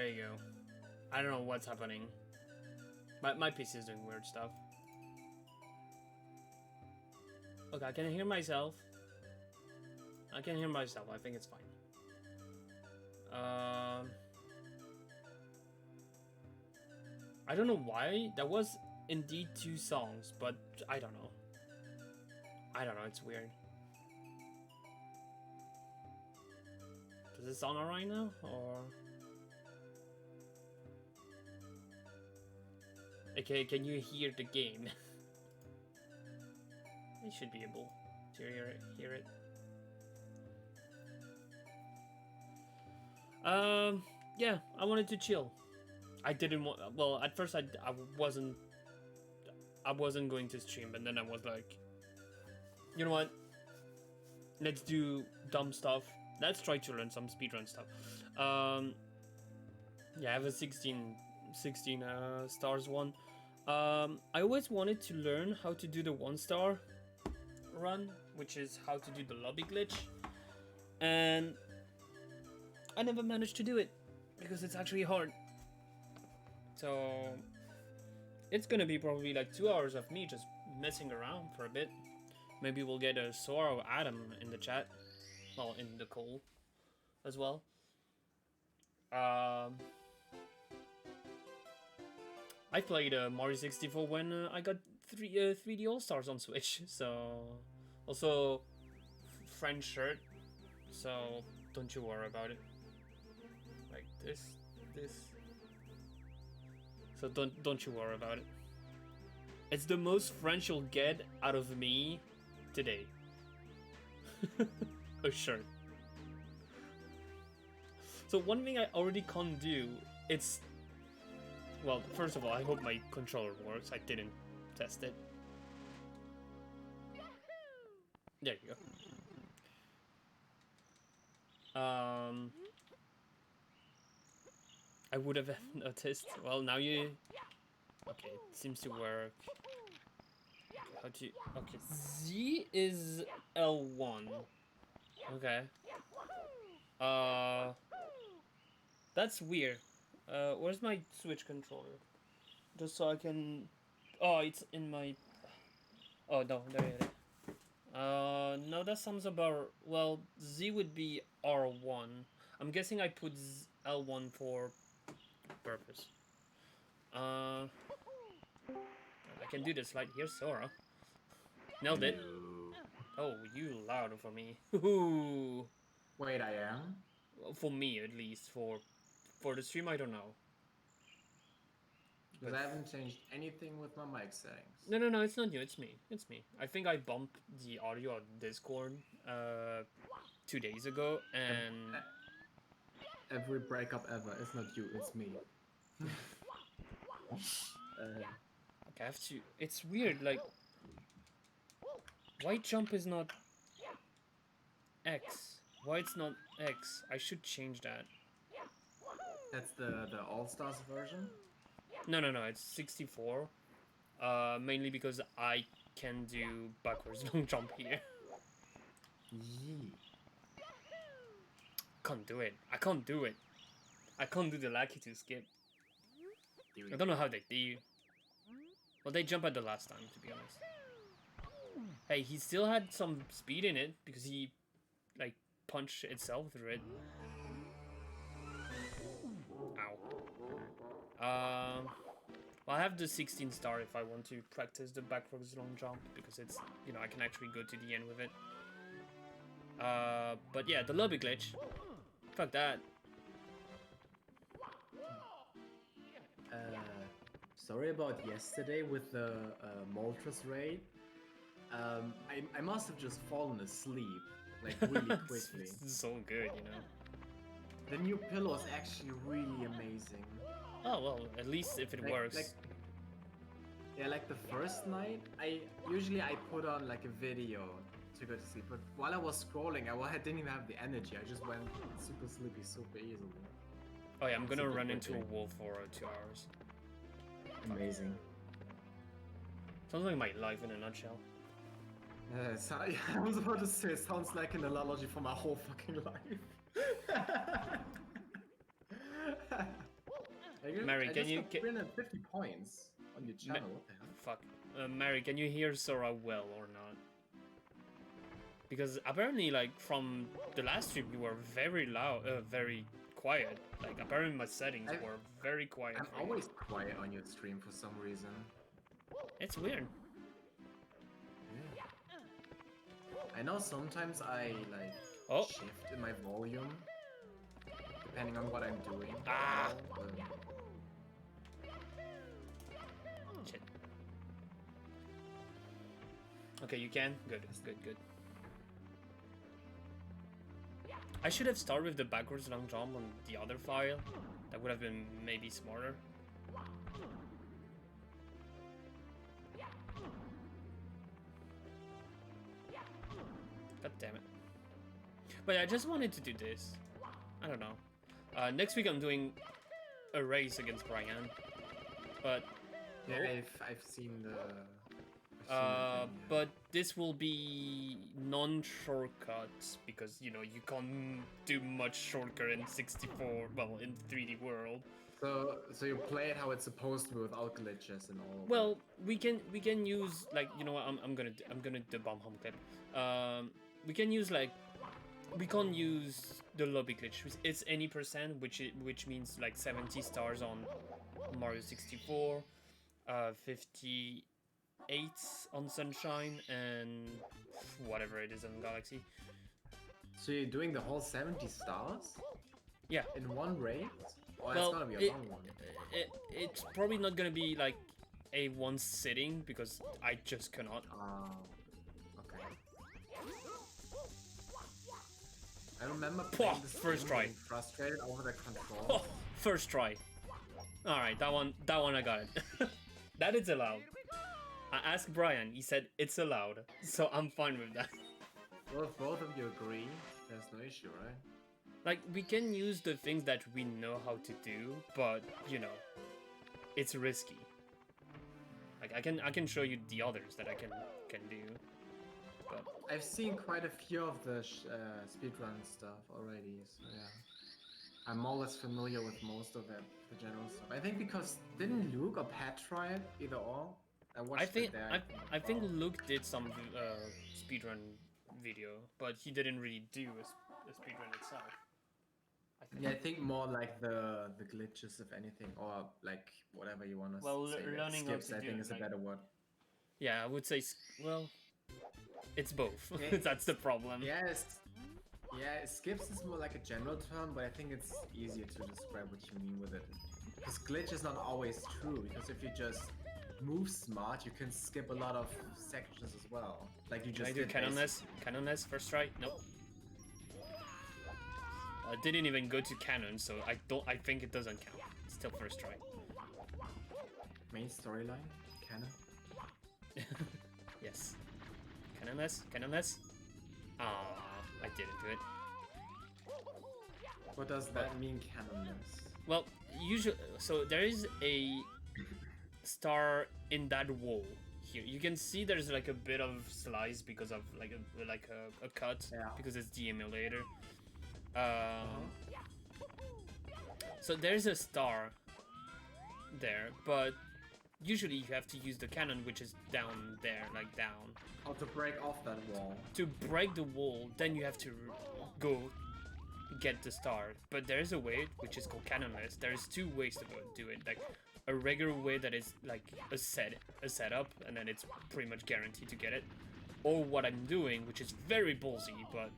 There you go. I don't know what's happening. My PC is doing weird stuff. Okay, I can hear myself. I can hear myself. I think it's fine. I don't know why. That was indeed 2 songs, but I don't know. I don't know. It's weird. Does it sound alright now, or? Okay, can you hear the game? You should be able to hear it. Yeah, I wanted to chill. I didn't want. Well, at first I wasn't going to stream, but then I was like, you know what? Let's do dumb stuff. Let's try to learn some speedrun stuff. Yeah, I have a 16 stars one. I always wanted to learn how to do the 1-star run, which is how to do the lobby glitch, and I never managed to do it because it's actually hard. So it's gonna be probably like 2 hours of me just messing around for a bit. Maybe we'll get a Sora or Adam in the chat, well, in the call as well. I played Mario 64 when I got 3D All Stars on Switch, so also French shirt. So don't you worry about it. Like this. So don't you worry about it. It's the most French you'll get out of me today. A shirt. So one thing I already can't do, it's... Well, first of all, I hope my controller works. I didn't test it. There you go. I would have noticed. Well, now you... Okay, it seems to work. How to... Okay, Z is L1. Okay. That's weird. Where's my Switch controller? Just so I can... Oh, it's in my... Oh, no, there it is. No, that sounds about... Well, Z would be R1. I'm guessing I put L1 for purpose. I can do the slide here, Sora. Nailed it. Oh, you louder for me. Wait, I am? Well, for me, at least. For the stream, I don't know. Because I haven't changed anything with my mic settings. No, it's not you, it's me. It's me. I think I bumped the audio on Discord 2 days ago, and... Every breakup ever. It's not you, it's me. Okay, I have to... It's weird, like... Why jump is not X? Why it's not X? I should change that. That's the All-Stars version? No, it's 64. Mainly because I can do backwards long jump here. Yee. Can't do it. I can't do it. I can't do the lucky to skip. I don't know how they do. Well, they jump at the last time, to be honest. Hey, he still had some speed in it because he, like, punched itself through it. Ow. Well, I have the 16 star if I want to practice the backwards long jump because it's, you know, I can actually go to the end with it. But yeah, the lobby glitch. Fuck that. Sorry about yesterday with the Moltres raid. I must have just fallen asleep, like, really quickly. It's so good, you know. The new pillow is actually really amazing. Oh, well, at least if it works. Like the first night, I put on like a video to go to sleep, but while I was scrolling, I didn't even have the energy. I just went super sleepy super easily. Oh yeah, I'm gonna run into a wall for 2 hours. Amazing. Sounds like my life in a nutshell. I was about to say, it sounds like an analogy for my whole fucking life. Mary, I can just you got 350 points on your channel. What the hell? fuck? Mary, can you hear Sora well or not? Because apparently, like from the last stream, you were very loud, very quiet. Like apparently, my settings were very quiet. I'm for you. always quiet on your stream for some reason. It's weird. Yeah. I know sometimes I like shift in my volume depending on what I'm doing. Ah! Shit. Okay, you can? Good, good, good. I should have started with the backwards long jump on the other file. That would have been maybe smarter. God damn it. But I just wanted to do this. I don't know. Next week I'm doing a race against Brian. But yeah, I've seen the but this will be non-shortcuts because you know you can't do much shortcut in 64, well, in 3D world. So you play it how it's supposed to be without glitches and all. Well, we can use like, you know what, I'm gonna do bomb home clip. We can use like, we can't use the lobby glitch. It's any %, which means like 70 stars on Mario 64, 58 on Sunshine, and whatever it is on Galaxy. So you're doing the whole 70 stars? Yeah. In one raid? Oh, well, it's gonna be a long one. It's probably not gonna be like a one sitting because I just cannot. Okay. I remember playing this first try. being frustrated over the controls. Oh, first try. All right, that one I got it. That is allowed. I asked Brian, he said it's allowed, so I'm fine with that. Well, if both of you agree, there's no issue, right? Like, we can use the things that we know how to do, but, you know, it's risky. Like, I can show you the others that I can do, but... I've seen quite a few of the speedrun stuff already, so yeah. I'm more or less familiar with most of it, the general stuff. I think because, didn't Luke or Pat try it, either or? I think Luke did some speedrun video, but he didn't really do a speedrun itself. Yeah, I think more like the glitches, if anything, or like whatever you want to say. Learning skips, how to I think, do is like, a better word. Yeah, I would say, well, it's both. Yeah, That's the problem. Yes. Yeah, skips is more like a general term, but I think it's easier to describe what you mean with it. Because glitch is not always true, because if you just move smart, you can skip a lot of sections as well. Like you just did Canonless first try? Nope. I didn't even go to canon, so I think it doesn't count. It's still first try. Main storyline? Canon? Yes. Canonless? Ah, I didn't do it. What does that mean, canonless? Well, usually, so there is a star in that wall here. You can see there's like a bit of slice because of like a cut, because it's the emulator. So there's a star there, but usually you have to use the cannon, which is down there, like down. How to break off that wall? To break the wall, then you have to go get the star. But there's a way which is called canonless. There's two ways to do it. Like a regular way that is like a setup, and then it's pretty much guaranteed to get it. Or what I'm doing, which is very ballsy, but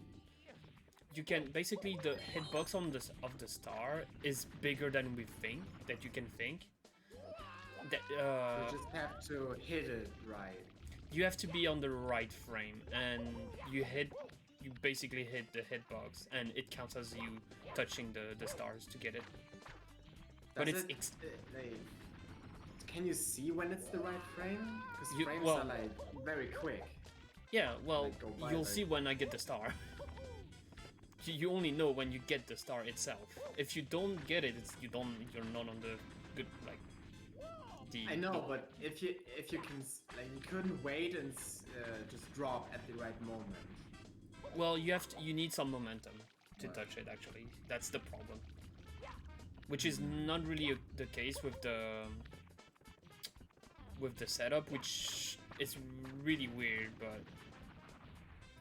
you can basically, the hitbox on of the star is bigger than we think that you can think. That you just have to hit it right. You have to be on the right frame, and you basically hit the hitbox, and it counts as you touching the stars to get it. But it's can you see when it's the right frame? Because frames are like very quick. Yeah, well, you'll see when I get the star. You only know when you get the star itself. If you don't get it, you're not on the good, like. I know, but if you can, like, you couldn't wait and just drop at the right moment. Well, you need some momentum to touch it. Actually, that's the problem. which is not really the case with the setup, which is really weird. But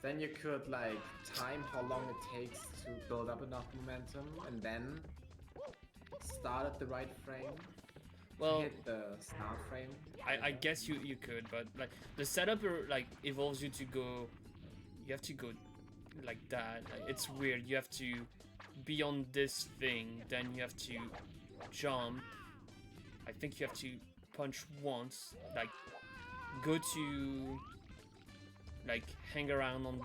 then you could like time how long it takes to build up enough momentum, and then start at the right frame. well, Hit the start frame. I guess you could, but like the setup like evolves you to go. You have to go like that. Like, it's weird. You have to be on this thing, then you have to jump. I think you have to punch once, like go to like hang around on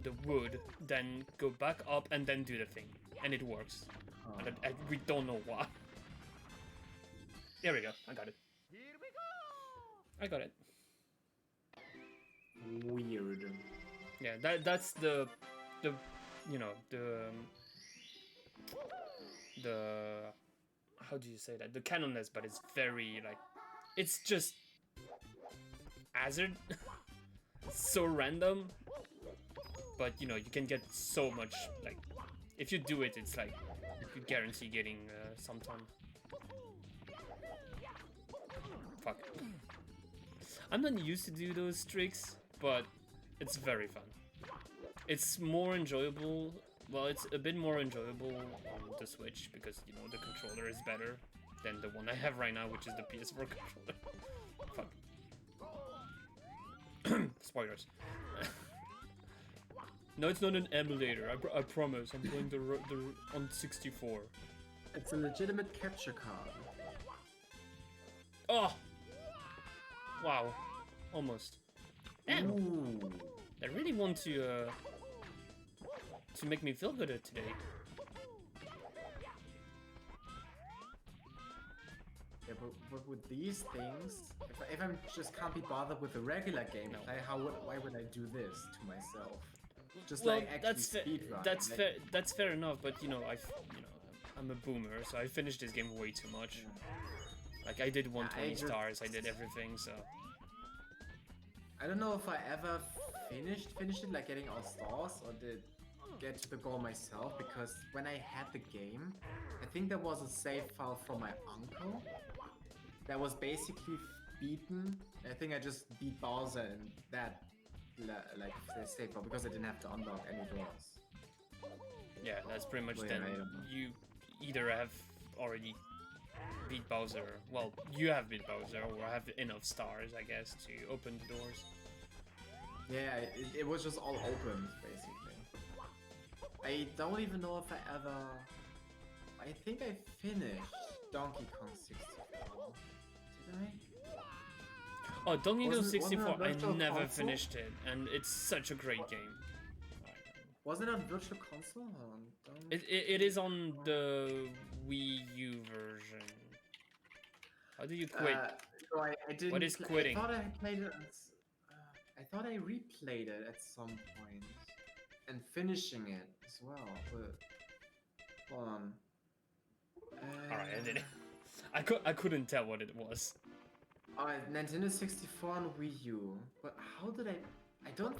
the wood, then go back up and then do the thing, and it works. Oh. And we don't know why. There we go. I got it. I got it. Weird. Yeah, that's the you know the how do you say that, the canonness, but it's very like it's just hazard. So random, but you know you can get so much, like if you do it, it's like you guarantee getting sometime. Fuck. I'm not used to do those tricks, but it's very fun. It's more enjoyable. Well, it's a bit more enjoyable on the Switch because, you know, the controller is better than the one I have right now, which is the PS4 controller. Fuck. Spoilers. No, it's not an emulator. I promise. I'm playing the on 64. It's a legitimate capture card. Oh! Wow. Almost. Damn. Ooh. I really want to make me feel good today. Yeah, but with these things, if I just can't be bothered with a regular game, No. why would I do this to myself? Just Well, like actually speedrun. that's like, fair. That's fair enough. But you know, I'm a boomer, so I finished this game way too much. Like I did 120 stars. I did everything. So I don't know if I ever finished it, like getting all stars, or did get to the goal myself, because when I had the game, I think there was a save file from my uncle that was basically beaten. I think I just beat Bowser in that like save file because I didn't have to unlock any doors. yeah, that's pretty much Well, then. yeah, I don't know. You either have already beat Bowser. Well, you have beat Bowser, or have enough stars, I guess, to open the doors. Yeah, it was just all open, basically. I don't even know if I ever... I think I finished Donkey Kong 64. Did I? Oh, Donkey Kong Wasn't it 64, on I Virtual never Console? finished it, and it's such a great game. Wasn't it on Virtual Console? Hold on, It is on the Wii U version. How do you quit? So I didn't What is quitting? I thought I played it. I thought I replayed it at some point and finishing it as well. But hold on. Alright, I did it. I couldn't tell what it was. Nintendo 64 on Wii U. But how did I? I don't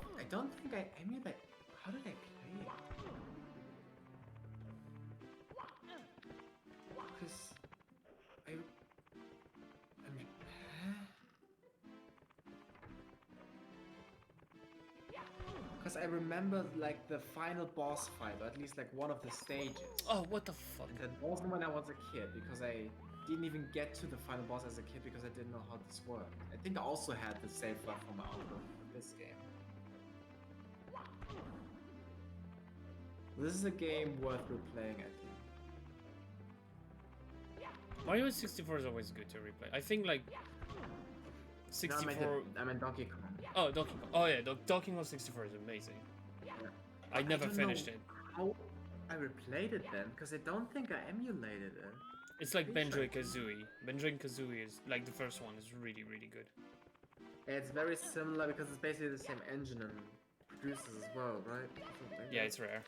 think I emulate. How did I play it? Because Because I remember like the final boss fight, or at least like one of the stages. Oh, what the fuck? And that wasn't when I was a kid, because I didn't even get to the final boss as a kid because I didn't know how this worked. I think I also had the save file from my uncle for this game. This is a game worth replaying, I think. Mario 64 is always good to replay. I think like 64. No, I meant Donkey Kong. Oh, Donkey Kong. Oh yeah, Donkey Kong 64 is amazing. Yeah. I never don't finished know it. How I replayed it then, because I don't think I emulated it. It's like Pretty sure I Banjo-Kazooie. Banjo-Kazooie is like the first one is really, really good. Yeah, it's very similar because it's basically the same engine and producers as well, right? Yeah, it's rare.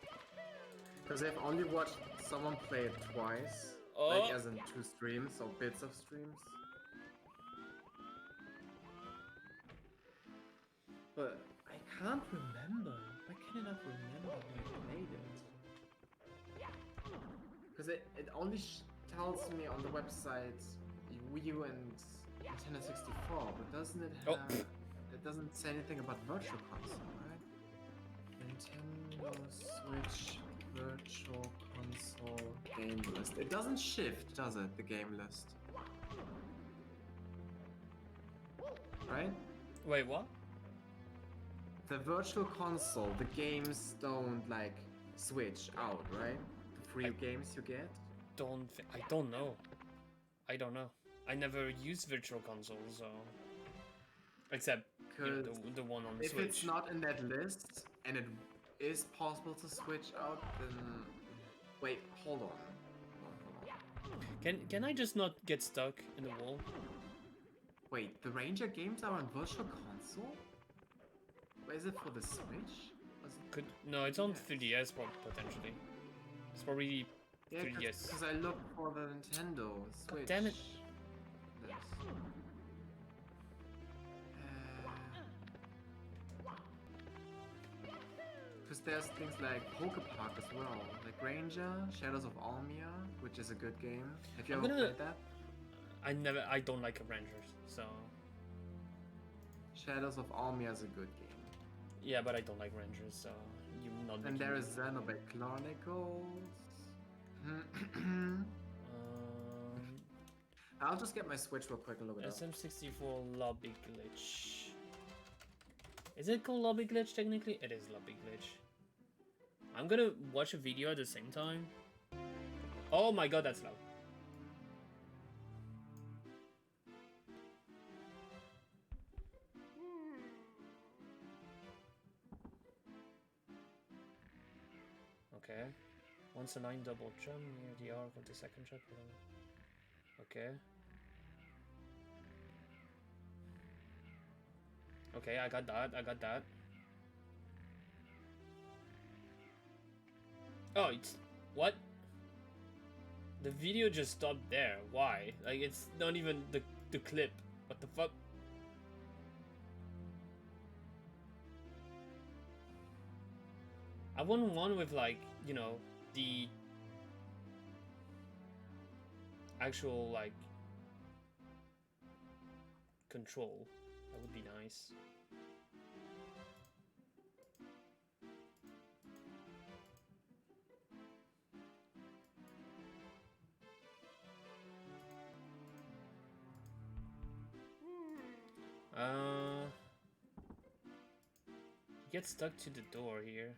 Because I've only watched someone play it twice, Oh. like as in 2 streams or bits of streams. But I can't remember. Why can I not remember when I played it? Because it only tells me on the website Wii U and Nintendo 64, but doesn't it have... Oh. It doesn't say anything about Virtual Console, right? Nintendo Switch Virtual Console game list. It doesn't shift, does it, the game list? Right? Wait, what? The Virtual Console, the games don't like switch out, right? The free games you get? I don't know. I don't know. I never used Virtual Console, so... Except, you know, the one on if Switch. it's not in that list, and it is possible to switch out, then... Wait, hold on. Can I just not get stuck in the wall? Wait, the Ranger games are on Virtual Console? Or is it for the Switch? No, it's on 3DS potentially. It's probably Yeah, 3DS. because I looked for the Nintendo Switch. Damn it. Because there's things like Poke Park as well, like Ranger, Shadows of Almia, which is a good game. Have you ever played that? I don't like Rangers, so... Shadows of Almia is a good game. Yeah, but I don't like Rangers, so you're not. And there is Xenoblade Chronicles. I'll just get my Switch real quick and look it up. SM64 lobby glitch. Is it called lobby glitch technically? It is lobby glitch. I'm gonna watch a video at the same time. Oh my god, that's loud. Okay. Once a 9 double jump near the arc of the second check. Okay. Okay, I got that. Oh, it's... What? The video just stopped there. Why? Like, it's not even the clip. What the fuck? I want one with, like, you know, the actual, like, control. That would be nice. Get stuck to the door here.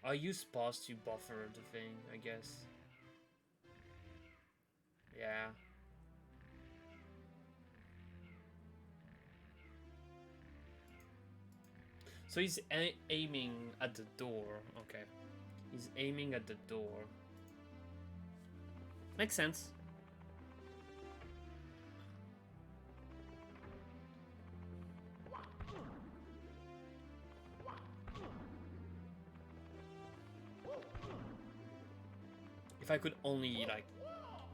I'll use pause to buffer the thing, I guess. Yeah. So he's aiming at the door. Okay. He's aiming at the door. Makes sense. If I could only, like...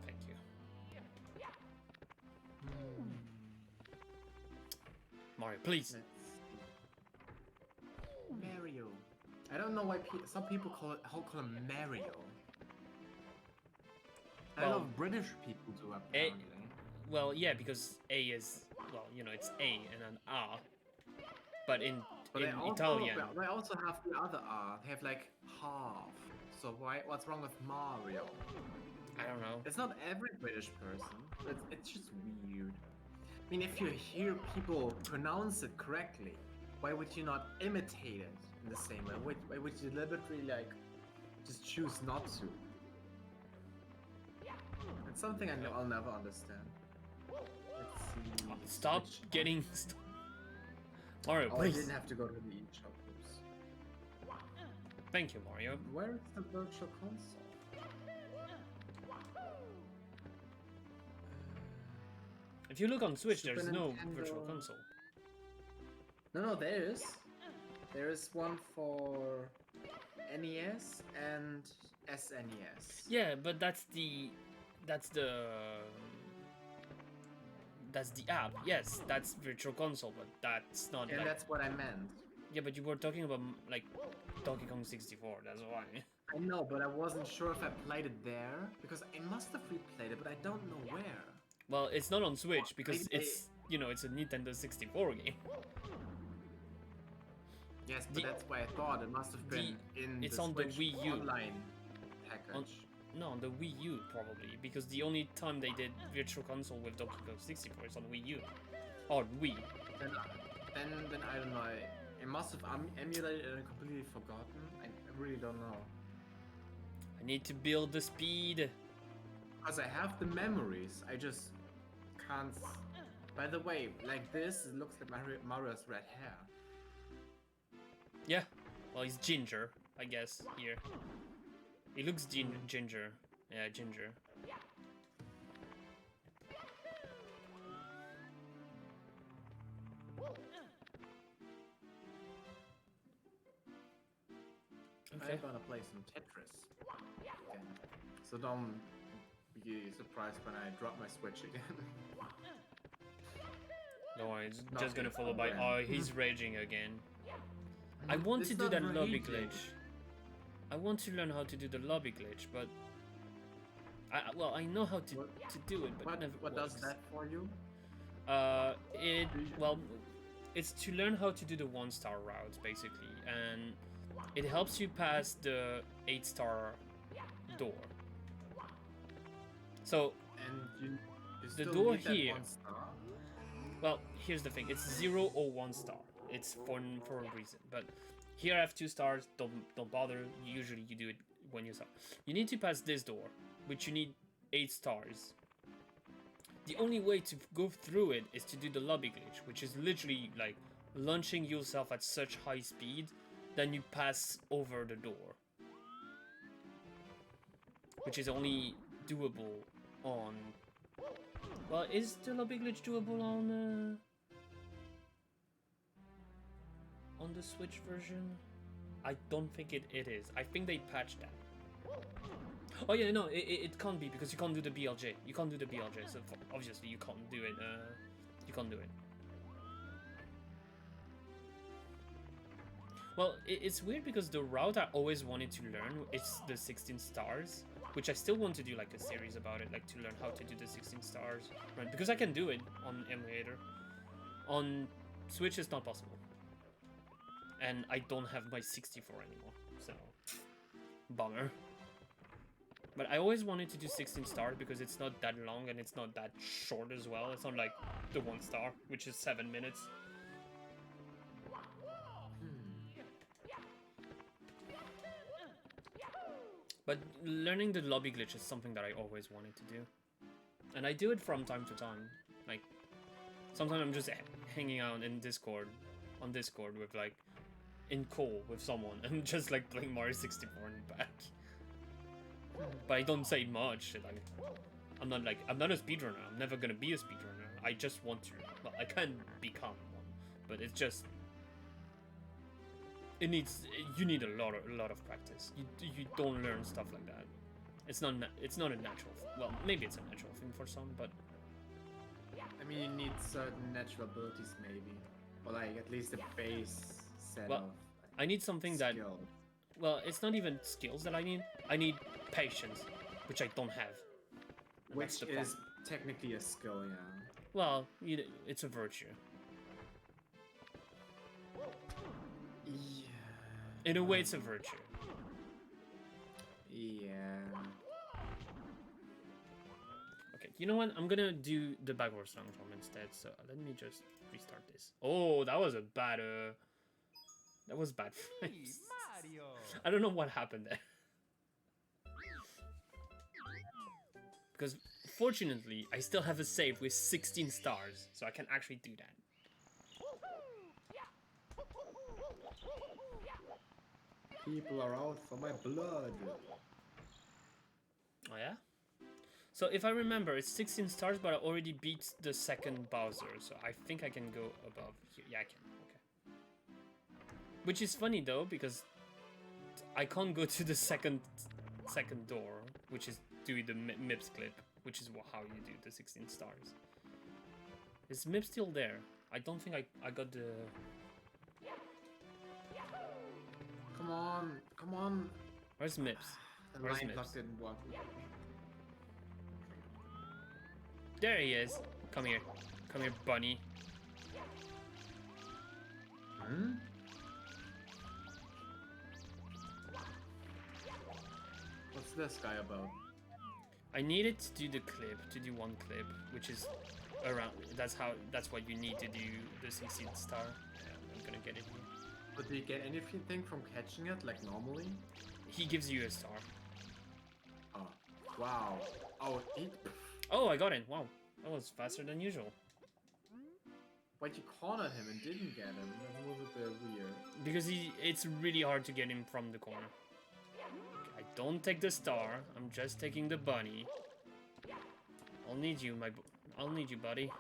Thank you. Mario, please. Mario. I don't know why some people call him Mario. I don't know if British people do apparently. Well, yeah, because A is, well, you know, it's A and an R. But in Italian... They also have the other R. They have like half. So what's wrong with Mario? I don't know. It's not every British person. It's just weird. I mean, if you hear people pronounce it correctly, why would you not imitate it in the same way? Why would you deliberately, like, just choose not to? It's something I'll never understand. Let's see. Stop getting... Mario, please. I didn't have to go to the eShop. Thank you, Mario. Where is the Virtual Console? If you look on Switch, Super there's no Nintendo. Virtual Console. No, there is. There is one for NES and SNES. Yeah, but that's the app. Yes, that's Virtual Console, but that's not. And like... that's what I meant. Yeah, but you were talking about like Donkey Kong 64. That's why. I know, but I wasn't sure if I played it there because I must have replayed it, but I don't know where. Well, it's not on Switch because Maybe it's it's a Nintendo 64 game. Yes, but that's why I thought it must have been in it's the on Switch the Wii U. online package. No, on the Wii U probably, because the only time they did Virtual Console with Donkey Kong 64 is on Wii U. Or Wii. Then I don't know. It must have emulated and completely forgotten. I really don't know. I need to build the speed. Because I have the memories, I just can't. By the way, like this, it looks like Mario's red hair. Yeah, well, he's ginger, I guess, here. He looks ginger. Yeah, ginger. Okay. I'm gonna play some Tetris. Okay. So don't be surprised when I drop my Switch again. No worry, it's just gonna follow by. Oh, he's raging again. I want It's to do not that lobby raging. glitch. I want to learn how to do the lobby glitch, but well, I know how to do it, but it never What works. does that for you? It's to learn how to do the 1-star routes basically, and it helps you pass the 8-star door. So And you the still door need that here. 1 star? Well, here's the thing: it's 0 or 1 star. It's for a reason. But here I have 2 stars. Don't bother. Usually you do it when you start. You need to pass this door, which you need 8 stars. The only way to go through it is to do the lobby glitch, which is literally like launching yourself at such high speed, then you pass over the door, which is only doable on. Well, is the lobby glitch doable on the Switch version? I don't think it is. I think they patched that. Oh yeah, no, it can't be because you can't do the BLJ. You can't do the BLJ, so obviously you can't do it. You can't do it. Well, it's weird because the route I always wanted to learn is the 16 stars, which I still want to do like a series about it, like to learn how to do the 16 stars, right? Because I can do it on emulator. On Switch, it's not possible, and I don't have my 64 anymore, so bummer. But I always wanted to do 16 stars because it's not that long and it's not that short as well. It's not like the 1 star, which is 7 minutes. But learning the lobby glitch is something that I always wanted to do. And I do it from time to time. Like, sometimes I'm just hanging out in Discord, on Discord with like, in call with someone and just like playing Mario 64 in the back. But I don't say much. Like, I'm not a speedrunner. I'm never gonna be a speedrunner. I just want to. Well, I can become one, but it's just. You need a lot of practice. You don't learn stuff like that. It's not a natural. Well, maybe it's a natural thing for some, but. I mean, you need certain natural abilities, maybe, or like at least a base set of. I need something that. Well, it's not even skills that I need. I need patience, which I don't have. Which is technically a skill, yeah. Well, it's a virtue. Yeah. In a way, it's a virtue. Yeah. Okay, you know what? I'm gonna do the backwards long jump instead. So let me just restart this. Oh, that was a bad. That was bad frames. I don't know what happened there. Because fortunately, I still have a save with 16 stars, so I can actually do that. People are out for my blood. Oh yeah? So if I remember, it's 16 stars, but I already beat the second Bowser, so I think I can go above here. Yeah, I can. Okay. Which is funny though, because I can't go to the second door, which is doing the MIPS clip, which is how you do the 16 stars. Is MIPS still there? I don't think I got the... come on, come on. Where's Mips? The Where's line block Mips? didn't work. There he is. Come here. Come here, bunny. Hmm? What's this guy about? I needed to do the clip, to do one clip, which is around. That's what you need to do the 16th star. Yeah, I'm gonna get it here. But do you get anything from catching it, like normally? He gives you a star. Oh, wow. Oh, Oh, I got it. Wow, that was faster than usual. But you cornered him and didn't get him. That was a bit weird. Because it's really hard to get him from the corner. I don't take the star. I'm just taking the bunny. I'll need you, I'll need you, buddy.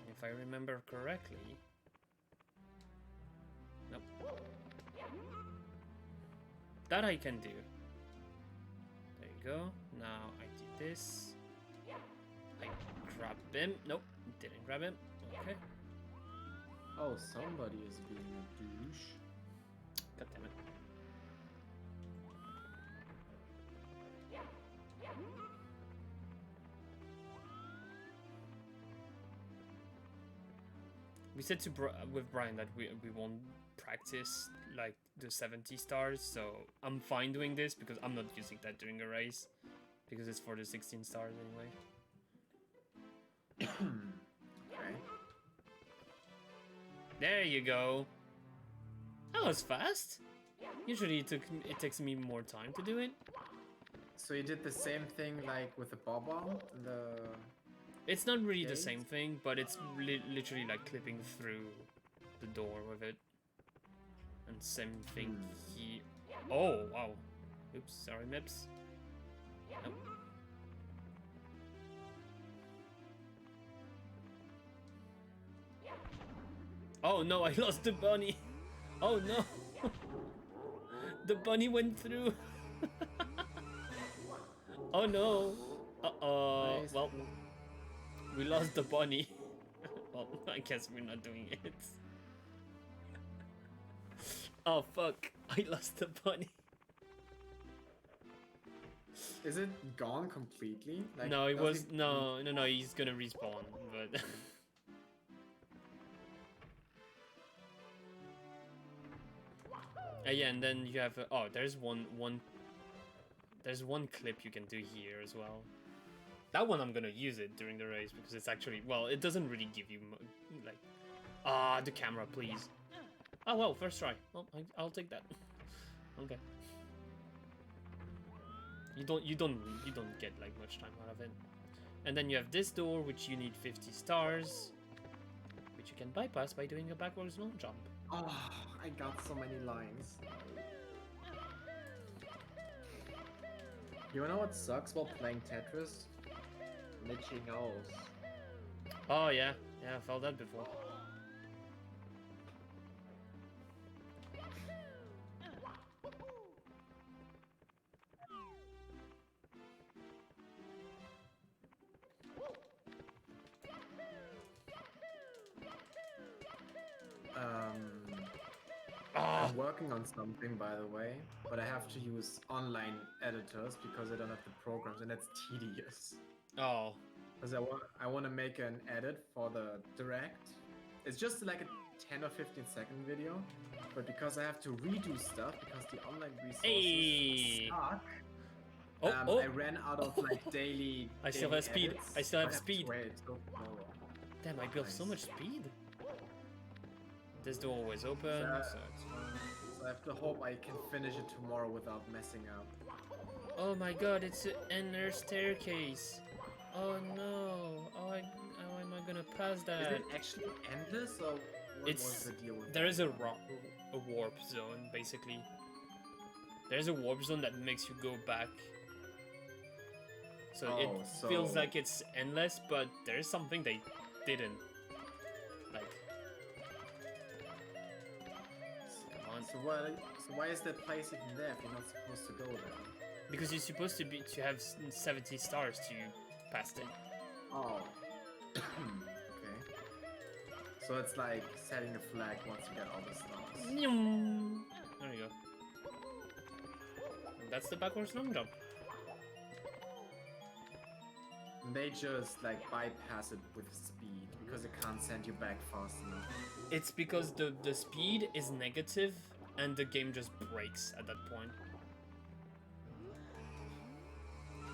If I remember correctly. Nope. That I can do. There you go. Now I do this. I grab him. Nope, didn't grab him. Okay. Oh, somebody is being a douche. God damn it. We said with Brian that we won't practice like the 70 stars, so I'm fine doing this because I'm not using that during a race because it's for the 16 stars anyway. Okay. There you go. That was fast. Usually it takes me more time to do it. So you did the same thing like with the bob-omb? It's not really the Gate? same thing, but it's literally like clipping through the door with it. And same thing here. Oh, wow. Oops, sorry, Mips. Nope. Oh no, I lost the bunny. Oh no. The bunny went through. Oh no. Uh-oh. Nice. Well, we lost the bunny. Well, I guess we're not doing it. Oh fuck, I lost the bunny. Is it gone completely? Like, No, it does was he- no, he's gonna respawn, but yeah, and then you have oh, there's one clip you can do here as well. That one I'm gonna use it during the race because it's actually, well, it doesn't really give you like the camera, please. Oh well, first try. Well, I'll take that. Okay. You don't get like much time out of it. And then you have this door, which you need 50 stars, which you can bypass by doing a backwards long jump. Oh, I got so many lines. You know what sucks while playing Tetris? Glitching owls. Oh yeah, I felt that before. I'm working on something, by the way, but I have to use online editors because I don't have the programs, and that's tedious. Oh. Because I want to make an edit for the direct. It's just like a 10 or 15-second video, but because I have to redo stuff because the online resources suck, I ran out of like daily. I still have speed. edits, I still have so speed. to wait. So, Damn, I built so much speed. This door always open, so it's fine. So I have to hope I can finish it tomorrow without messing up. Oh my god, it's an inner staircase. Oh no. How am I gonna pass that? Is it actually endless, or what was the deal with there that? is a warp zone, basically. There's a warp zone that makes you go back. So it feels like it's endless, but there's something they didn't. Like, come on. So why is that place even there if you're not supposed to go there? Because you're supposed to have 70 stars to pass it. Oh. Okay. So it's like setting a flag once you get all the stars. There you go. And that's the backwards long jump. And they just like bypass it with speed because it can't send you back fast enough. It's because the speed is negative and the game just breaks at that point.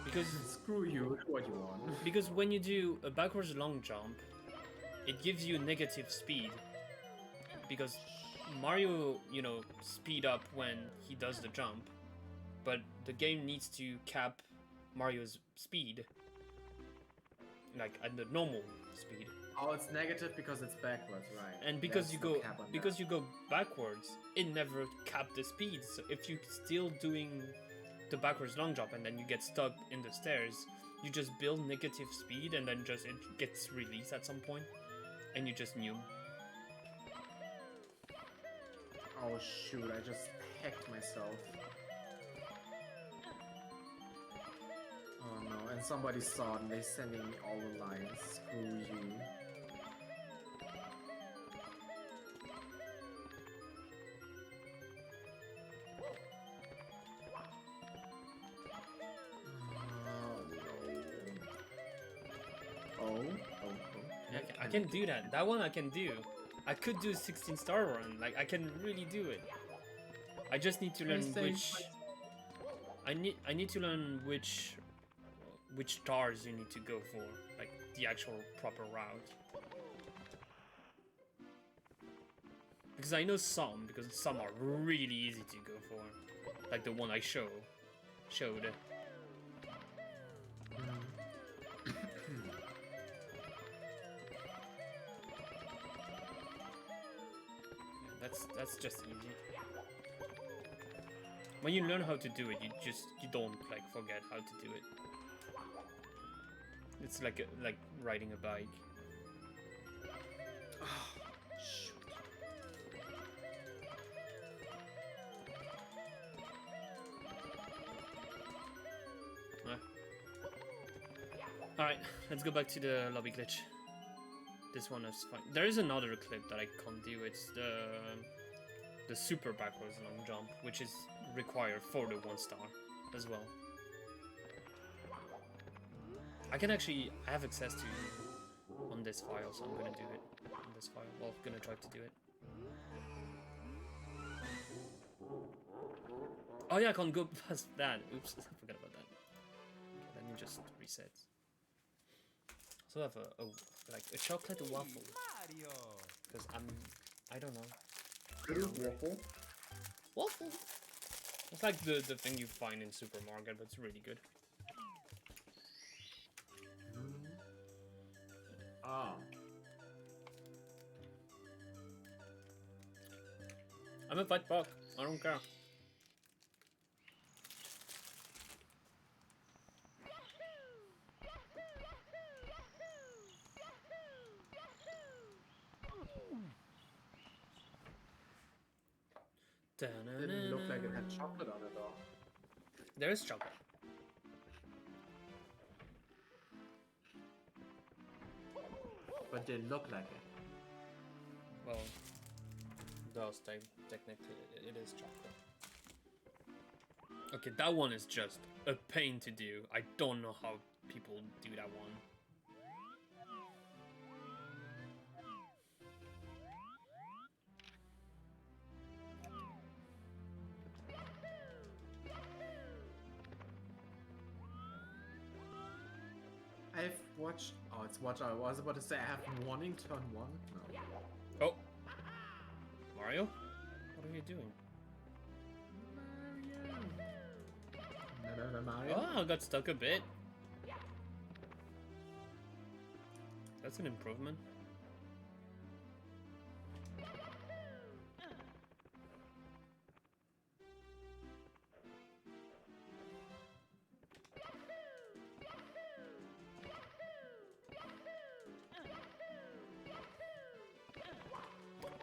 Because Screw you, do what you want. because when you do a backwards long jump, it gives you negative speed. Because Mario, you know, speed up when he does the jump, but the game needs to cap Mario's speed, like at the normal speed. Oh, it's negative because it's backwards, right? And because There's you no go cap on because that. you go backwards, it never capped the speed. So if you still doing the backwards long jump and then you get stuck in the stairs, you just build negative speed and then just it gets released at some point, and you just noob. Oh shoot, I just hacked myself. Oh no, and somebody saw it and they sending me all the lines. Screw you. Oh, I can do that. That one I can do. I could do 16-star run. Like I can really do it. I just need to learn which. I need to learn which stars you need to go for, like the actual proper route. Because I know some, because some are really easy to go for, like the one I showed. That's just easy. When you learn how to do it, you don't like forget how to do it. It's like riding a bike. shoot. Alright, let's go back to the lobby glitch. This one is fine. There is another clip that I can't do. It's the super backwards long jump, which is required for the 1-star as well. I have access to on this file, so I'm gonna do it on this file. Well, I'm gonna try to do it. Oh yeah, I can't go past that. Oops, I forgot about that. Okay, let me just reset. So I have like a chocolate waffle. Because I don't know. Waffle? Waffle? It's like the thing you find in supermarket, but it's really good. Oh. I'm a fat fuck. I don't care. Didn't look like it had chocolate on it though. There is chocolate. But didn't look like it. Well, does technically it is chocolate. Okay, that one is just a pain to do. I don't know how people do that one. I've watched. Oh, it's watch. I was about to say I have one in turn one. No. Oh, Mario, what are you doing? Mario. Oh, I got stuck a bit. That's an improvement.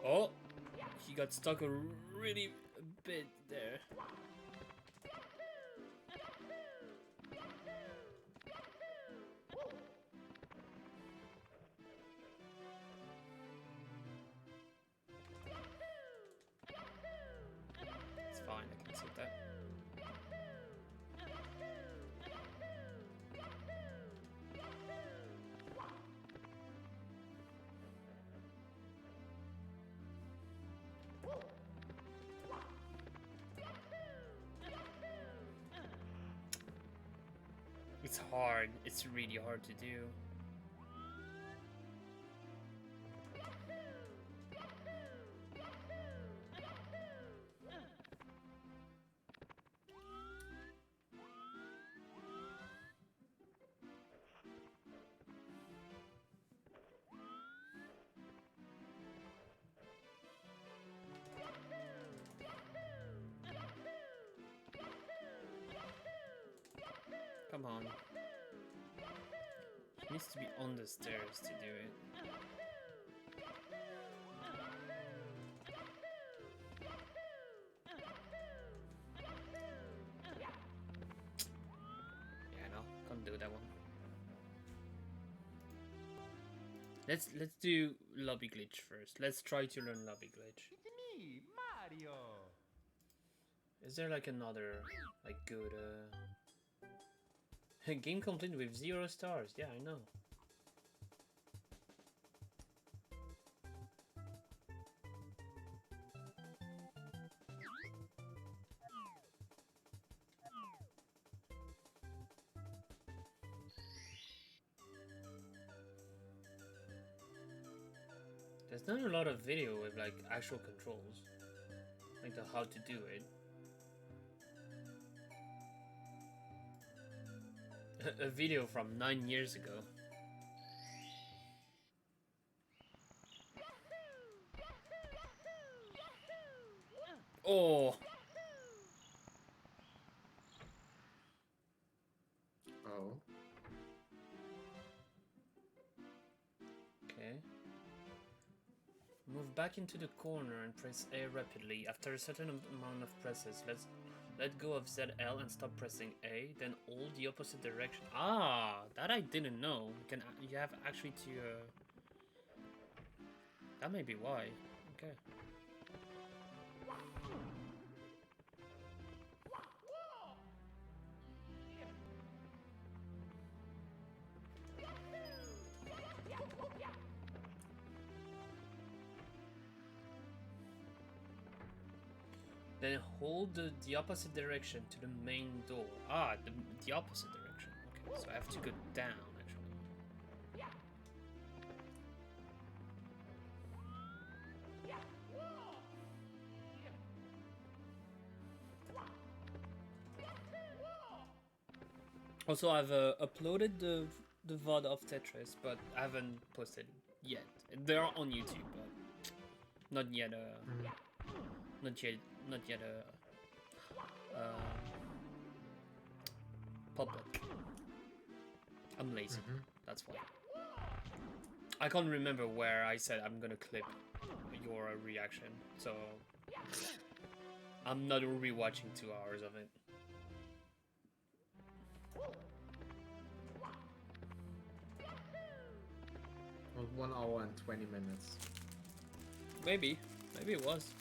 Oh, he got stuck a really bit there. It's hard. It's really hard to do. Come on. It needs to be on the stairs to do it. Yeah, no, can't do that one. Let's do lobby glitch first. Let's try to learn lobby glitch. It's me, Mario. Is there like another like good game complete with 0 stars? Yeah, I know. There's not a lot of video with like actual controls, like the how to do it. A video from 9 years ago. Oh, Oh. okay. Move back into the corner and press A rapidly. After a certain amount of presses, let go of ZL and stop pressing A. Then hold the opposite direction. Ah, that I didn't know. You have actually to. That may be why. Okay. Then hold the opposite direction to the main door. Ah, the opposite direction. Okay, so I have to go down actually. Also, I've uploaded the VOD of Tetris, but I haven't posted yet. They're on YouTube, but not yet. Not yet public. I'm lazy. That's why. I can't remember where I said I'm gonna clip your reaction, so I'm not rewatching 2 hours of it. Well, 1 hour and 20 minutes. Maybe it was.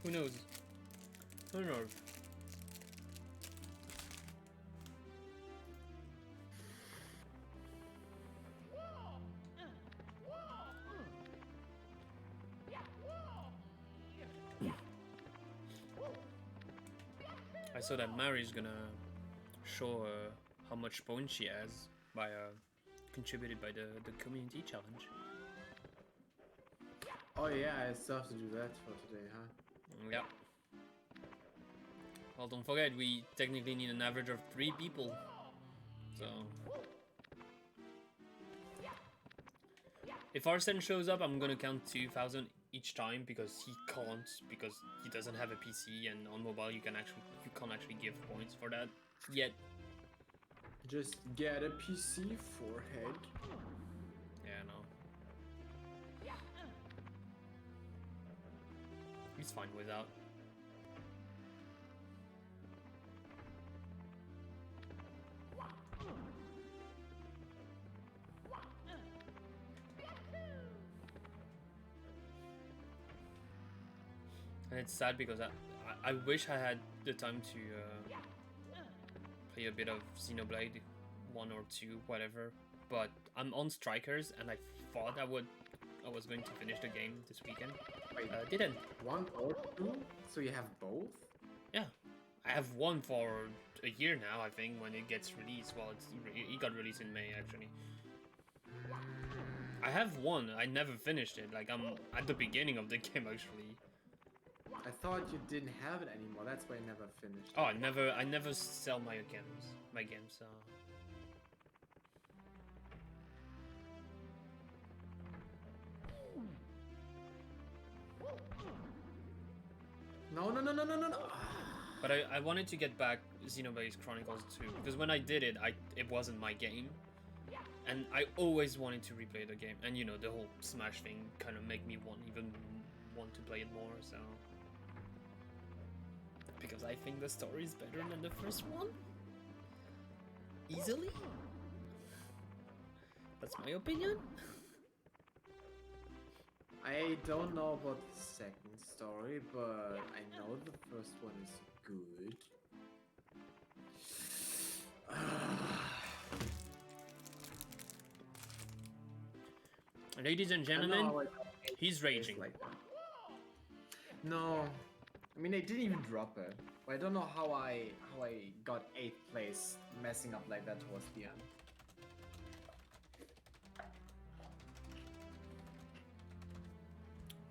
Who knows? Who knows? I saw that Mary's gonna show how much points she has by contributed by the community challenge. Oh yeah, I still have to do that for today, huh? Yeah. Well, don't forget, we technically need an average of 3 people. So... if Arsene shows up, I'm gonna count 2,000 each time because he can't, because he doesn't have a PC, and on mobile you can't actually give points for that yet. Just get a PC, forehead. Yeah, no. He's fine without. And it's sad because I wish I had the time to play a bit of Xenoblade 1 or 2, whatever. But I'm on Strikers, and I thought I was going to finish the game this weekend. Wait, Didn't. 1 or 2? So you have both? Yeah, I have one for a year now, I think, when it gets released. Well, it got released in May, actually. I have one. I never finished it. Like, I'm at the beginning of the game, actually. I thought you didn't have it anymore. That's why I never finished. Oh, I never sell my games. No, no, no, no, no, no, no. But I wanted to get back Xenoblade Chronicles 2 because when I did it, it wasn't my game, and I always wanted to replay the game. And you know, the whole Smash thing kind of make me want to play it more. So because I think the story is better than the first one, easily. That's my opinion. I don't know about the second story, but I know the first one is good. Ladies and gentlemen, he's raging. Like that. No, I mean I didn't even drop it. But I don't know how I got 8th place messing up like that towards the end.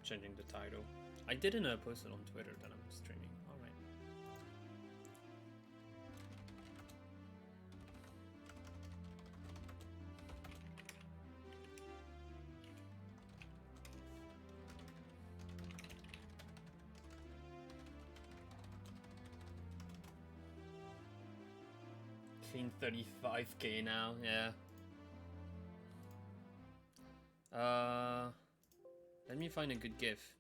Changing the title. I didn't post it on Twitter that I'm streaming. Alright. Clean 35k now, yeah. Let me find a good GIF.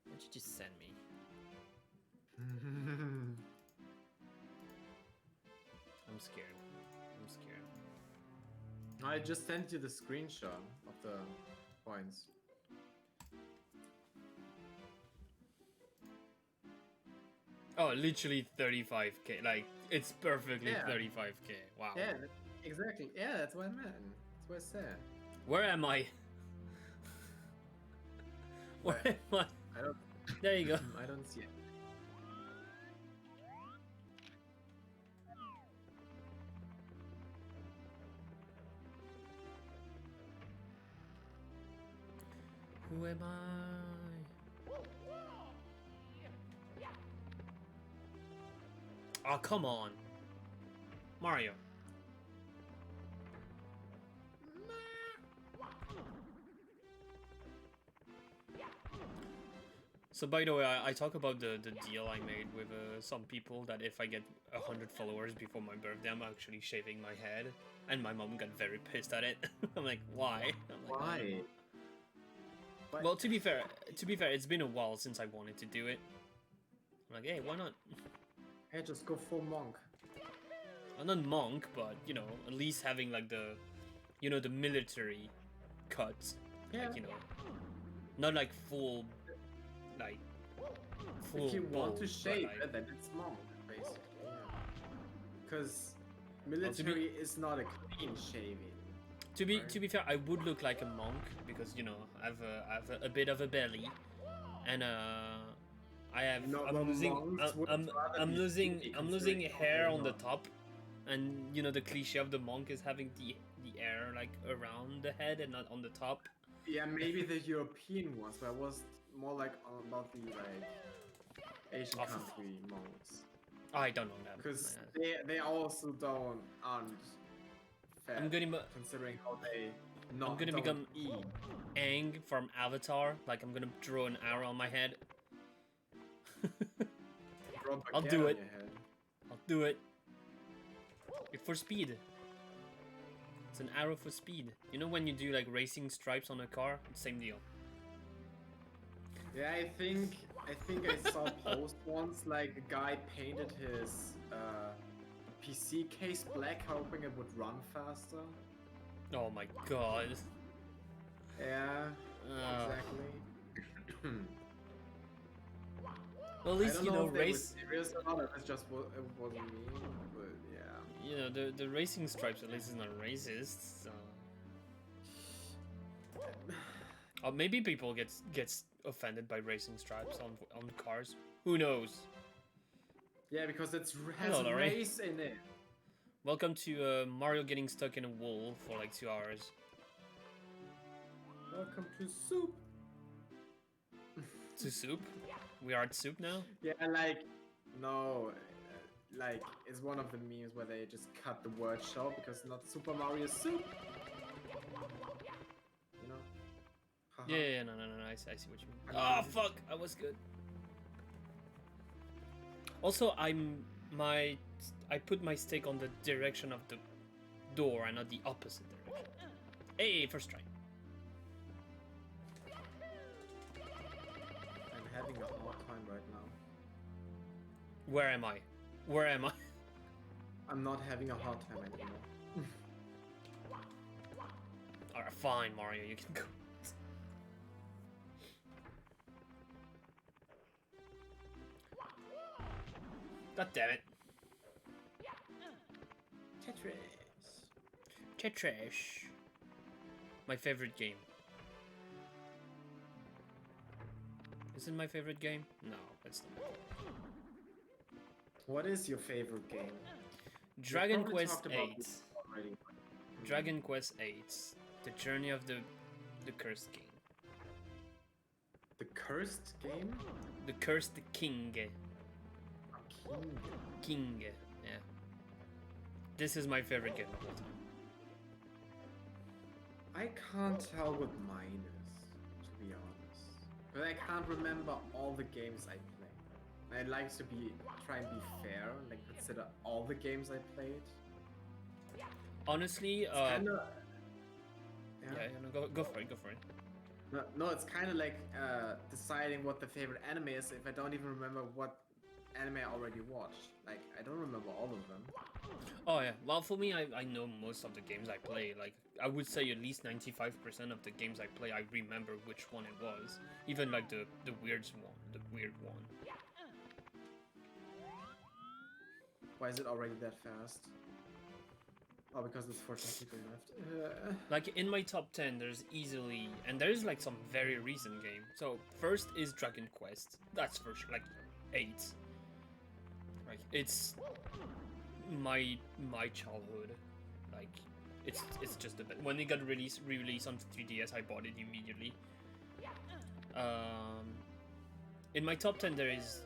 What did you send me? I'm scared. I'm scared. I just sent you the screenshot of the points. Oh, literally 35k. Like, it's perfectly 35k. Wow. Yeah, exactly. Yeah, that's what I meant. That's what I said. Where am I? Where am I? I don't. There you go. I don't see it. Who am I? Oh, come on. Mario. So by the way, I talk about the deal I made with some people that if I get 100 followers before my birthday, I'm actually shaving my head, and my mom got very pissed at it. I'm like, why? I'm like, Why? Well, to be fair, it's been a while since I wanted to do it. I'm like, hey, why not? Hey, just go full monk. I'm not monk, but you know, at least having like the, you know, the military cuts, Yeah. like, you know, not like full, like full. If you want to bald, shave but, it, then it's monk, basically. Because military is not a clean shaving. To be fair, I would look like a monk because you know I have a bit of a belly, and I'm losing hair on the top, and you know the cliche of the monk is having the hair like around the head and not on the top. Yeah, maybe the European ones, but I was more like about the like Asian country monks. I don't know that Because they also aren't fat. I'm gonna considering how they I'm gonna become Aang from Avatar. Like I'm gonna draw an arrow on my head. I'll do it. I'll do it. For speed. It's an arrow for speed. You know when you do like racing stripes on a car? Same deal. Yeah, I think I saw a post once like a guy painted his PC case black hoping it would run faster. Oh my god. Yeah, exactly. Well, at least you know race. Serious or not, it's just it wasn't me, but yeah. You know the racing stripes at least is not racist. So. Or maybe people gets offended by racing stripes on cars. Who knows? Yeah, because it has Hello, Laurie. race in it. Welcome to Mario getting stuck in a wall for like 2 hours. Welcome to soup. To soup? We are at soup now? Yeah, like, no, like, it's one of the memes where they just cut the word show because not Super Mario Soup. You know? Haha. Yeah, no, I see what you mean. Oh, fuck! I was good. Also, I put my stick on the direction of the door and not the opposite direction. Hey, first try. I'm having a hard time right now. Where am I? Where am I? I'm not having a hard time anymore. Alright, fine, Mario, you can go. God damn it. Tetris. My favorite game. Is it my favorite game? No, it's not. What is your favorite game? Dragon We probably Quest talked about 8. this already. Dragon Quest 8. The Journey of the Cursed King. The cursed game? The Cursed King. King. Yeah. This is my favorite game of all time. I can't tell what mine is, to be honest. But I can't remember all the games I played. I'd like to try and be fair, like consider all the games I played. Honestly, It's kinda, no, go for it. No, it's kind of like deciding what the favorite anime is if I don't even remember what anime I already watched. Like, I don't remember all of them. Oh yeah, well for me, I know most of the games I play. Like, I would say at least 95% of the games I play, I remember which one it was. Even like the weird one. Why is it already that fast? Oh, because there's 14 people left. Like in my top 10, there's easily, and there's like some very recent game. So first is Dragon Quest. That's for sure, like 8. Like it's my childhood. Like it's just the best. When it got re-released on 3DS, I bought it immediately. In my top 10, there is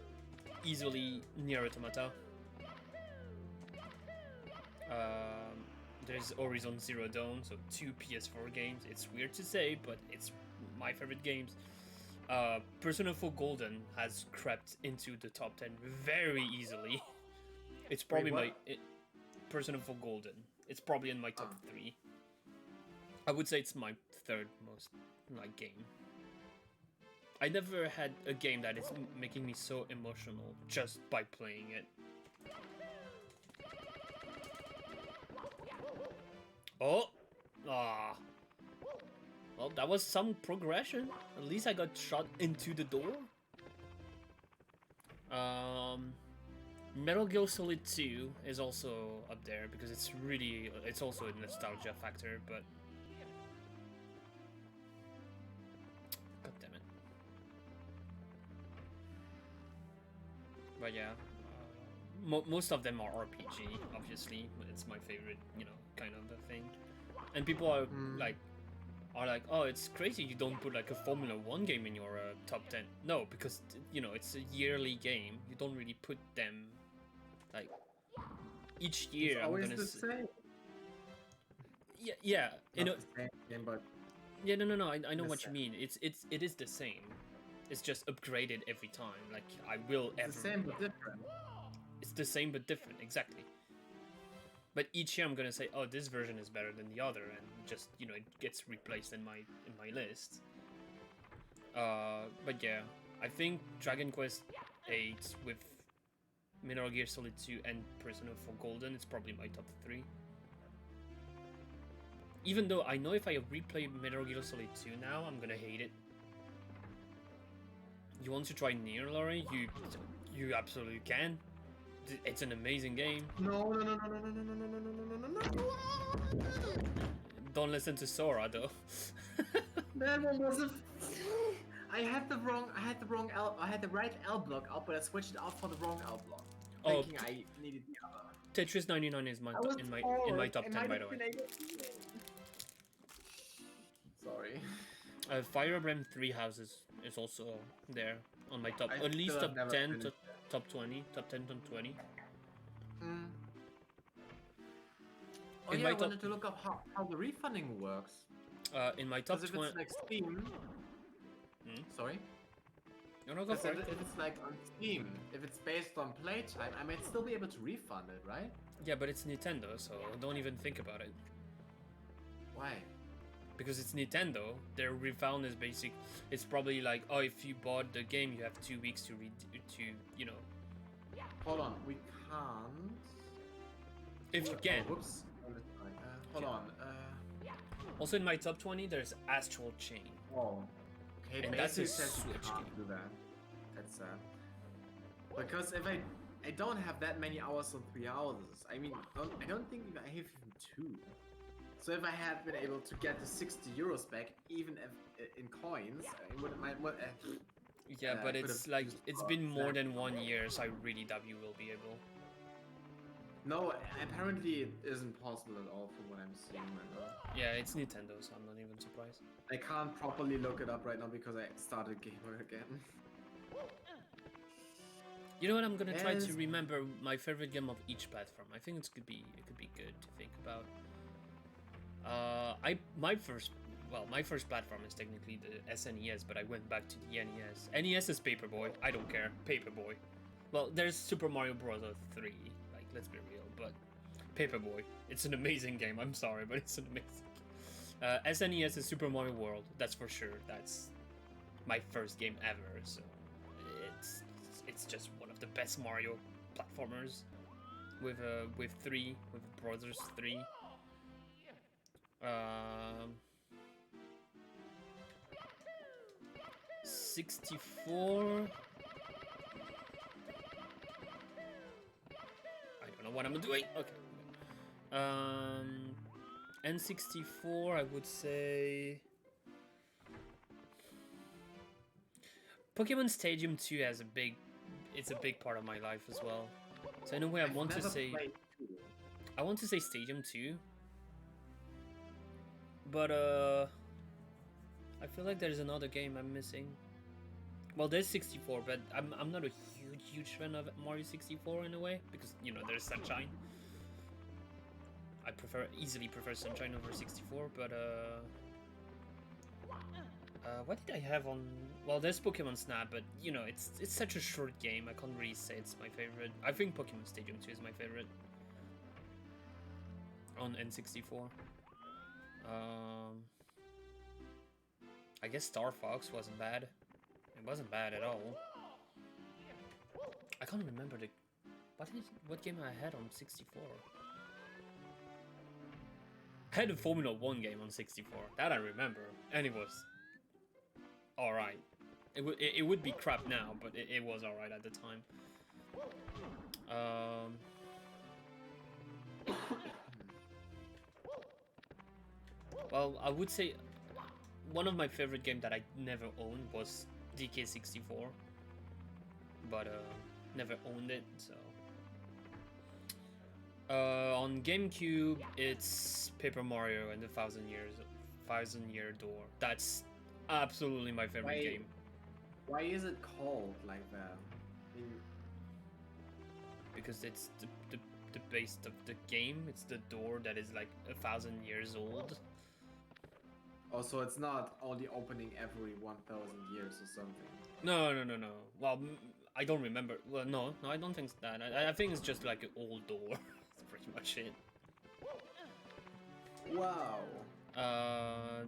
easily Nier Automata. There's Horizon Zero Dawn, so 2 PS4 games. It's weird to say, but it's my favorite games. Persona 4 Golden has crept into the top 10 very easily. It's probably Persona 4 Golden. It's probably in my top 3. I would say it's my third most game. I never had a game that is making me so emotional just by playing it. Oh! Ah. Well, that was some progression. At least I got shot into the door. Metal Gear Solid 2 is also up there because it's also a nostalgia factor, but... God damn it. But yeah. Most of them are RPG, obviously. It's my favorite, kind of a thing. And people are like, oh, it's crazy you don't put like a Formula 1 game in your top 10. No, because it's a yearly game. You don't really put them like each year. It's always the same. Yeah. Not the same game, but yeah, no. I know what you mean. It is the same. It's just upgraded every time. Like it's the same but different. It's the same but different, exactly. But each year I'm gonna say, oh, this version is better than the other, and just it gets replaced in my list. But yeah, I think Dragon Quest 8 with Metal Gear Solid 2 and Persona 4 Golden is probably my top 3. Even though I know if I replay Metal Gear Solid 2 now, I'm gonna hate it. You want to try Nier, Laurie? You absolutely can. It's an amazing game. No. Don't listen to Sora though. That one was a I had the right L block up, but I switched it out for the wrong L block, Oh, thinking I needed the other. Tetris 99 is I was in my forward. top I 10, might by the have way. been able to win. Sorry. Fire Emblem Three Houses is also there on my top, I at least still have top never 10 finished to top 20, top 10 top 20. Mm. Oh In yeah, my I top, wanted to look up how the refunding works. in my top Because if 20. it's like Steam, Hmm? sorry. No, no, go Because for it. if it's like on Steam, if it's based on playtime, I might still be able to refund it, right? Yeah, but it's Nintendo, so don't even think about it. Why? Because it's Nintendo, their refund is basic. It's probably like, oh, if you bought the game, you have 2 weeks to you know. Hold on, we can't. If you can. Oh, whoops. Hold on. Also in my top 20, there's Astral Chain. Oh. Okay, And basically that's a it says you Switch can't game. do that. That's sad. Because if I don't have that many hours on 3 houses. I mean, I don't think I have even 2. So if I had been able to get the 60 euros back, even if in coins, I would Yeah, but could it's have like, used it's for been more snack. than 1 year, so I really doubt you will be able. No, apparently it isn't possible at all from what I'm seeing right now. Yeah, it's Nintendo, so I'm not even surprised. I can't properly look it up right now because I started gamer again. You know what? I'm gonna try to Yes. remember my favorite game of each platform. I think it could be good to think about. My first platform is technically the SNES, but I went back to the NES. NES is Paperboy. I don't care, Paperboy. Well, there's Super Mario Bros. 3. Like, let's be real, but Paperboy. It's an amazing game. I'm sorry, but it's an amazing. SNES is Super Mario World. That's for sure. That's my first game ever. So it's just one of the best Mario platformers. With Brothers 3. 64. I don't know what I'm doing. Okay. N64, I would say. Pokemon Stadium 2 has it's a big part of my life as well. So in a way, I want to say Stadium 2. But I feel like there's another game I'm missing. Well, there's 64, but I'm not a huge fan of Mario 64 in a way, because you know there's Sunshine. I easily prefer Sunshine over 64, but what did I have on? Well, there's Pokemon Snap, but you know it's such a short game. I can't really say it's my favorite. I think Pokemon Stadium 2 is my favorite on N64. I guess Star Fox wasn't bad. It wasn't bad at all. I can't remember what game I had on 64. I had a Formula 1 game on 64. That I remember, and it was all right. It would be crap now, but it was all right at the time. Well, I would say one of my favorite games that I never owned was DK64, but never owned it. So on GameCube, it's Paper Mario and the Thousand Year Door. That's absolutely my favorite game. Why is it called like that? Because it's the base of the game. It's the door that is like 1,000 years old. Oh, so it's not only opening every 1,000 years or something. No. Well, I don't remember. Well, no, I don't think it's that. I think it's just like an old door. That's pretty much it. Wow.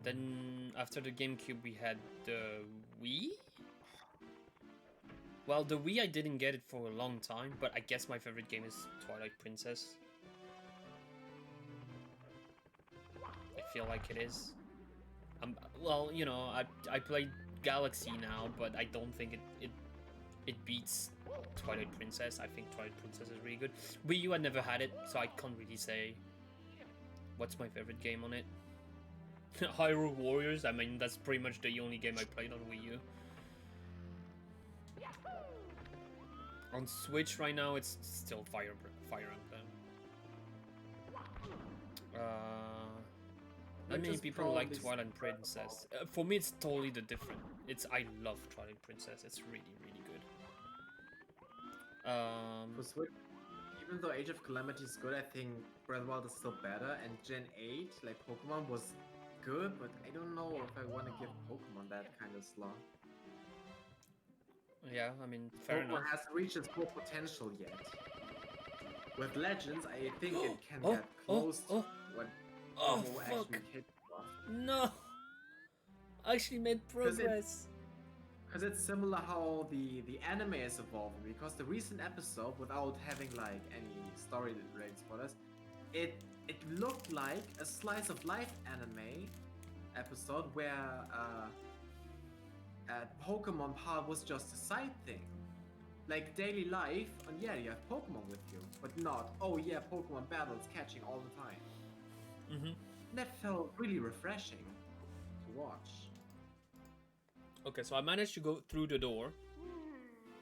Then after the GameCube, we had the Wii. Well, the Wii I didn't get it for a long time, but I guess my favorite game is Twilight Princess. I feel like it is. Well, you know, I played Galaxy now, but I don't think it beats Twilight Princess. I think Twilight Princess is really good. Wii U, I never had it, so I can't really say what's my favorite game on it. Hyrule Warriors, I mean, that's pretty much the only game I played on Wii U. On Switch right now, it's still Fire Emblem. Not many Which is people like probably Twilight Princess. For me, it's totally the different. I love Twilight Princess. It's really, really good. For Switch, even though Age of Calamity is good, I think Breath of the Wild is still better. And Gen 8, like Pokemon, was good, but I don't know if I want to give Pokemon that kind of slot. Yeah, I mean, fair Pokemon enough. hasn't reached its full potential yet. With Legends, I think it can Oh, get close to what Oh, Pokemon will fuck. actually be capable of. No! I actually made progress. Because it's similar how the anime is evolving. Because the recent episode, without having like any story related spoilers, it looked like a slice of life anime episode where Pokemon part was just a side thing. Like daily life, and yeah, you have Pokemon with you, but not, oh yeah, Pokemon battles catching all the time. Mm-hmm. That felt really refreshing to watch. Okay, so I managed to go through the door.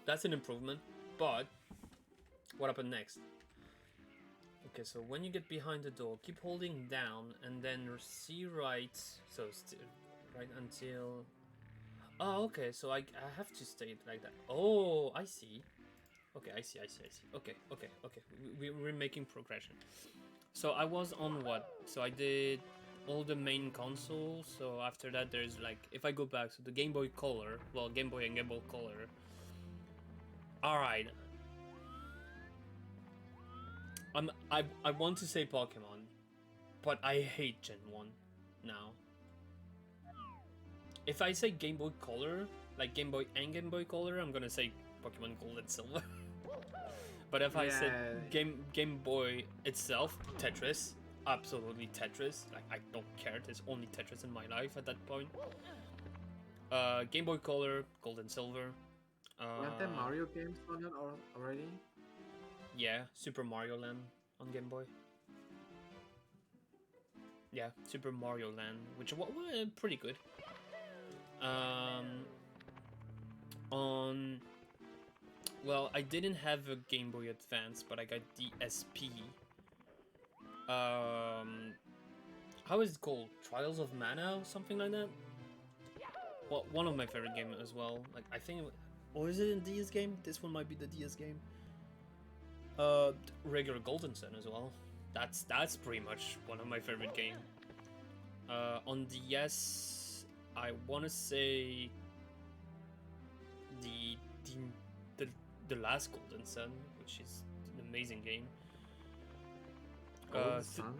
That's an improvement, but what happened next? Okay, so when you get behind the door, keep holding down and then see right. So right until. Oh, okay. So I have to stay like that. Oh, I see. Okay, I see. Okay. We're making progression. So I was on what? So I did all the main consoles. So after that, there's like, if I go back, so the Game Boy Color, well, Game Boy and Game Boy Color. All right. I want to say Pokemon, but I hate Gen 1 now. If I say Game Boy Color, like Game Boy and Game Boy Color, I'm gonna say Pokemon Gold and Silver. But if I said Game Boy itself, Tetris, absolutely Tetris. Like, I don't care, there's only Tetris in my life at that point. Game Boy Color, Gold and Silver. Weren't there Mario games on it already? Yeah, Super Mario Land on Game Boy. Yeah, Super Mario Land, which was pretty good. Well, I didn't have a Game Boy Advance, but I got the SP. How is it called? Trials of Mana or something like that? Well, one of my favorite games as well. Like, I think, or is it a DS game? This one might be the DS game. Regular Golden Sun as well. That's pretty much one of my favorite games. On DS, I want to say the last Golden Sun, which is an amazing game. Golden Sun?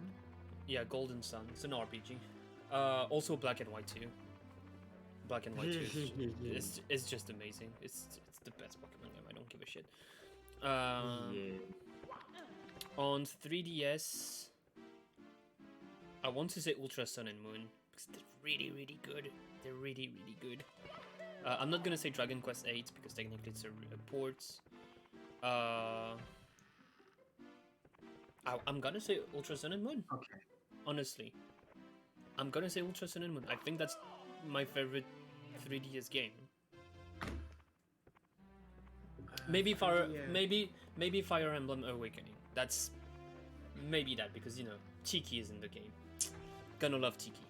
Yeah, Golden Sun. It's an RPG. Also Black and White too. Black and White 2 is just amazing. It's the best Pokemon game. I don't give a shit. On 3DS, I want to say Ultra Sun and Moon because they're really, really good. They're really, really good. I'm not gonna say Dragon Quest 8 because technically it's a port. I'm gonna say Ultra Sun and Moon. Okay. Honestly, I'm gonna say Ultra Sun and Moon. I think that's my favorite 3DS game. Maybe maybe Fire Emblem Awakening. That's maybe that because you know Tiki is in the game. Gonna love Tiki.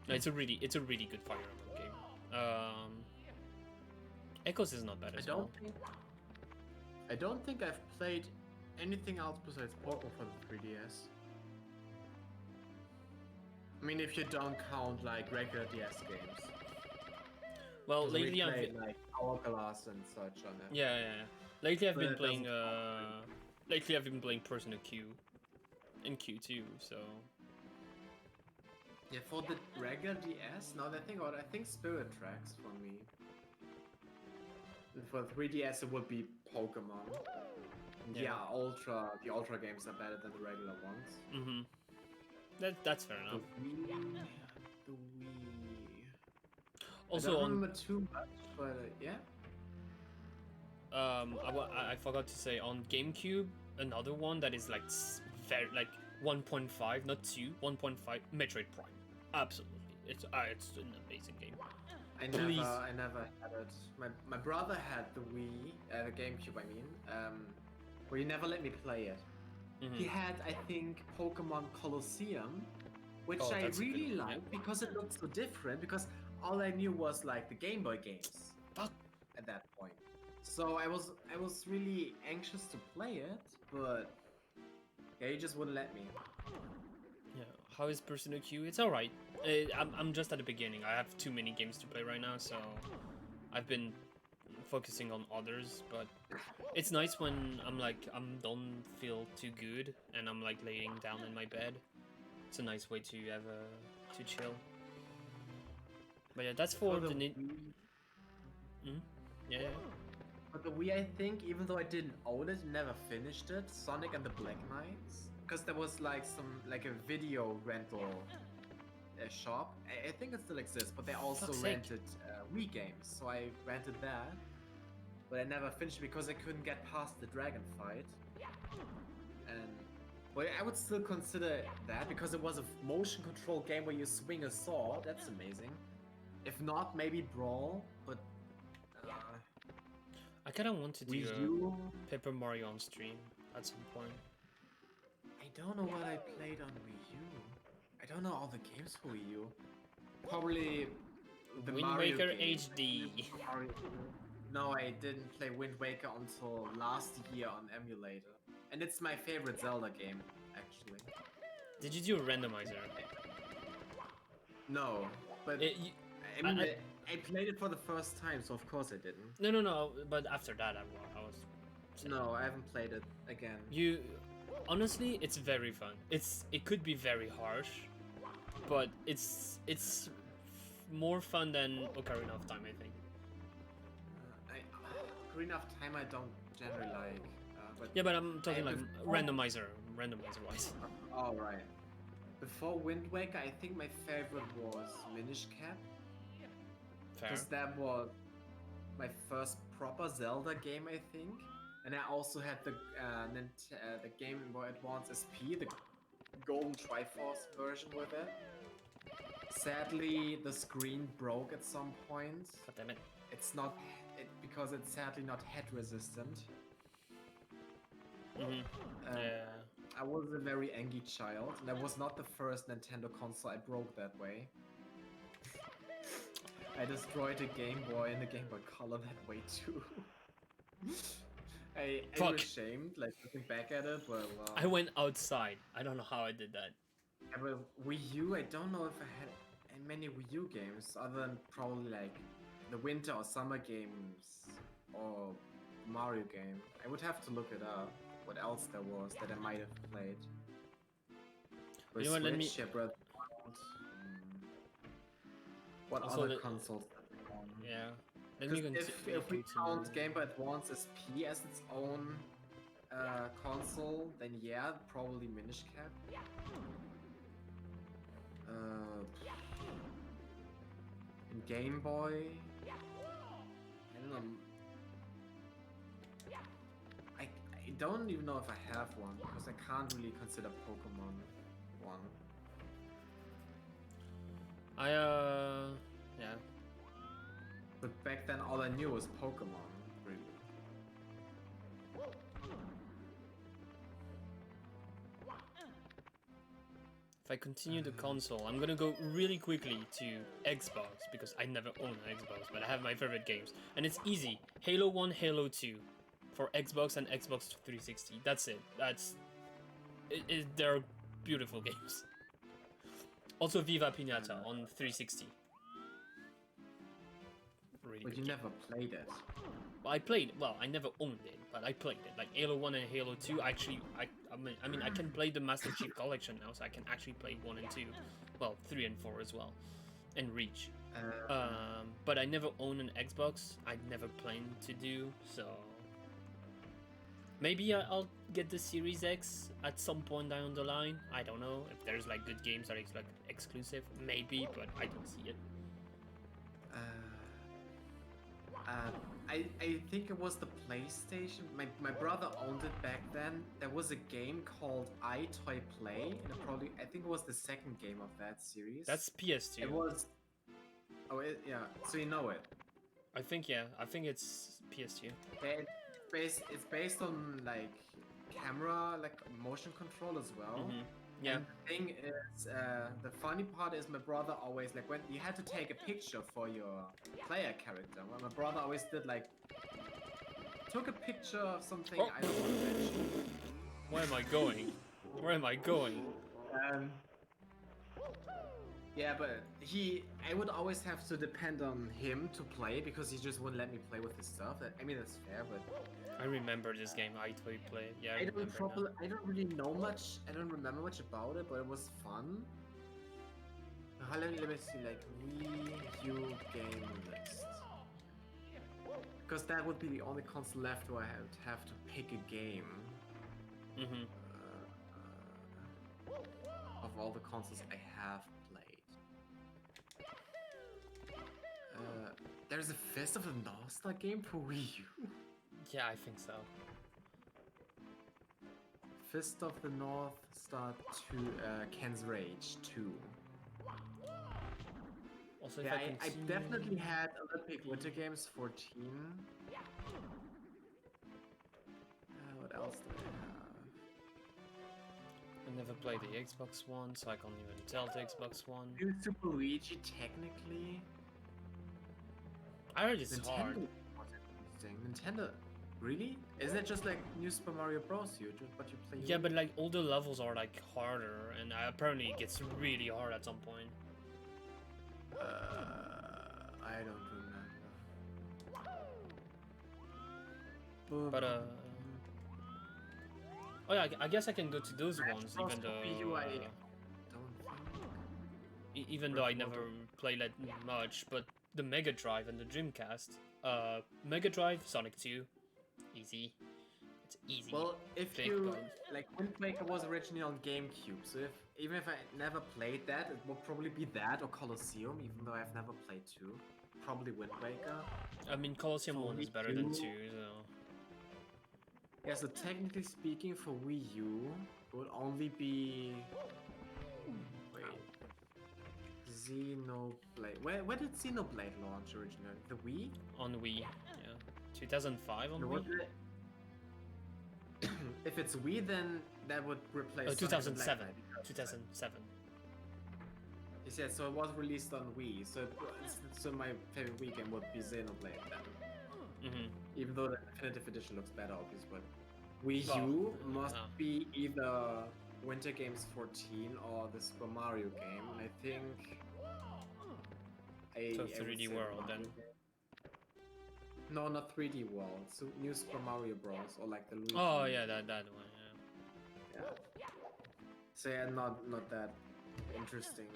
It's a really good Fire Emblem game. Echoes is not bad as well. I don't think I've played anything else besides Pokemon for the 3DS. I mean, if you don't count like regular DS games. Well, lately I've played like Hourglass and such on it. Yeah. Lately I've been playing. Lately I've been playing Persona Q, and Q2. So. Yeah, for the regular DS, now that I think about it, I think Spirit Tracks for me. For 3DS, it would be Pokemon. Yeah, the Ultra games are better than the regular ones. Mm-hmm. That's fair enough. The Wii. Also, I don't remember too much, but yeah. I forgot to say on GameCube, another one that is like very like 1.5, not 2, 1.5, Metroid Prime. Absolutely, it's an amazing game. Please. I never had it. My brother had the Wii, the GameCube. I mean, but he never let me play it. He Mhm. had, I think, Pokemon Colosseum, which Oh, I that's a good really one, yeah. liked because it looked so different. Because all I knew was like the Game Boy games Fuck. at that point. So I was really anxious to play it, but yeah, he just wouldn't let me. Yeah. How is Persona Q? It's alright. I'm just at the beginning. I have too many games to play right now, so I've been focusing on others. But it's nice when don't feel too good and I'm like laying down in my bed. It's a nice way to have to chill. But yeah, that's for the Wii, mm? Yeah, yeah. for the Wii, I think, even though I didn't own it, never finished it. Sonic and the Black Knights, because there was like a video rental shop. I think it still exists, but they also Fuck's sake. rented Wii games. So I rented that, but I never finished because I couldn't get past the dragon fight. And but I would still consider that because it was a motion control game where you swing a sword. That's amazing. If not, maybe Brawl, but I kind of want to do Wii a U. Paper Mario on stream at some point. I don't know what I played on Wii U. I don't know all the games for Wii U. Probably the Wind Mario Waker games. HD. Mario. No, I didn't play Wind Waker until last year on emulator. And it's my favorite Zelda game, actually. Did you do a randomizer? No, but It, you, I mean, I played it for the first time, so of course I didn't. no. But after that, I was. Saying. No, I haven't played it again. You, honestly, it's very fun. It could be very harsh, but it's more fun than Ocarina of Time, I think. Green of Time I don't generally like. But Yeah, but I'm talking like before- randomizer wise. All right. Before Wind Waker, I think my favorite was Minish Cap. Fair. Because that was my first proper Zelda game, I think. And I also had the Game Boy Advance SP, the Golden Triforce version with it. Sadly, the screen broke at some point. God damn it. It's not because it's sadly not head resistant. Mhm. Yeah. I was a very angry child, and that was not the first Nintendo console I broke that way. I destroyed a Game Boy and a Game Boy Color that way too. I'm ashamed, like looking back at it, but well. I went outside. I don't know how I did that. Yeah, but Wii U, I don't know if I had many Wii U games other than probably like the winter or summer games or Mario game. I would have to look it up. What else there was that I might have played? For You know what, let me- Switch, yeah, Breath of the Wild, what Also other the- consoles? Yeah. Let me If we count Game Boy Advance SP as its own console, then yeah, probably Minish Cap. In Game Boy, I don't know. I don't even know if I have one because I can't really consider Pokemon one. Yeah. But back then, all I knew was Pokemon, really. If I continue the console, I'm gonna go really quickly to Xbox because I never owned an Xbox, but I have my favorite games. And it's easy. Halo 1, Halo 2 for Xbox and Xbox 360. That's it. They're beautiful games. Also Viva Pinata on 360. Really But good you game. never played it. Well, I played. Well, I never owned it, but I played it. Like Halo 1 and Halo 2. Actually, I mean, I can play the Master Chief Collection now, so I can actually play 1 and 2. Well, 3 and 4 as well, and Reach. But I never owned an Xbox. I never planned to do so. Maybe I'll get the Series X at some point down the line. I don't know if there's like good games that are like exclusive. Maybe, but I don't see it. I think it was the PlayStation. My brother owned it back then. There was a game called iToy Play, and I think it was the second game of that series. That's PS2. It was. Oh, yeah. So you know it. I think, yeah. I think it's PS2. It's based on like camera, like motion control as well. Yeah. And the thing is, the funny part is my brother always like when you had to take a picture for your player character. Well, my brother always did like took a picture of something Oh. I don't want to mention. Where am I going? Where am I going? Um, yeah, but I would always have to depend on him to play because he just wouldn't let me play with his stuff. I mean, that's fair, but I remember this game. I played. Yeah, I remember now. I don't really know much. I don't remember much about it, but it was fun. Let me see, like Wii U game list. Because that would be the only console left where I would have to pick a game. Of all the consoles I have played. There's a Fist of the North Star game for Wii U. Yeah, I think so. Fist of the North Star 2, Ken's Rage 2. Also, Yeah, if I definitely had Olympic Winter Games 14. What else did I have? I never played the Xbox One, so I can't even tell the Xbox One. New Super Luigi, technically. I heard it's Nintendo hard. was interesting. Nintendo, really? Isn't it just like New Super Mario Bros. But you play? Yeah, but like all the levels are like harder, and apparently it gets really hard at some point. I don't remember. But oh yeah, I guess I can go to those ones, even though even though I never played that much. But the Mega Drive and the Dreamcast, Mega Drive, Sonic 2, easy. It's easy. Well, if Big you guns. like, Wind Waker was originally on GameCube, so even if I never played that, it will probably be that or Colosseum, even though I've never played 2. Probably Wind Waker. I mean, Colosseum 1 is better than 2, so... Yeah, so technically speaking, for Wii U, it would only be... Wait... Xenoblade... Where did Xenoblade launch originally? The Wii? On Wii, yeah. 2005 on Wii? If it's Wii, then that would replace... 2007. 2007. You said, so it was released on Wii, so my favorite Wii game would be Xenoblade then. Even though the Definitive Edition looks better, obviously, but Wii U must be either Winter Games 14 or the Super Mario game, and I think... So 3D World, then. No, not 3D World, so New Super Mario Bros, or like the Luigi. Oh yeah, that one, yeah. Yeah. So yeah, not that interesting.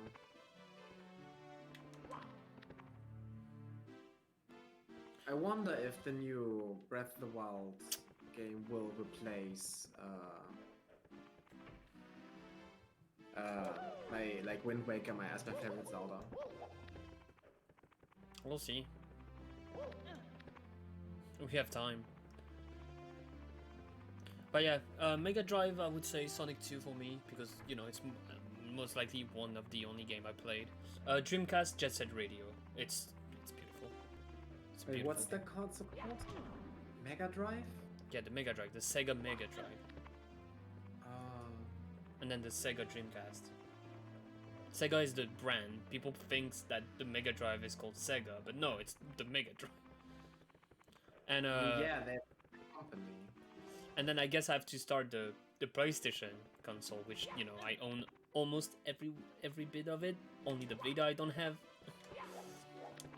I wonder if the new Breath of the Wild game will replace my Wind Waker, as my favorite Zelda. We'll see. We have time. But yeah, Mega Drive, I would say Sonic 2 for me, because, you know, it's most likely one of the only game I played. Dreamcast, Jet Set Radio. It's beautiful. It's Wait, beautiful. what's the console called? Mega Drive? Yeah, the Mega Drive, the Sega Mega Drive. And then the Sega Dreamcast. Sega is the brand. People think that the Mega Drive is called Sega, but no, it's the Mega Drive. And yeah, they're a company. And then I guess I have to start the PlayStation console, which, you know, I own almost every bit of it. Only the Vita I don't have.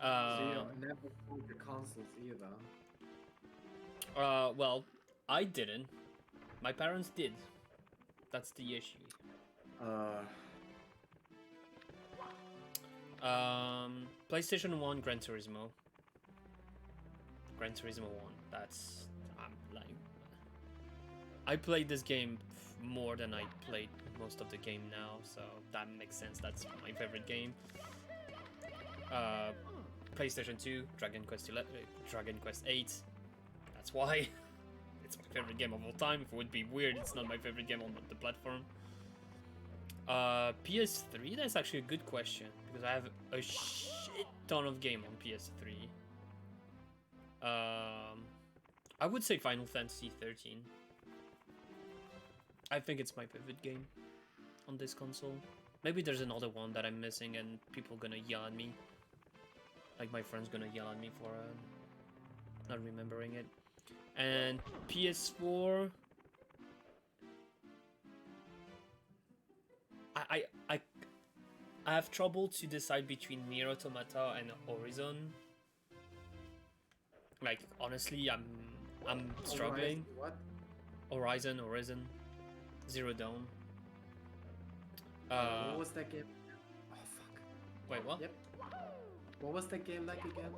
So you never owned the consoles either. Well, I didn't. My parents did. That's the issue. PlayStation 1, Gran Turismo. Gran Turismo 1. That's like, I played this game more than I played most of the game now, so that makes sense. That's my favorite game. PlayStation 2, Dragon Quest 8. That's why. It's my favorite game of all time. If it would be weird, it's not my favorite game on the platform. PS3. That's actually a good question because I have a shit ton of game on PS3. I would say Final Fantasy 13. I think it's my favorite game on this console. Maybe there's another one that I'm missing and people gonna yell at me. Like my friend's gonna yell at me for not remembering it. And PS4. I have trouble to decide between Nier Automata and Horizon. Like honestly, I'm struggling. What? Horizon, Zero Dawn. What was that game? Oh fuck. Wait, what? Yep. What was that game like again?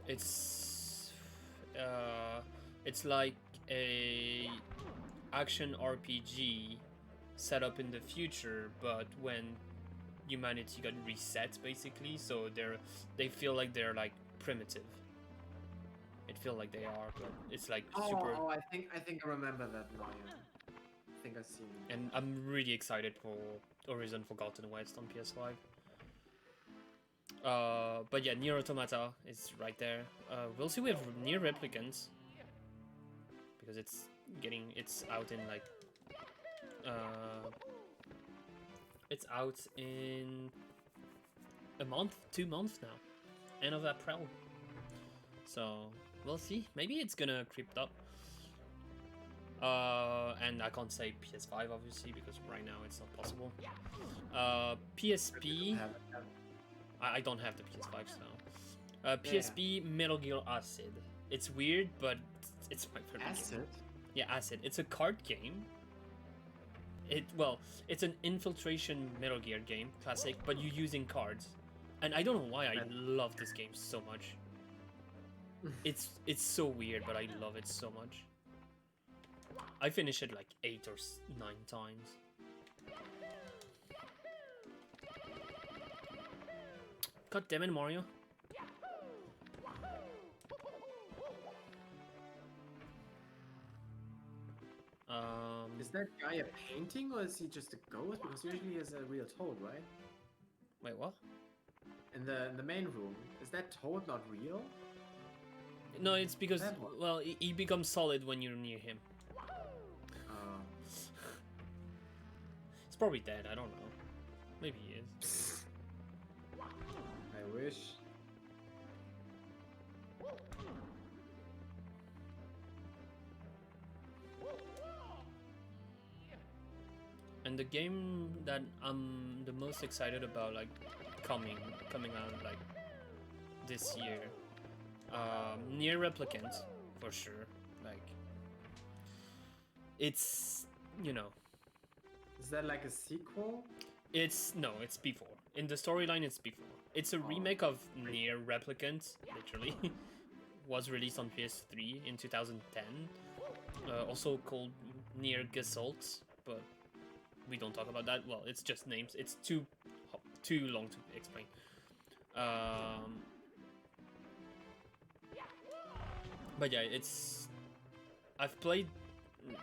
It's like a action RPG set up in the future, but when humanity got reset basically, so they feel like they're like primitive. It feels like they are, but it's like super. Oh, I think I remember that now. Yeah. I think I've seen it. And I'm really excited for Horizon Forgotten West on PS5. But yeah, Nier Automata is right there. We'll see with Nier Replicants because it's out in like it's out in a month, 2 months now, end of April. So we'll see. Maybe it's gonna creep up. And I can't say PS5 obviously because right now it's not possible. PSP. I don't have the PS5 now. PSP Metal Gear Acid. It's weird, but it's my favorite Acid? game. Yeah, Acid. It's a card game. It's an infiltration Metal Gear game, classic, but you're using cards. And I don't know why I love this game so much. It's so weird, but I love it so much. I finished it like 8 or 9 times. God damn it, Mario. Is that guy a painting or is he just a ghost? Because usually he is a real toad, right? Wait, what? In the main room, is that toad not real? No, it's because, well, he becomes solid when you're near him. He's probably dead, I don't know. Maybe he is. I wish. And the game that I'm the most excited about, like, coming out, like, this year. Nier Replicant, for sure. Like, it's, you know. Is that like a sequel? No, it's before. In the storyline, it's before. It's a remake of Nier Replicant, literally. Was released on PS3 in 2010. Also called Nier Gesalt, but we don't talk about that. Well, it's just names. It's too long to explain. But yeah, I've played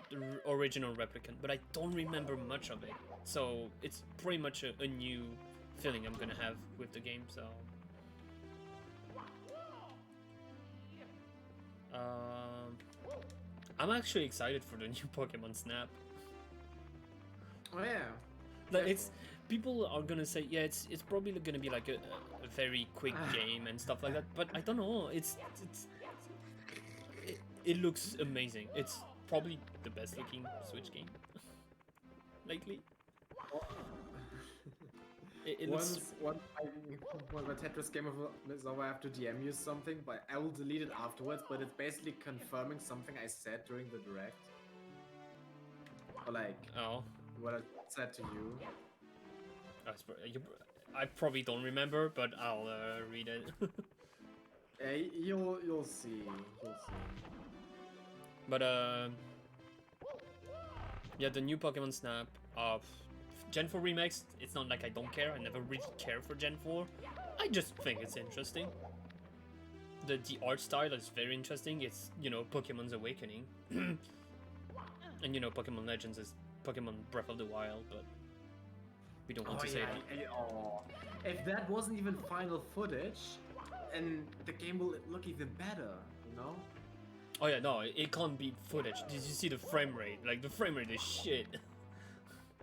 the original Replicant, but I don't remember much of it. So it's pretty much a new feeling I'm gonna have with the game. So I'm actually excited for the new Pokemon Snap. Oh yeah. Like people are gonna say, yeah, it's probably gonna be like a very quick game and stuff like that. But I don't know. It looks amazing. It's probably the best looking Switch game lately. Once my Tetris game is over, I have to DM you something, but I will delete it afterwards. But it's basically confirming something I said during the direct, or like what I said to you. I probably don't remember, but I'll read it. Hey, you'll see. But yeah, the new Pokemon Snap. Gen 4 remakes, it's not like I don't care. I never really care for Gen 4. I just think it's interesting. The art style is very interesting. It's, you know, Pokemon's Awakening. And, you know, Pokemon Legends is Pokemon Breath of the Wild, but We don't want Oh to say yeah, that. oh. If that wasn't even final footage, and the game will look even better, you know? Oh yeah, no, it can't be footage. Did you see the frame rate? Like the frame rate is shit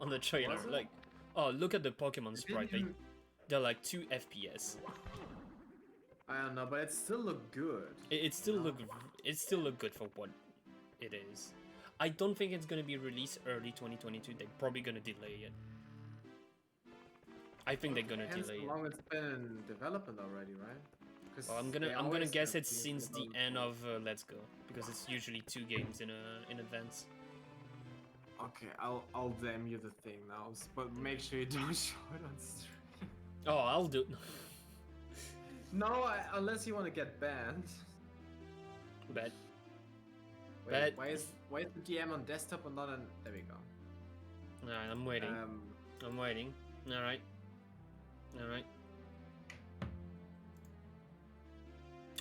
on the trailer. Was it? Like, oh, look at the Pokemon It sprite. didn't even... They're like 2 FPS. I don't know, but it still looked good. It still No. look good for what it is. I don't think it's gonna be released early 2022. They're probably gonna delay it. I think they're gonna Depends delay how it. long it's been in development already, right? 'Cause Well, I'm they gonna always guess have it's these since the development- end of Let's Go, because it's usually 2 games in advance. Okay, I'll damn you the thing now, but make sure you don't show it on stream. Oh, I'll do. No, unless you want to get banned. Bet. Wait, Bet. why is the DM on desktop and not on? There we go. Alright, I'm waiting. I'm waiting. Alright. Alright.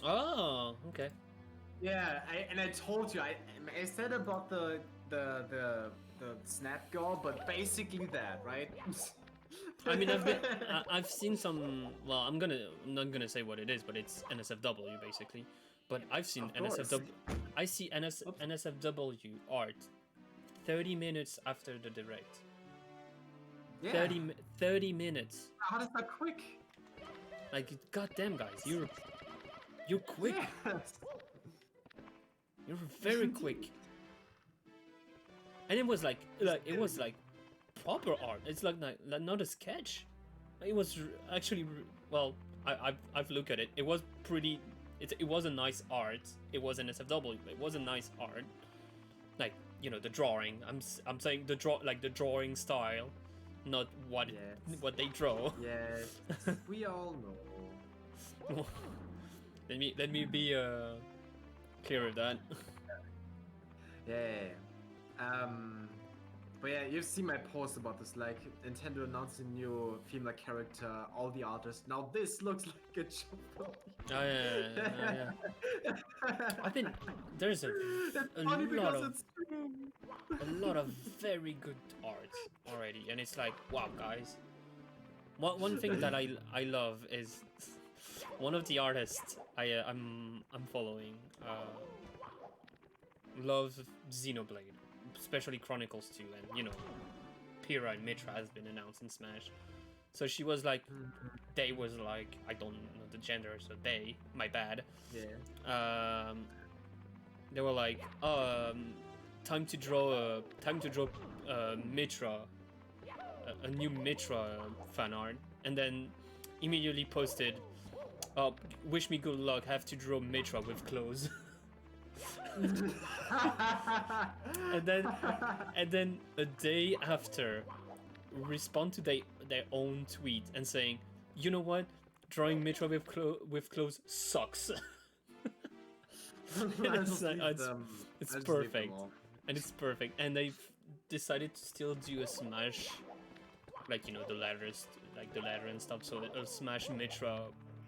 Oh, okay. Yeah, I told you I said about the snap goal, but basically that, right? I mean, I've seen some. Well, I'm not gonna say what it is, but it's NSFW basically. But I've seen Of course. NSFW. I see NSFW art 30 minutes after the direct. Yeah. 30 minutes. How does that quick? Like, goddamn, guys, you're quick. Yes. You're very quick. And it was like it was like proper art. It's like not a sketch. It was actually well. I've looked at it. It was pretty. It was a nice art. It was an SFW. It was a nice art. Like, you know, the drawing. I'm saying the drawing style, not what Yes. what they draw. Yes. We all know. let me be clear with that. Yeah. But yeah, you've seen my post about this. Like, Nintendo announced a new female character. All the artists. Now this looks like a joke. Oh, yeah. I think there's a funny lot because of it's true. a lot of very good art already, and it's like, wow, guys. One thing that I love is one of the artists I'm following loves Xenoblade, especially Chronicles 2, and you know, Pyrrha and Mitra has been announced in Smash. So she was like, they was like, I don't know the gender, so they, my bad. Yeah. They were like, time to draw Mitra, a new Mitra fan art, and then immediately posted, wish me good luck, have to draw Mitra with clothes. and then a day after, respond to their own tweet and saying, you know what, drawing Mitra with clothes sucks. It's perfect, and it's perfect, and they've decided to still do a Smash, like, you know, the ladder and stuff, so a Smash Mitra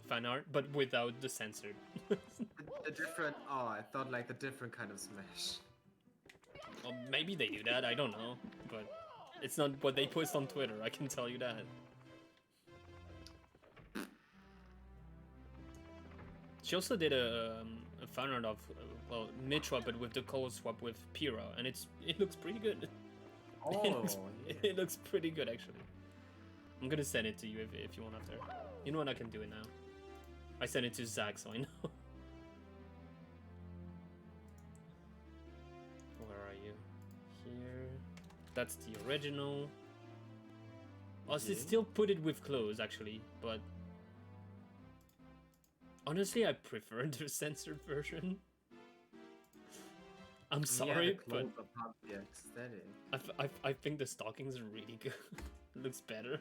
fan art, but without the censored. The different. Oh, I thought like the different kind of Smash. Well, maybe they do that, I don't know, but it's not what they post on Twitter, I can tell you that. She also did a fan art of, well, Mitra, but with the color swap with Pyrrha, and it looks pretty good. Oh, it looks pretty good, actually. I'm gonna send it to you if you want after. You know what, I can do it now. I sent it to Zach, so I know. Where are you? Here. That's the original. Oh, so still put it with clothes, actually, but honestly, I prefer the censored version. I'm sorry, but the aesthetic. I think the stockings are really good. It looks better,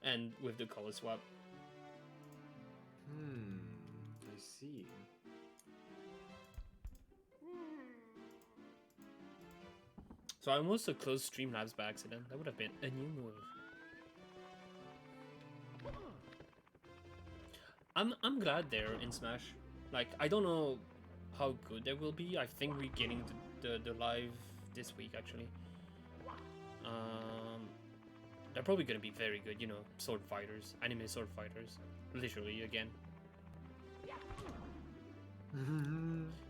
and with the color swap. I see. So I almost closed Streamlabs by accident. That would have been a new move. I'm glad they're in Smash. Like, I don't know how good they will be. I think we're getting the live this week, actually. They're probably gonna be very good, you know, sword fighters, anime sword fighters, literally again.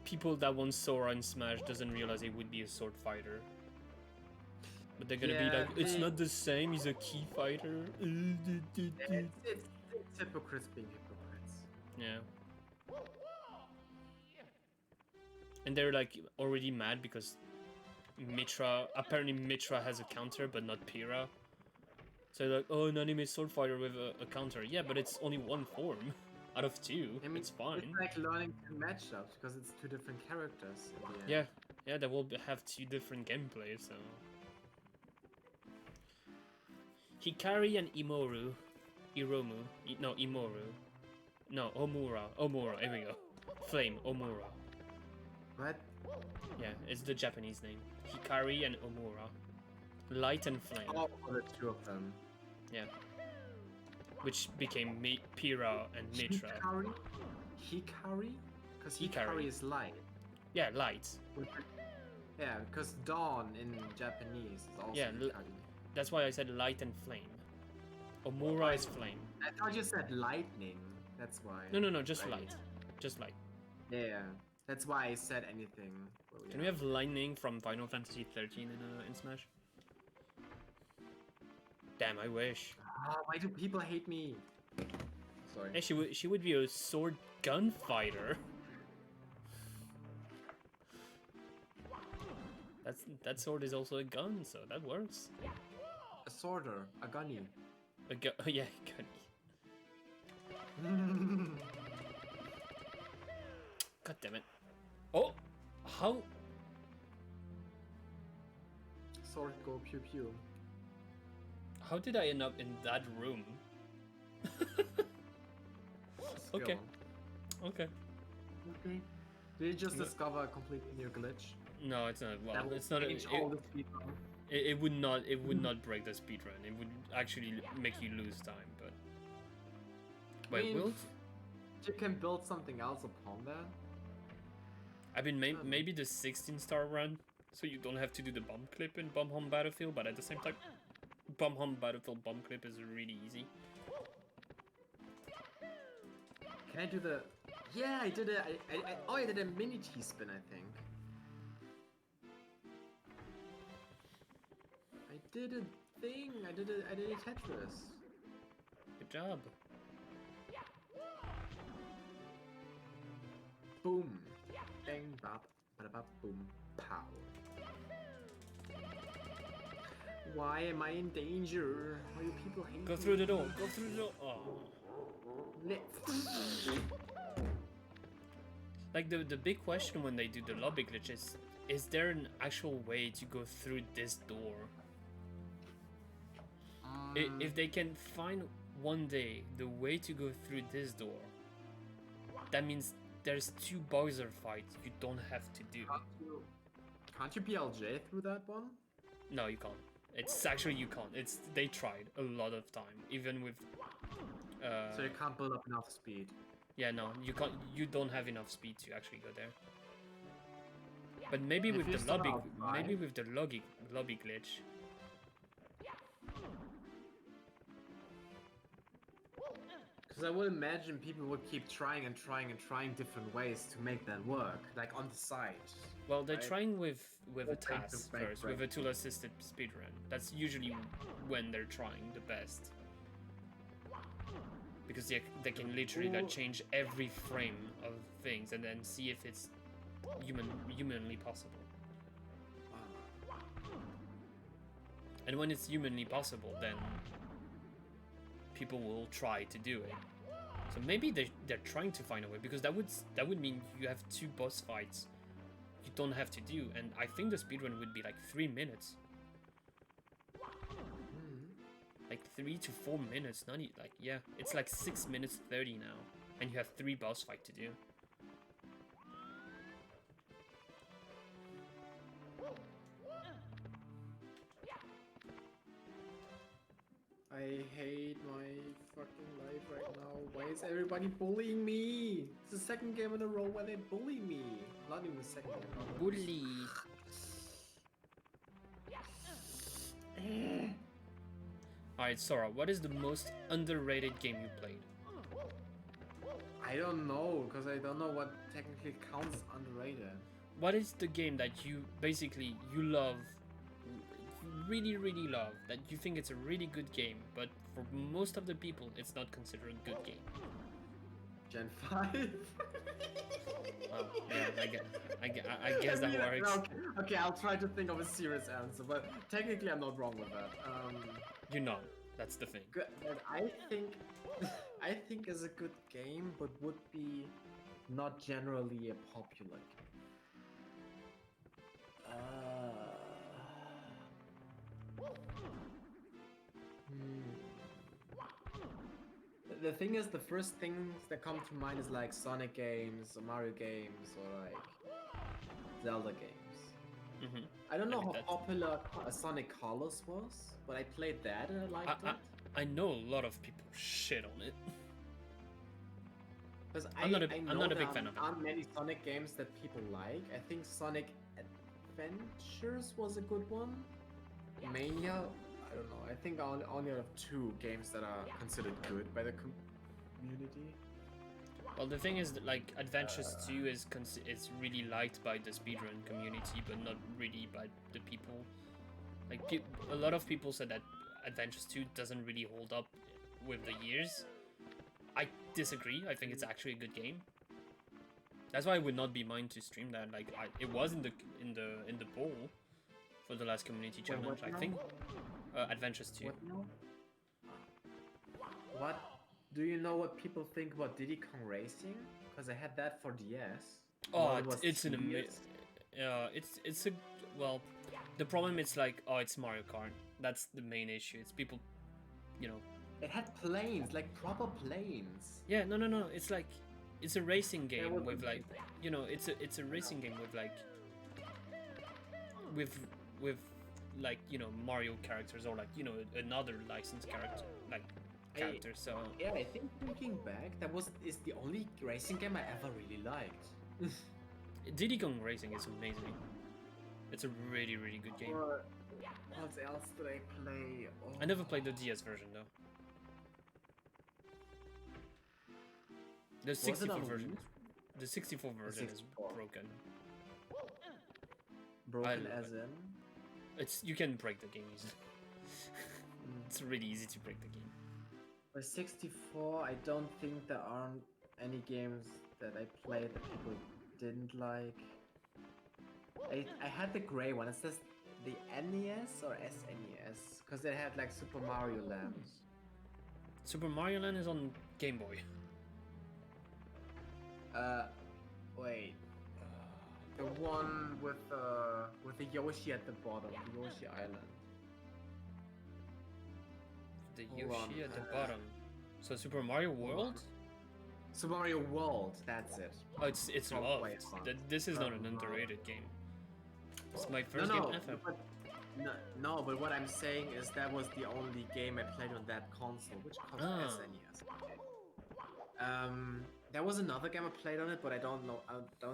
People that want Sora in Smash doesn't realize it would be a sword fighter. But they're gonna be like, it's not the same, he's a key fighter. It's hypocrites being hypocrites. Yeah. And they're like already mad because apparently Mitra has a counter but not Pyrrha. So they're like, oh, an anime sword fighter with a counter. Yeah, but it's only one form out of two. I mean, it's fine. It's like learning two matchups because it's two different characters in the end. Yeah, yeah, they will have two different gameplays, so... Hikari and Imoru. Imoru. No, Omura, here we go. Flame, Omura. What? Yeah, it's the Japanese name. Hikari and Omura. Light and Flame. Oh, the two of them. Yeah. Which became Pyrrha and Mitra. Hikari? Because Hikari. Hikari is light. Yeah, light. Yeah, because dawn in Japanese is also Yeah, Hikari. That's why I said light and flame. Omura is flame. I thought you said lightning. That's why. No, just light. Just light. Yeah, that's why I said anything. Well, Can we have lightning from Final Fantasy 13 in Smash? Damn, I wish. Why do people hate me? Sorry. Hey, she would be a sword gunfighter. That sword is also a gun, so that works. A sworder, a gunny. Yeah, gunny. God damn it. Oh, how? Sword go pew pew. How did I end up in that room? Okay. Okay. Okay. Did you just discover a completely new glitch? No, it's not. Well, That it's not. It would not. It would not break the speedrun. It would actually make you lose time. But wait, will you can build something else upon that? I mean, maybe the 16-star run, so you don't have to do the bomb clip in Bomb Home Battlefield. But at the same time, Bomb Home Battlefield bomb clip is really easy. Can I do the? Yeah, I did it. I did a mini T-spin, I think. I did a thing. I did a Tetris. Good job. Boom. Bang, bop, bada bop, boom, pow. Why am I in danger? Why do people hate me? Go through the door. Go through the door. Oh. Like the big question when they do the lobby glitch is there an actual way to go through this door? If they can find one day the way to go through this door, that means there's 2 Bowser fights you don't have to do. Can't you BLJ through that one? No, you can't. It's actually you can't. They tried a lot of time, even with. So you can't build up enough speed. Yeah, no, you can't. You don't have enough speed to actually go there. But maybe with the lobby, lobby glitch. Because I would imagine people would keep trying and trying and trying different ways to make that work, like on the side. Well, they're right? trying with a task break, first, with a tool-assisted speedrun. That's usually when they're trying the best. Because they can literally like change every frame of things and then see if it's humanly possible. And when it's humanly possible, then people will try to do it. So maybe they're trying to find a way, because that would mean you have 2 boss fights you don't have to do, and I think the speedrun would be like 3 minutes. Like 3 to 4 minutes, not like, yeah, it's like 6 minutes 30 now, and you have 3 boss fight to do. I hate my fucking life right now. Why is everybody bullying me? It's the 2nd game in a row where they bully me. Not even the 2nd game in a row. Bully. Alright, Sora, what is the most underrated game you played? I don't know, because I don't know what technically counts as underrated. What is the game that you basically you love, you really love, that you think it's a really good game, but for most of the people it's not considered a good game? Gen 5? Oh, yeah, I guess that works. Okay, I'll try to think of a serious answer, but technically I'm not wrong with that. You're not. That's the thing. Good, and I think, I think is a good game, but would be not generally a popular game. The thing is, the first things that come to mind is like Sonic games, or Mario games, or like Zelda games. I don't know how popular Sonic Colors was, but I played that and I liked it. I know a lot of people shit on it. Because I'm not a big fan of it. There aren't many Sonic games that people like. I think Sonic Adventures was a good one. Mania, I don't know. I think I only have 2 games that are considered good by the community. Well, the thing is that, like, Adventures 2 is really liked by the speedrun community, but not really by the people. Like, a lot of people said that Adventures 2 doesn't really hold up with the years. I disagree. I think it's actually a good game. That's why I would not be mine to stream that. Like, it was in the poll for the last community challenge. I think Adventures 2. What? Do you know what people think about Diddy Kong Racing? Because I had that for DS. Oh, it's an amazing. It's a well. The problem is like, oh, it's Mario Kart. That's the main issue. It's people, you know. It had planes, like proper planes. Yeah, no. It's like, it's a racing game with like, you know, it's a racing game with like, with like, you know, Mario characters, or like, you know, another licensed character character. So yeah, I think thinking back, is the only racing game I ever really liked. Diddy Kong Racing is amazing. It's a really good game. What else did I play? Oh. I never played the DS version though. The 64 version. The 64 version is broken. Broken as in? You can break the game easily. It's really easy to break the game. For 64, I don't think there aren't any games that I played that people didn't like. I had the gray one. It's just the NES or SNES, because it had like Super Mario Land. Super Mario Land is on Game Boy. Wait. The one with the Yoshi at the bottom, the Yoshi Island. The Yoshi at the bottom. So Super Mario World? Super Mario World, that's it. Oh, it's loved. This is not an underrated game. It's my first game ever. No, but what I'm saying is that was the only game I played on that console, which console? SNES. Okay. There was another game I played on it, but I don't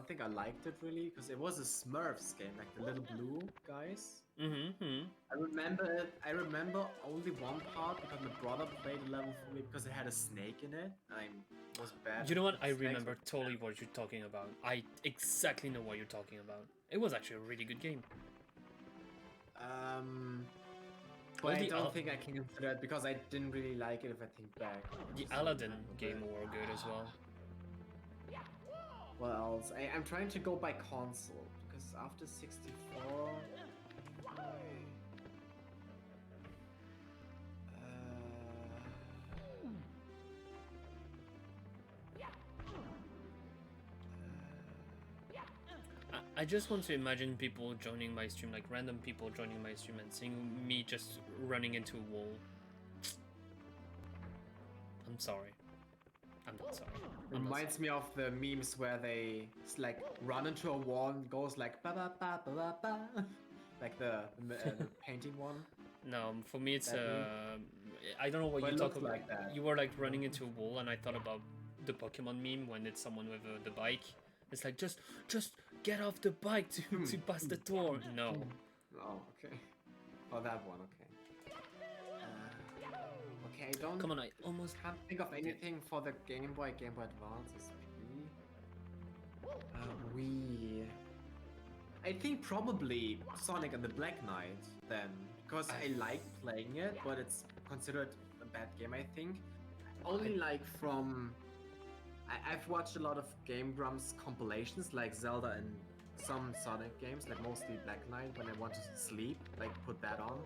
think I liked it really, because it was a Smurfs game, like the little blue guys. I remember only one part because my brother played the level for me because it had a snake in it, and I was bad. You know what? I remember totally what you're talking about. I exactly know what you're talking about. It was actually a really good game. But I don't think I can consider it because I didn't really like it if I think back. The Aladdin game were good as well. What else? I'm trying to go by console, because after 64... I just want to imagine people joining my stream, like random people joining my stream and seeing me just running into a wall. I'm sorry. I'm not sorry. Reminds me of the memes where they like run into a wall and goes like ba ba ba ba ba ba, like the painting one. No, for me it's I don't know what you talk about. Like that. You were like running into a wall, and I thought about the Pokemon meme when it's someone with the bike. It's like just get off the bike to pass the door. No. Oh, okay. Oh, that one. Okay. Okay, I don't. Come on, I almost Can't think of anything for the Game Boy Advance SP. Wii. I think probably Sonic and the Black Knight then, because I like playing it, but it's considered a bad game. I think only like from. I've watched a lot of Game Grumps compilations, like Zelda and some Sonic games, like mostly Black Knight. When I want to sleep, like put that on.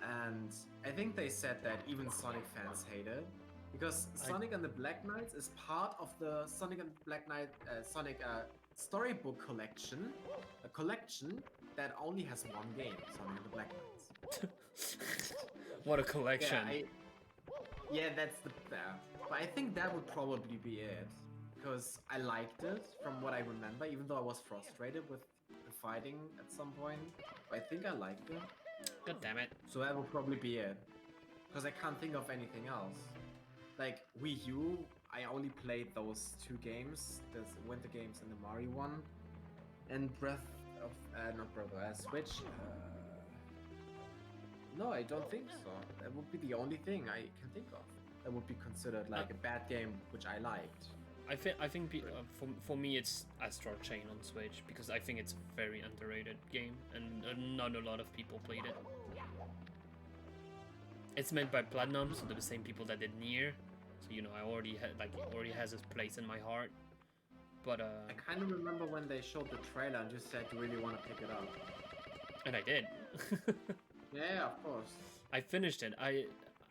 And I think they said that even Sonic fans hate it because Sonic and the Black Knights is part of the Sonic and Black Knight Sonic storybook collection, a collection that only has one game, Sonic and the Black Knights. What a collection! Yeah, that's the. But I think that would probably be it because I liked it from what I remember, even though I was frustrated with the fighting at some point. I think I liked it. God damn it. So that will probably be it. Because I can't think of anything else. Like Wii U, I only played those two games, the Winter Games and the Mario one. And Switch. No, I don't think so. That would be the only thing I can think of. That would be considered like a bad game, which I liked. I think for me it's Astral Chain on Switch because I think it's a very underrated game and not a lot of people played it. It's made by Platinum, so they're the same people that did Nier, so you know I already had it already has its place in my heart. But I kind of remember when they showed the trailer and just said you really want to pick it up. And I did. Yeah, of course. I finished it.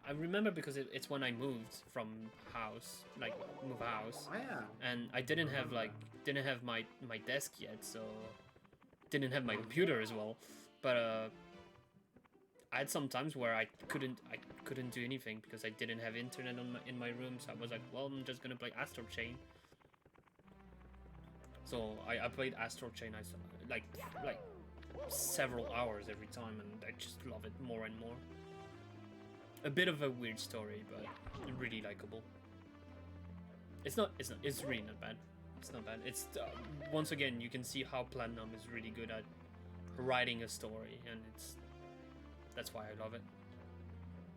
I remember because it's when I moved from house, like move house. Oh yeah. And I didn't have my desk yet, so didn't have my computer as well. But I had some times where I couldn't do anything because I didn't have internet in my room. So I was like, well, I'm just gonna play Astral Chain. So I played Astral Chain. I saw like several hours every time, and I just love it more and more. A bit of a weird story, but really likable. It's really not bad. It's not bad. It's once again you can see how Platinum is really good at writing a story, and that's why I love it.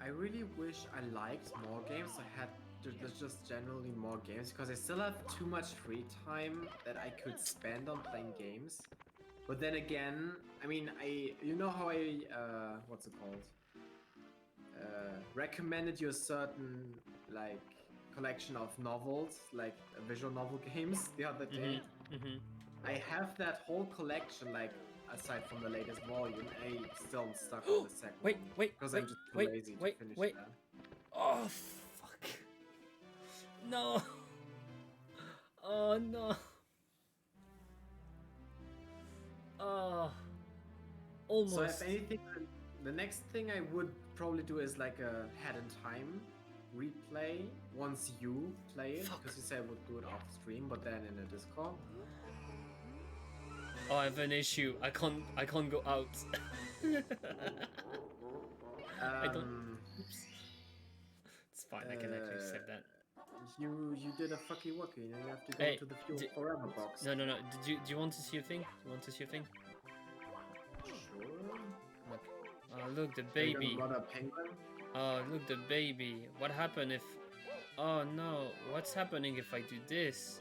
I really wish I liked more games. I had there's just generally more games because I still have too much free time that I could spend on playing games. But then again, I mean, you know how I what's it called? Recommended you a certain like collection of novels, like visual novel games the other day. I have that whole collection, like aside from the latest volume. I still stuck on the second. Wait, because I'm just too lazy to finish that. Oh fuck! No! Oh no! Oh, almost. So if anything, the next thing I would probably do is like a head in time replay once you play it, because you said we'll do it off stream, but then in a Discord. Oh, I have an issue. I can't go out. I don't. Oops. It's fine. I can actually save that. You did a fucky wucky. You have to go to the Fuel Forever box. No. Do you want to see a thing? You want to see a thing? Sure. Look. Oh, look the baby. Oh, look the baby. What happened if? Oh no. What's happening if I do this?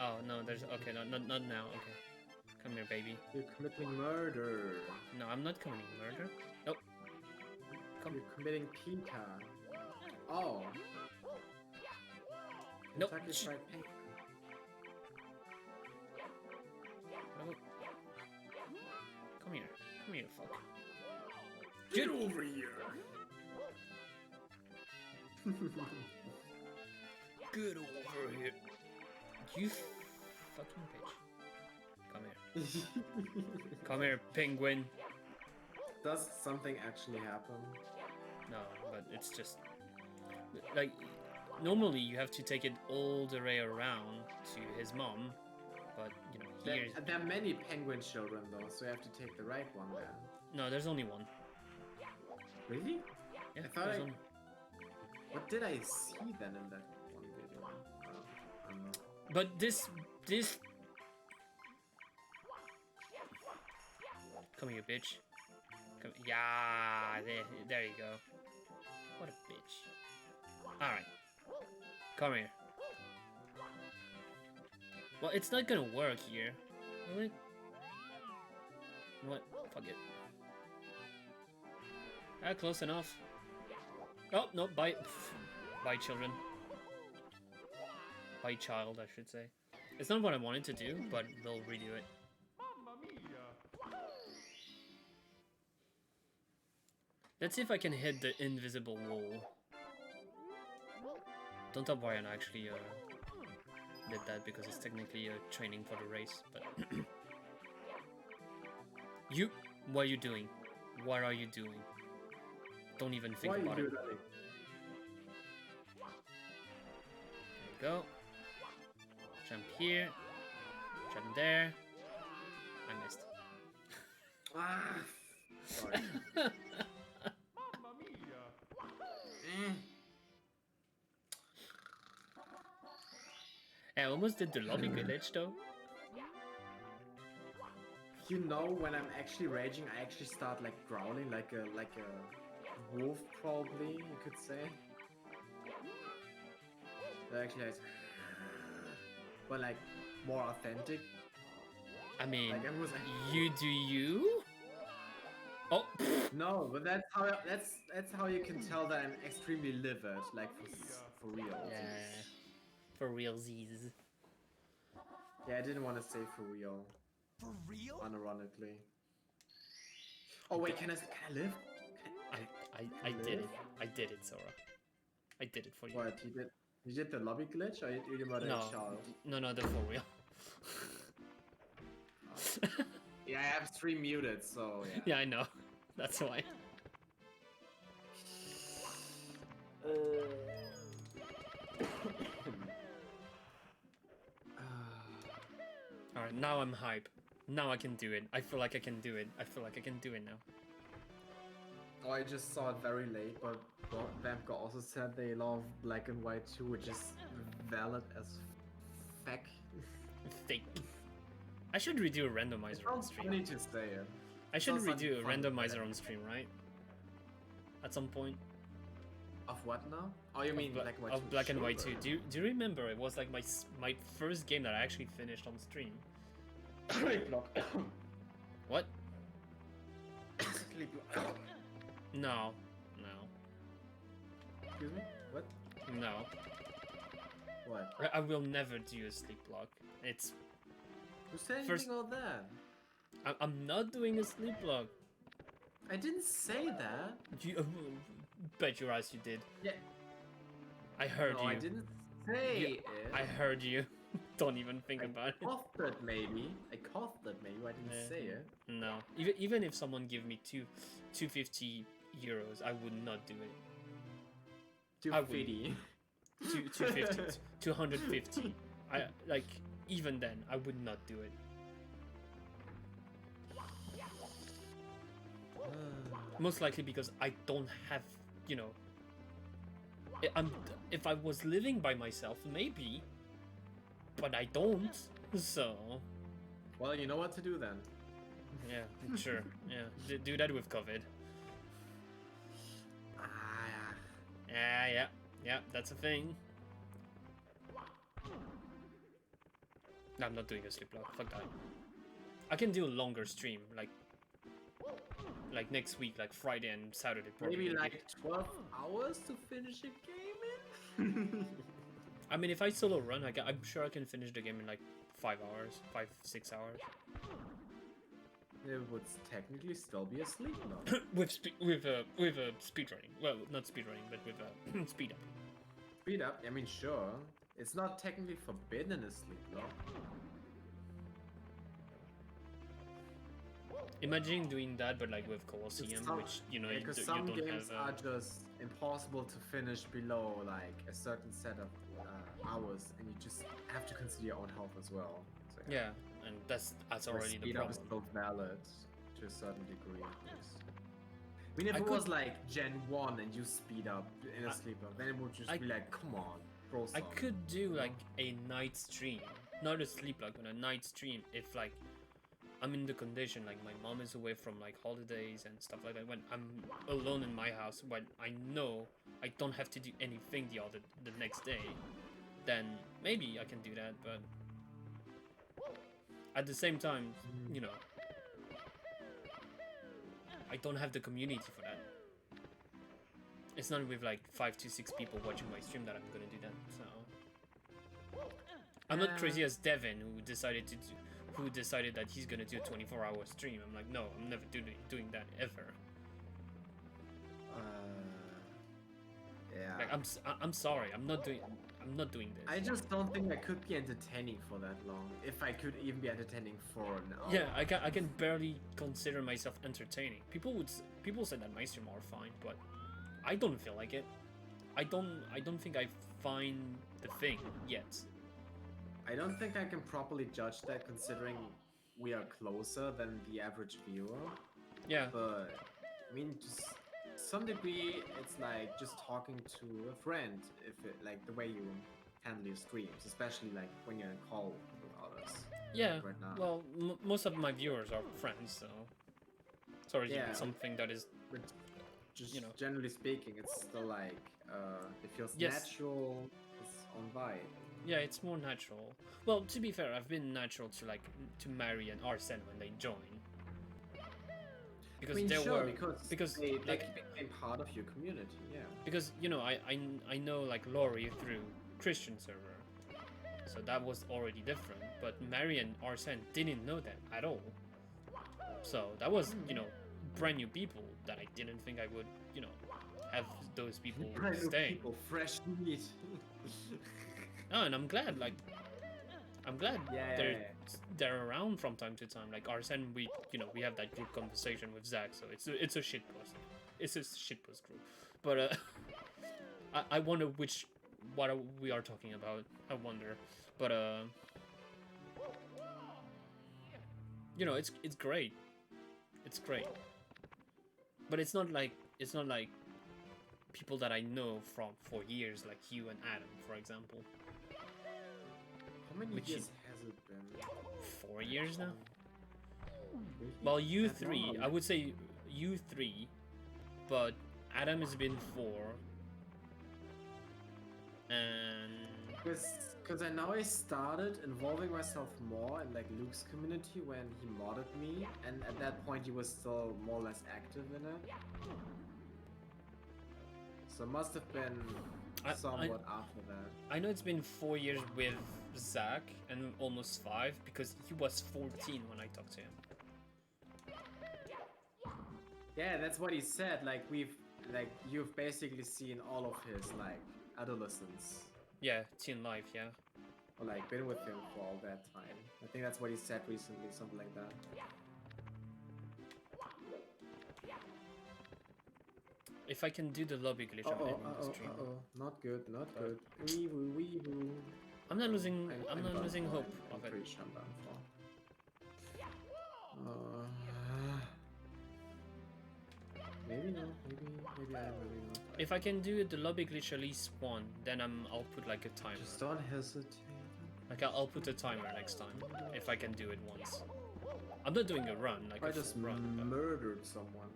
Oh no. There's okay. No, not now. Okay. Come here, baby. You're committing murder. No, I'm not committing murder. Nope. You're committing Pika. Oh. Nope. Kentucky Fried Pink. No. Come here, fuck. Get over here. Get over here. You fucking bitch. Come here. Come here, penguin. Does something actually happen? No, but it's just like normally you have to take it all the way around to his mom, but you know here there are many penguin children though, so you have to take the right one then. No, there's only one. Really? Yeah, I thought only... What did I see then in that one video? I don't know. But this come here, bitch. Come, yeah, there you go. What a bitch. Alright. Come here. Well, it's not gonna work here. Will it? You know what? Fuck it. Ah, close enough. Oh, no, bye. Bye, children. Bye, child, I should say. It's not what I wanted to do, but they'll redo it. Let's see if I can hit the invisible wall. Don't tell Brian I actually did that because it's technically training for the race, but... You, what are you doing? What are you doing? Don't even think about it. There you go. Jump here. Jump there. I missed. Ah, sorry. I almost did the lobby glitch though. You know, when I'm actually raging, I actually start like growling like a wolf, probably you could say. That actually has, but like more authentic. I mean, like, you do you? Oh. No, but that's how you can tell that I'm extremely livid, like for real. Yeah. For realsies. Yeah, I didn't want to say for real. For real? Unironically. Oh wait, can I live? I did it. I did it, Sora. I did it for you. What, you did the lobby glitch, or you did about No, they're for real. Yeah, I have stream muted, so yeah. Yeah, I know. That's why. Alright, now I'm hype. Now I can do it. I feel like I can do it. I feel like I can do it now. Oh, I just saw it very late, but Vampka also said they love black and white too, which is valid as feck. Fake. I should redo a randomizer on stream. Funny to say it. I should redo a randomizer on stream, right? At some point. Of what now? Oh, you mean black and white? Of black and white too. Do you remember? It was like my first game that I actually finished on stream. What? No. Excuse me? What? No. What? I will never do a sleep block. It's... Who said anything about that? I'm not doing a sleep block. I didn't say that. You... bet your ass you did. Yeah. I heard you. I didn't say it. I heard you. Don't even think about it. I coughed it maybe. I didn't say it. No. Even if someone give me 250 euros, I would not do it. 250. 250. 250. I like even then I would not do it. Most likely because I don't have, you know. If I was living by myself, maybe. But I don't, so... Well, you know what to do then. Yeah, sure. Yeah, do that with COVID. Yeah, that's a thing. No, I'm not doing a sleep block, fuck that. I can do a longer stream, like next week, like Friday and Saturday probably. Maybe like 12 hours to finish a game in? I mean, if I solo run, I'm sure I can finish the game in like 5 hours, 6 hours. It would technically still be a sleep block. with speed running. Well, not speed running, but with speed up. Speed up? I mean, sure. It's not technically forbidden a sleep block. Imagine doing that, but like with Colosseum, which you know because some games are just impossible to finish below like a certain set of hours, and you just have to consider your own health as well. So, yeah, and that's already the problem. Speed up is still valid to a certain degree, at least. I mean, if it was like Gen 1 and you speed up in a sleep up, then it would just be like, come on, bro. I could do like a night stream, not a sleep block, but a night stream if like I'm in the condition, like my mom is away from like holidays and stuff like that, when I'm alone in my house, when I know I don't have to do anything the next day, then maybe I can do that. But at the same time, you know, I don't have the community for that. It's not with like 5 to 6 people watching my stream that I'm gonna do that. So I'm not crazy as Devin, who decided that he's gonna do a 24-hour stream. I'm like, no, I'm never doing that ever. Yeah. Like I'm sorry, I'm not doing this. I just don't think I could be entertaining for that long. If I could even be entertaining for an hour. Yeah, I can barely consider myself entertaining. People say that my stream are fine, but I don't feel like it. I don't think I find the thing yet. I don't think I can properly judge that, considering we are closer than the average viewer. Yeah. But I mean, just some degree, it's like just talking to a friend. If it, like the way you handle your streams, especially like when you're in call with others. Yeah. Like right now. Well, most of my viewers are friends, so it's already Yeah. something that is, But just you know. generally speaking, it's still like it feels Yes. natural. It's on vibe. Yeah, it's more natural. Well, to be fair, I've been natural to Mary and Arsene when they join. Because I mean, there sure, were because they like became part of your community. Yeah. because you know I know like Laurie through Christian server, so that was already different. But Mary and Arsene didn't know that at all. So that was, you know, brand new people that I didn't think I would, you know, have those people Brand new stay. people, fresh meat. Oh, and I'm glad, like, Yeah. they're around from time to time. Like Arsene, we have that group conversation with Zach, so it's a shitpost. It's a shitpost group. But I wonder what we are talking about. I wonder, but you know, it's great. It's great. But it's not like people that I know for years, like you and Adam, for example. How many Which years has it been? 4 years now. Really? Well, you That 3. long? I would say you 3, but Adam has been 4, and Because I know I started involving myself more in like Luke's community when he modded me, and at that point he was still more or less active in it. So it must have been somewhat after that. I know it's been 4 years with Zach and almost 5 because he was 14 when I talked to him. Yeah, that's what he said. Like you've basically seen all of his like adolescence, Yeah, teen life, yeah. or like been with him for all that time. I think that's what he said recently, something like that. If I can do the lobby glitch, I'm ending the stream. Not good, not good. Wee-woo, wee-woo. I'm not losing hope I'm of it. pretty sure I'm done for. Maybe not. Maybe I am. Maybe not. If I can do the lobby glitch at least one, then I'll put like a timer. Just don't hesitate. Like I'll put a timer next time if I can do it once. I'm not doing a run, like I a just full run, but murdered someone.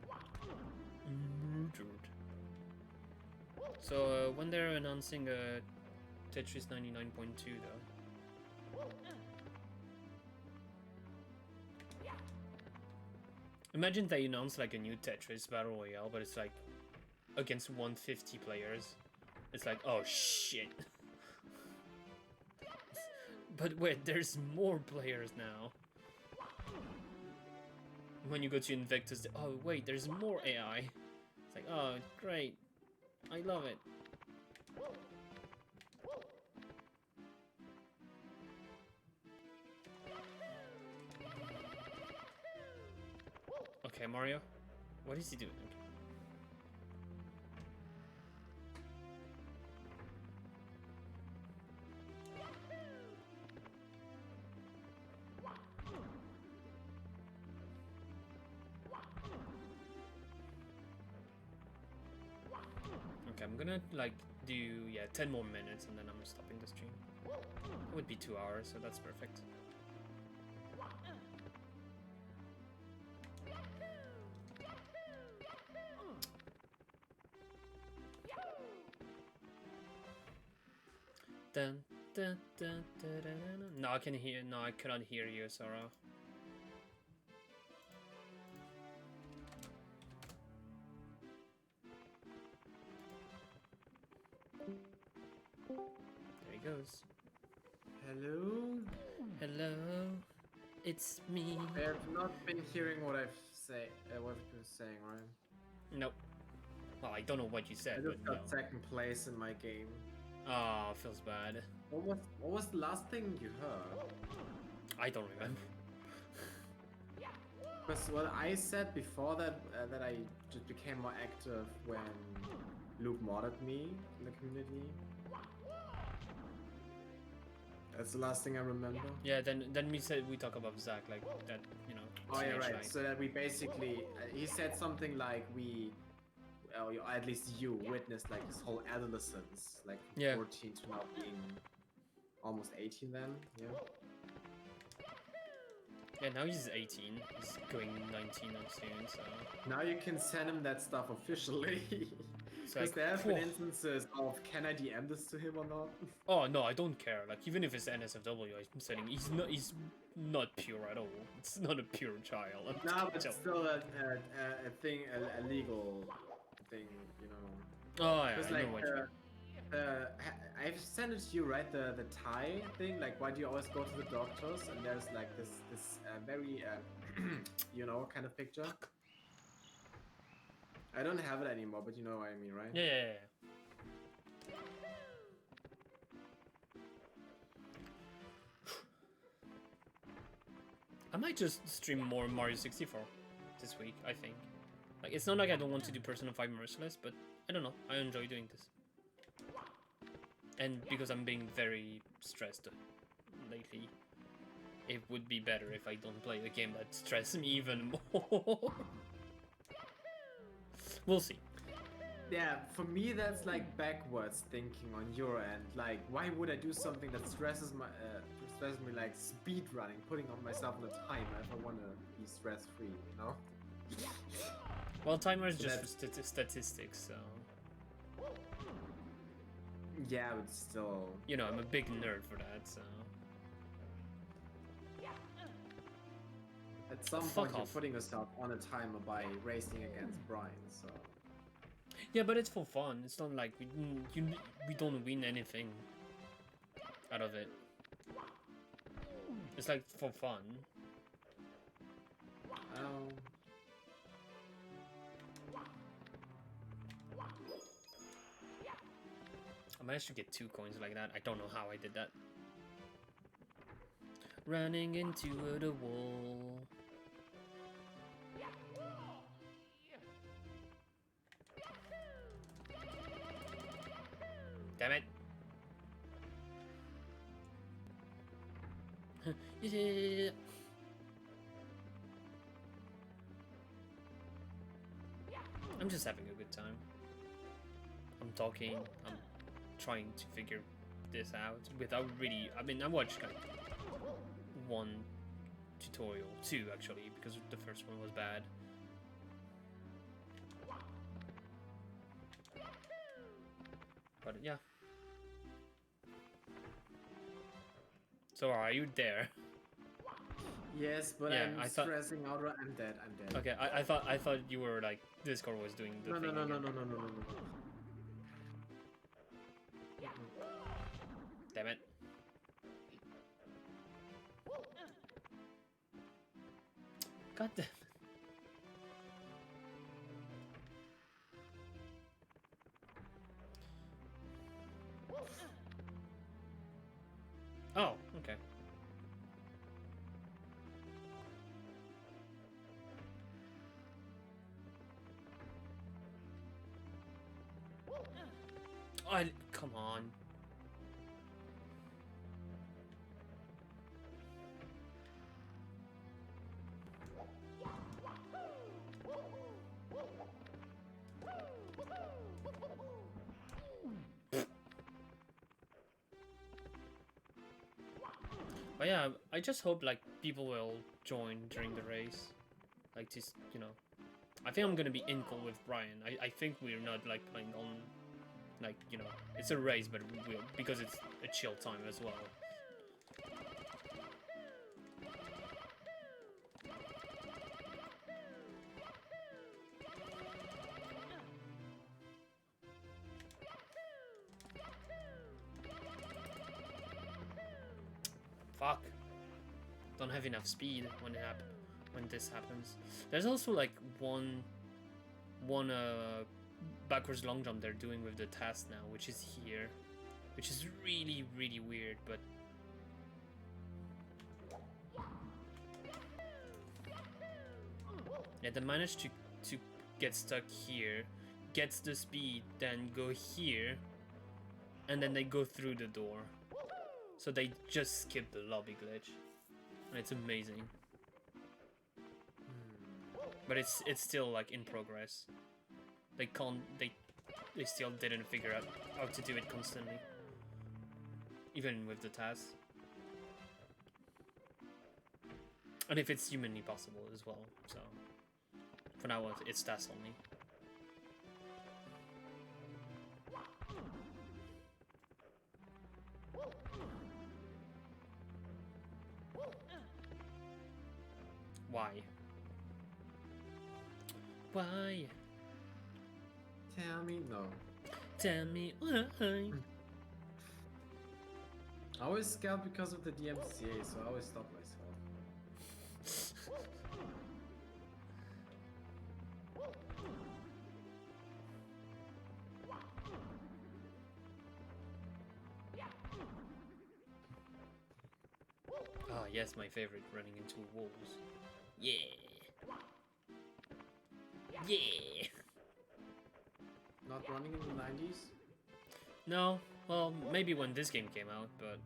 murdered. So when they're announcing Tetris 99.2 though. Imagine they announce like a new Tetris Battle Royale, but it's like against 150 players. It's like, oh shit. But wait, there's more players now. When you go to Invictus, oh wait, there's more AI. It's like, oh great, I love it. Okay, Mario, what is he doing? Okay, I'm gonna like do 10 more minutes and then I'm stopping the stream. It would be 2 hours, so that's perfect. Dun, dun, dun, dun, dun, dun. No, I can hear. No, I cannot hear you, Sarah. There he goes. Hello? Hello, it's me. I have not been hearing what what I've been saying, right? Nope. Well, I don't know what you I said, but just no. got second place in my game. Oh, feels bad. What was the last thing you heard? I don't remember. Because what I said before that, that I just became more active when Luke modded me in the community. That's the last thing I remember. Yeah, then we talk about Zach like that, you know. Oh yeah, teenage right. life. So that we basically, he said something like well, at least you witnessed like his whole adolescence, like from Yeah. 14 to now being almost 18 then, yeah. Yeah, now he's 18. He's going 19 soon, so. Now you can send him that stuff officially. It's Because like, there have been phew. instances of, can I DM this to him or not? Oh no, I don't care. Like even if it's NSFW, I'm saying he's not pure at all. It's not a pure child. I'm No, but tell- still a thing, a legal thing, you know. Oh yeah, Because I know like, what you mean. I've sent it to you, right? The Thai thing, like why do you always go to the doctors? And there's like this very, you know, kind of picture. I don't have it anymore, but you know what I mean, right? Yeah. I might just stream more Mario 64 this week, I think. Like, it's not like I don't want to do Persona 5 Merciless, but I don't know, I enjoy doing this. And because I'm being very stressed lately, it would be better if I don't play a game that stresses me even more. We'll see. Yeah, for me that's like backwards thinking on your end. Like, why would I do something that stresses me, like speed running, putting on myself on a timer if I want to be stress free, you know? Well, timer is So just for statistics, so yeah, but still. you know I'm a big nerd for that. So At some Fuck point, you're off. putting yourself on a timer by racing against Brian. So yeah, but it's for fun. It's not like we don't win anything out of it. It's like for fun. oh, I managed to get 2 coins like that. I don't know how I did that. Running into the wall. Damn it. Yeah. I'm just having a good time. I'm talking, I'm trying to figure this out without really. I mean, I watched like 1 tutorial, 2 actually, because the first one was bad. But yeah. So are you there? yes, but Yeah, I'm I thought- stressing out. I'm dead. I'm dead. Okay, I thought you were like Discord was doing the No, thing. no, no, no, again. no, no, no, no, no. Damn it. God damn it. Oh, okay. Come on. But yeah, I just hope like people will join during the race, like just I think I'm gonna be in call with Brian. I think we're not like playing on Like, you know, it's a race, but because it's a chill time as well. Fuck. Don't have enough speed when this happens. There's also like one backwards long jump they're doing with the task now, which is here, which is really weird, but yeah, they managed to get stuck here, gets the speed, then go here, and then they go through the door. So they just skip the lobby glitch, and it's amazing. But it's still like in progress. They still didn't figure out how to do it constantly, even with the tasks. And if it's humanly possible as well. So for now, it's tasks only. Why? Why? Tell me no. Tell me why. I always scout because of the DMCA, so I always stop myself. Ah, yes, my favorite, running into walls. Yeah. Yeah. Not running in the 90s? No, well, maybe when this game came out, but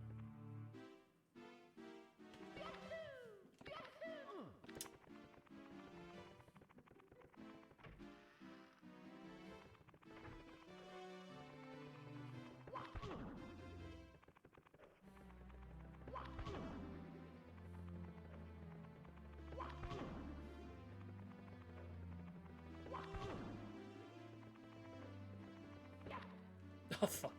oh fuck.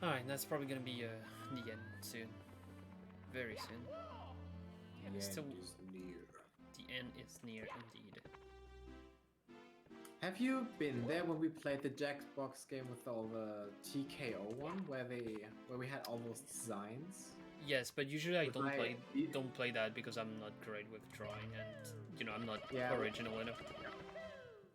Alright, that's probably gonna be the end soon. Very soon. The Still, end is near. the end is near indeed. Have you been there when we played the Jackbox game with all the TKO one, where we had all those designs? Yes, but usually I With don't my- don't play that because I'm not great with drawing, and you know I'm not Yeah. original enough.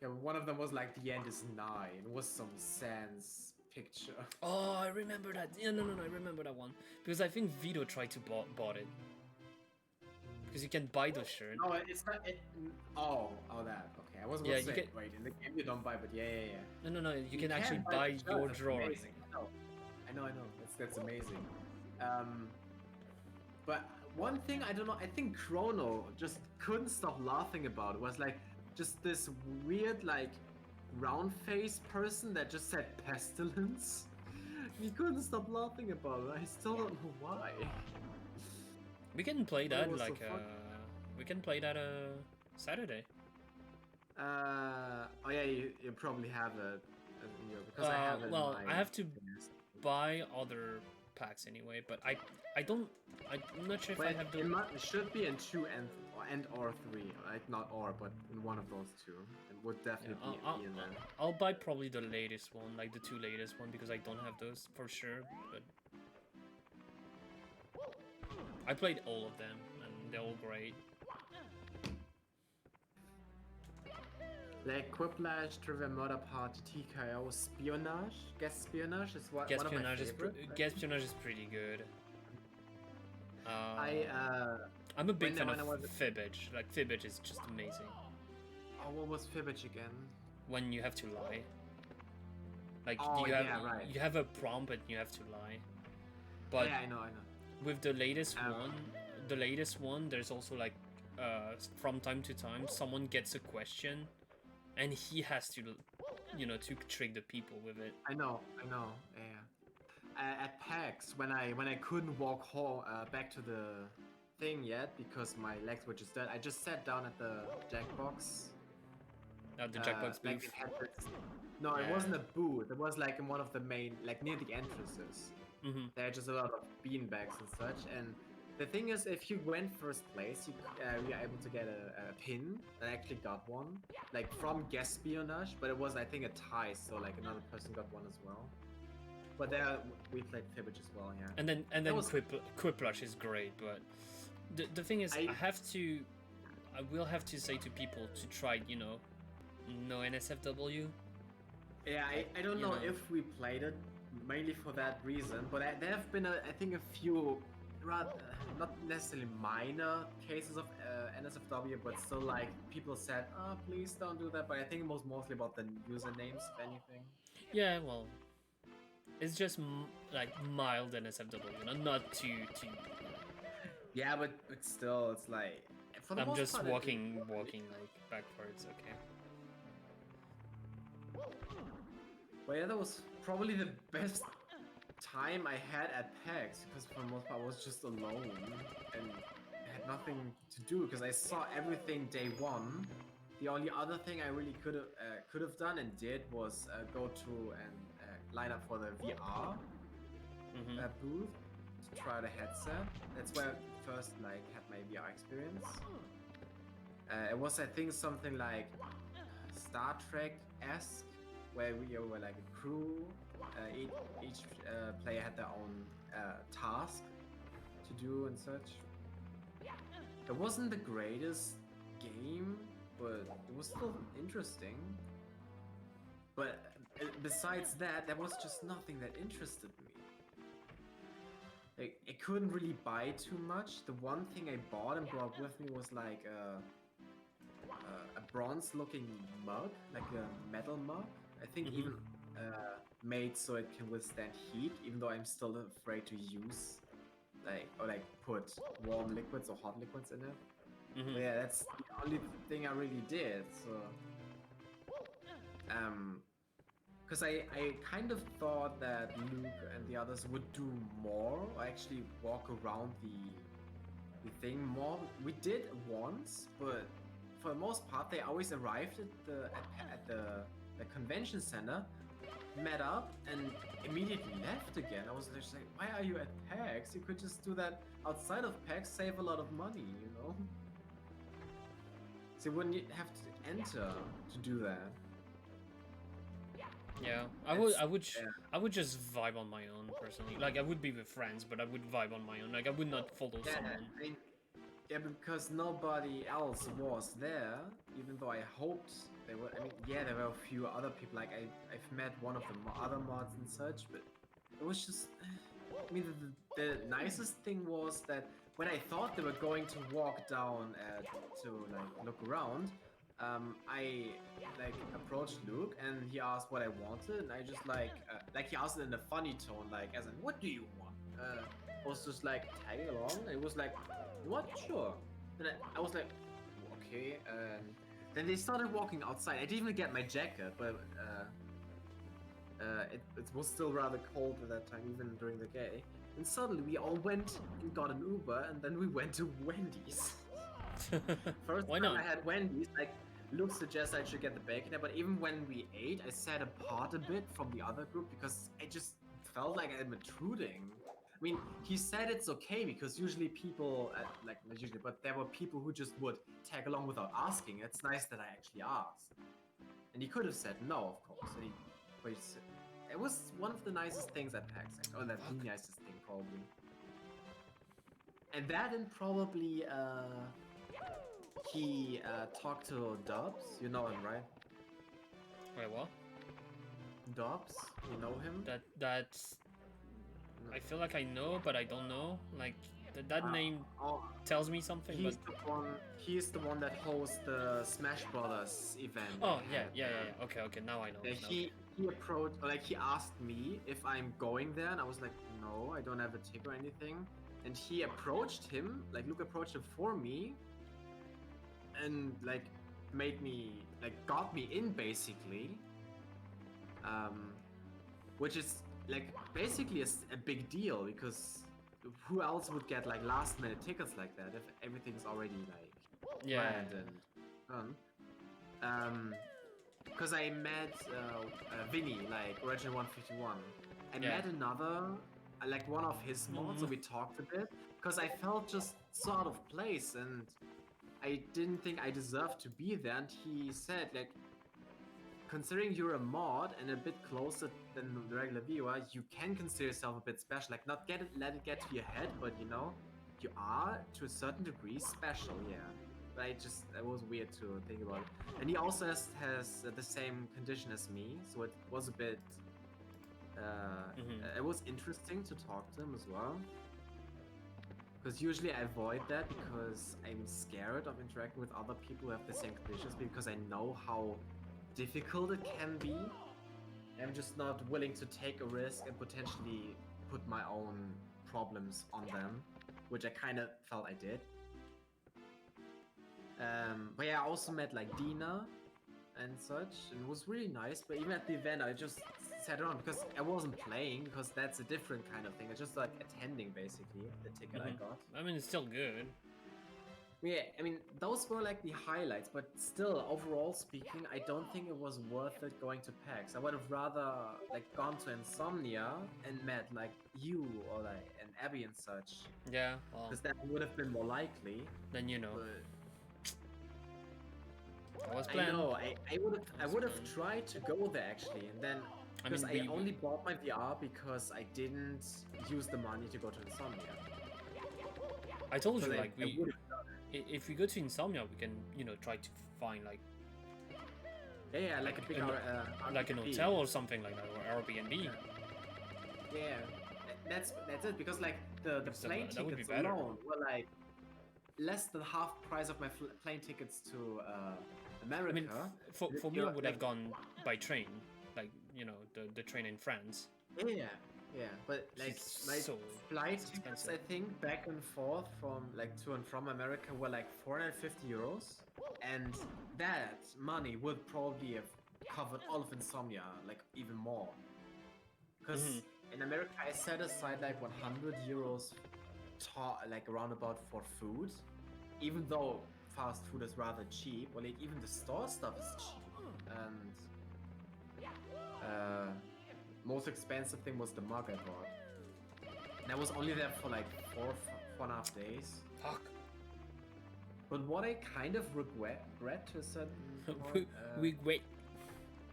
Yeah, one of them was like the end is nigh. It was some Sans picture. Oh, I remember that. Yeah, no, I remember that one because I think Vito tried to bought it because you can buy those shirts. No, it's not. Oh, that. Okay, I was about Yeah, to you say, can- wait, in the game you don't buy, but yeah. No, you can can actually buy buy the shirt, your that's drawing. amazing. I know. That's amazing. But one thing I don't know, I think Chrono just couldn't stop laughing about was like just this weird like round face person that just said pestilence. He couldn't stop laughing about it. I still don't know why. We can play But it that was so like fun. we can play that Saturday. Oh yeah, you probably have it in your, because I have it. Well, in my I have to buy other packs anyway, but I'm not sure if I But have the. it should be in 2 and or 3, like not or, but in one of those two. It would definitely be in there. I'll buy probably the latest one, like the 2 latest one, because I don't have those for sure. But I played all of them, and they're all great. Like Quiplash, Trivia Murder Party, TKO, Spionage. Guest Spionage is one of my favorite. Gaspionage is pretty good. I'm a big fan when I of was- Fibbage. Like Fibbage is just amazing. Oh, what was Fibbage again? When you have to lie. Like Oh, you have yeah, right. you have a prompt and you have to lie. But Yeah, I know. with the latest Um, one, there's also like from time to time someone gets a question and he has to to trick the people with it. I know. Yeah. at PAX when I couldn't walk home back to the thing yet because my legs were just dead. I just sat down at the Jackbox. The Jackbox Like booth. it had this. No, it Yeah. wasn't a booth. It was like in one of the main, like near the entrances. Mm-hmm. There are just a lot of beanbags and such. And the thing is, if you went first place, you were able to get a pin. I actually got one, like from Guespionage, but it was I think a tie, so like another person got one as well. But there we played Fibbage as well, yeah. And then was- Quiplash is great, but the thing is, I will have to say to people to try, no NSFW. Yeah, I don't know if we played it mainly for that reason, but there have been I think a few rather not necessarily minor cases of NSFW, but still like people said, "Oh, please don't do that." But I think it was mostly about the usernames, if anything. Yeah, well, it's just like mild NSFW, not too. Yeah, but still, it's like for the I'm most just part, walking like backwards. Okay. But yeah, that was probably the best time I had at PAX because for the most part I was just alone and had nothing to do because I saw everything day one. The only other thing I really could have done and did was go to and line up for the VR booth to try the headset. That's where I first like had my VR experience. It was I think something like Star Trek-esque, where we were like a crew. Each player had their own task to do and such. It wasn't the greatest game, but it was still interesting. But besides that, there was just nothing that interested me. I couldn't really buy too much. The one thing I bought and brought with me was like a bronze-looking mug, like a metal mug. I think even made so it can withstand heat, even though I'm still afraid to use like put warm liquids or hot liquids in it. But yeah, that's the only thing I really did. So because I kind of thought that Luke and the others would do more, or actually walk around the thing more. We did once, but for the most part, they always arrived at the convention center, met up, and immediately left again. I was just like, why are you at PAX? You could just do that outside of PAX, save a lot of money, you know? So you wouldn't have to enter to do that. Yeah, I would just vibe on my own personally. Like I would be with friends, but I would vibe on my own. Like I would not follow someone. I mean, yeah, because nobody else was there, even though I hoped they were. I mean, yeah, there were a few other people. Like I've met one of the other mods and such, but it was just. I mean, the nicest thing was that when I thought they were going to walk down to like look around, I like approached Luke and he asked what I wanted, and I just like he asked it in a funny tone, like as in, "What do you want?" I was just like tagging along, and it was like, "What? Sure." And I was like, "Okay." Then they started walking outside. I didn't even get my jacket, but it was still rather cold at that time, even during the day. And suddenly we all went and got an Uber, and then we went to Wendy's. First Why time not? I had Wendy's, like Luke suggested I should get the bacon there, but even when we ate, I sat apart a bit from the other group because I just felt like I'm intruding. I mean, he said it's okay because usually people, like not usually, but there were people who just would tag along without asking. It's nice that I actually asked. And he could have said no, of course. But it was one of the nicest things at PAX, or the nicest thing probably. And that and probably he talked to Dobbs. You know him, right? Wait, what? Dobbs, you know him? That's. I feel like I know, but I don't know. Like that name tells me something. He's the one. He's the one that hosts the Smash Brothers event. Oh yeah. Okay. Now I know. Yeah, he approached, like he asked me if I'm going there, and I was like, no, I don't have a ticket or anything. And he approached him, like Luke approached him for me, and like made me, like got me in basically. Which is like basically a big deal because who else would get like last minute tickets like that if everything's already like Yeah. planned and done? Because I met Vinny, like Original 151. I Yeah. met another, like one of his mods, so we talked a bit. Because I felt just so out of place and I didn't think I deserved to be there. And he said, like, considering you're a mod and a bit closer than the regular viewer, you can consider yourself a bit special. Like, not let it get to your head, but you know, you are to a certain degree special, yeah. But it was weird to think about it. And he also has the same condition as me, so it was a bit. It was interesting to talk to him as well. Because usually I avoid that because I'm scared of interacting with other people who have the same conditions because I know how difficult it can be. I'm just not willing to take a risk and potentially put my own problems on them, which I kind of felt I did. But yeah, I also met like Dina and such, and it was really nice. But even at the event, I just sat around because I wasn't playing, because that's a different kind of thing. It's just like attending basically the ticket I got. I mean, it's still good. Yeah, I mean, those were like the highlights, but still, overall speaking, I don't think it was worth it going to PAX. I would have rather like gone to Insomnia and met like you or like an Abby and such. Yeah, well, Because that would have been more likely. then you know. But That was I planned. know, I would have tried to go there actually, and then because I only bought my VR because I didn't use the money to go to Insomnia. I told you, like, if we go to Insomnia, we can, you know, try to find like like a big like an hotel or something like that, or Airbnb. Yeah, that's it, because like the plane tickets alone were like less than half price of my plane tickets to America. I mean, for me, I would have gone by train, like, you know, the train in France. Yeah, but like my flight tickets, I think back and forth from like to and from America were like 450 euros, and that money would probably have covered all of Insomnia, like even more. Because in America, I set aside like 100 euros, like roundabout for food, even though fast food is rather cheap, or like even the store stuff is cheap, and most expensive thing was the mug I bought. And I was only there for like 4.5 days. Fuck. But what I kind of regret to a certain point, wait.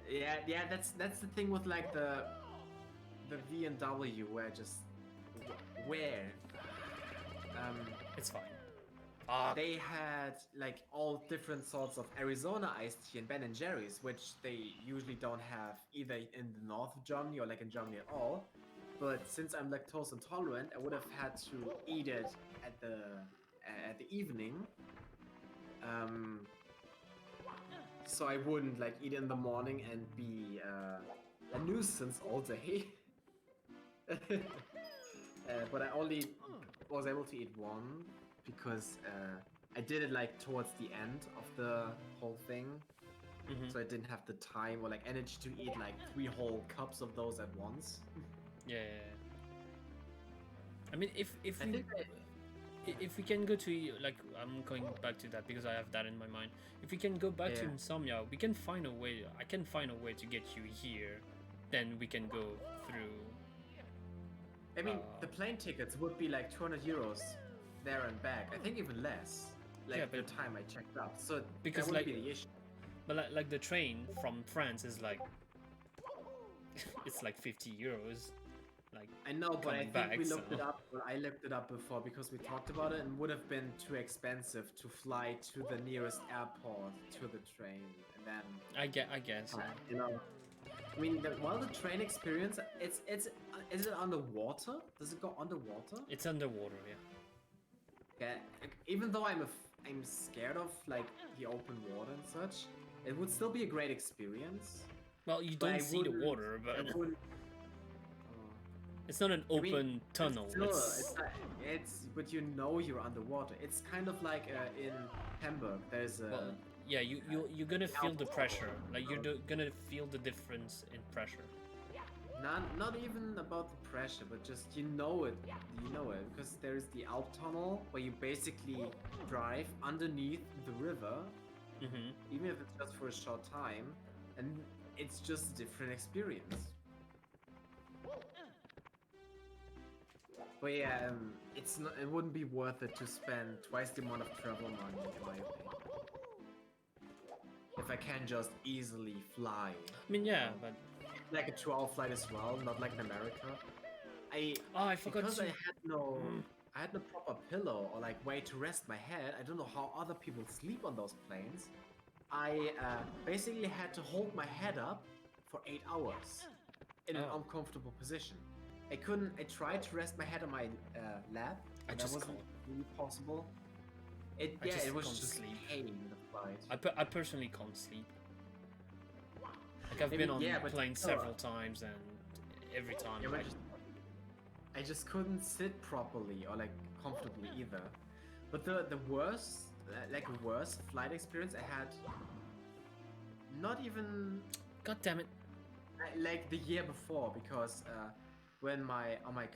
Yeah, that's the thing with like the V&W where It's fine. They had like all different sorts of Arizona iced tea and Ben and Jerry's, which they usually don't have either in the north of Germany or like in Germany at all. But since I'm lactose intolerant, I would have had to eat it at the evening. So I wouldn't like eat in the morning and be a nuisance all day. But I only was able to eat one because I did it like towards the end of the whole thing, so I didn't have the time or like energy to eat like 3 whole cups of those at once. Yeah. I mean, if we can go to, like, I'm going back to that because I have that in my mind. If we can go back to Insomnia, we can find a way. I can find a way to get you here. Then we can go through. I mean, the plane tickets would be like 200 euros there and back. I think even less. Like the time I checked out. So because that would like be the issue. But like the train from France is like it's like 50 euros. Like, I know, but I think we looked it so. up. Well, I looked it up before because we talked about it, and would have been too expensive to fly to the nearest airport to the train, and then I guess. You know, I mean, while the train experience, is it underwater? Does it go underwater? It's underwater, yeah. Yeah. Even though I'm scared of like the open water and such, it would still be a great experience. Well, you don't see the water, but it's not an open tunnel. But you know you're underwater. It's kind of like in Hamburg. There's a. Well, yeah, you're gonna feel the pressure. Like you're gonna feel the difference in pressure. Not even about the pressure, but just you know it. You know it because there's the Alp tunnel where you basically drive underneath the river, Mm-hmm. even if it's just for a short time, and it's just a different experience. But yeah, it's not. It wouldn't be worth it to spend twice the amount of travel money, in my opinion. If I can just easily fly. I mean, yeah, but Like a 2-hour flight as well, not like in America. I forgot Because to. I had no proper pillow or like way to rest my head. I don't know how other people sleep on those planes. I basically had to hold my head up for 8 hours in an Oh. uncomfortable position. I couldn't. I tried to rest my head on my lap, I but that just wasn't can't. really possible. I just It was can't just sleep. pain in the flight. I personally can't sleep. Like I've I been mean, on yeah, but planes still, several times, and every time Yeah, I but I just couldn't sit properly or like comfortably either. But the worst, like worst flight experience I had, not even God damn it. like the year before, because when on my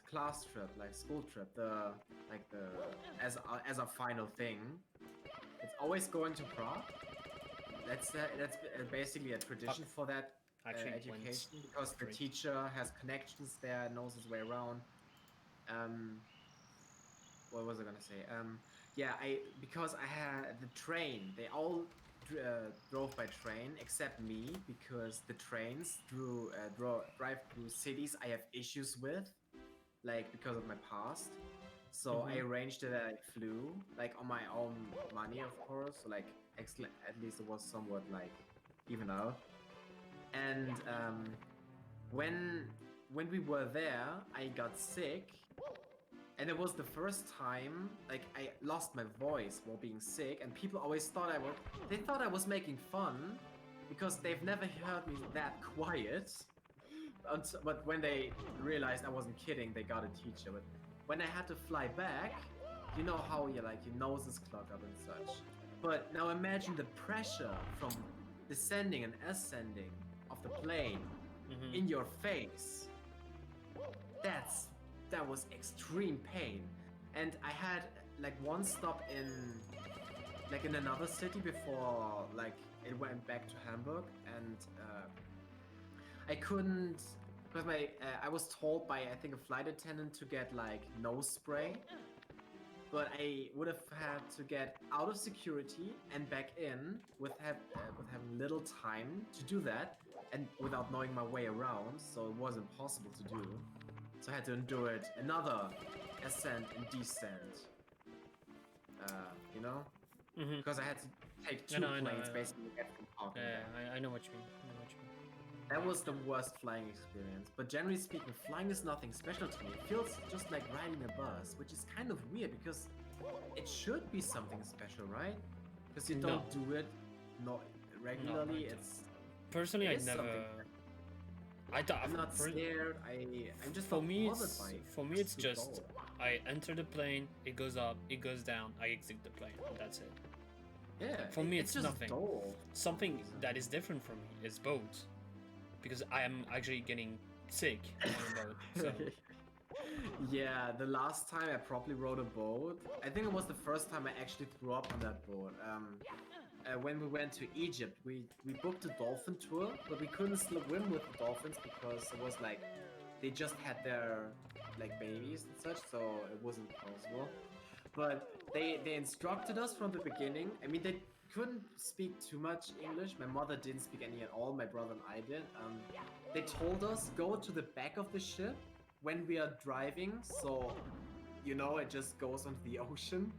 class trip, like school trip, as a final thing, it's always going to Prague. That's basically a tradition for that Actually went education because the straight. teacher has connections there, knows his way around. Um, what was I gonna say? Yeah, I because I had the train. They all drove by train except me because the trains drive through cities I have issues with, like because of my past. So I Mhm. arranged that I flew like on my own money, of course. So like at least it was somewhat like even out. And when when we were there, I got sick, and it was the first time like I lost my voice while being sick, and people always thought they thought I was making fun because they've never heard me that quiet. But when they realized I wasn't kidding, they got a teacher. But when I had to fly back, you know how you like your nose is clogged up and such. But now imagine the pressure from descending and ascending of the plane Mhm. in your face. That was extreme pain. And I had like one stop in another city before like it went back to Hamburg, and I couldn't because my I was told by I think a flight attendant to get like nose spray, but I would have had to get out of security and back in with having little time to do that and without knowing my way around, so it was impossible to do. So I had to endure it another ascent and descent. You know, Mhm. because I had to take I two know. I know. planes basically to get from Park and Yeah, back. I know what you mean. I know what you mean. That was the worst flying experience. But generally speaking, flying is nothing special to me. It feels just like riding a bus, which is kind of weird because it should be something special, right? Because you No. don't do it not No, I regularly. don't. Personally, It I is never. something. I don't. I'm not scared. I'm just For not me, bothered it's by it. for me, it's too just dull. I enter the plane, it goes up, it goes down, I exit the plane, and that's it. Yeah. For me, it's it's just nothing. dull. Something that is different from me is boats, because I am actually getting sick on a boat. So Yeah, the last time I probably rode a boat, I think it was the first time I actually threw up on that boat. When we went to Egypt, we booked a dolphin tour, but we couldn't swim with the dolphins because it was like they just had their like babies and such, so it wasn't possible. But they instructed us from the beginning. I mean, they couldn't speak too much English. My mother didn't speak any at all. My brother and I did. They told us go to the back of the ship when we are driving, so you know it just goes onto the ocean.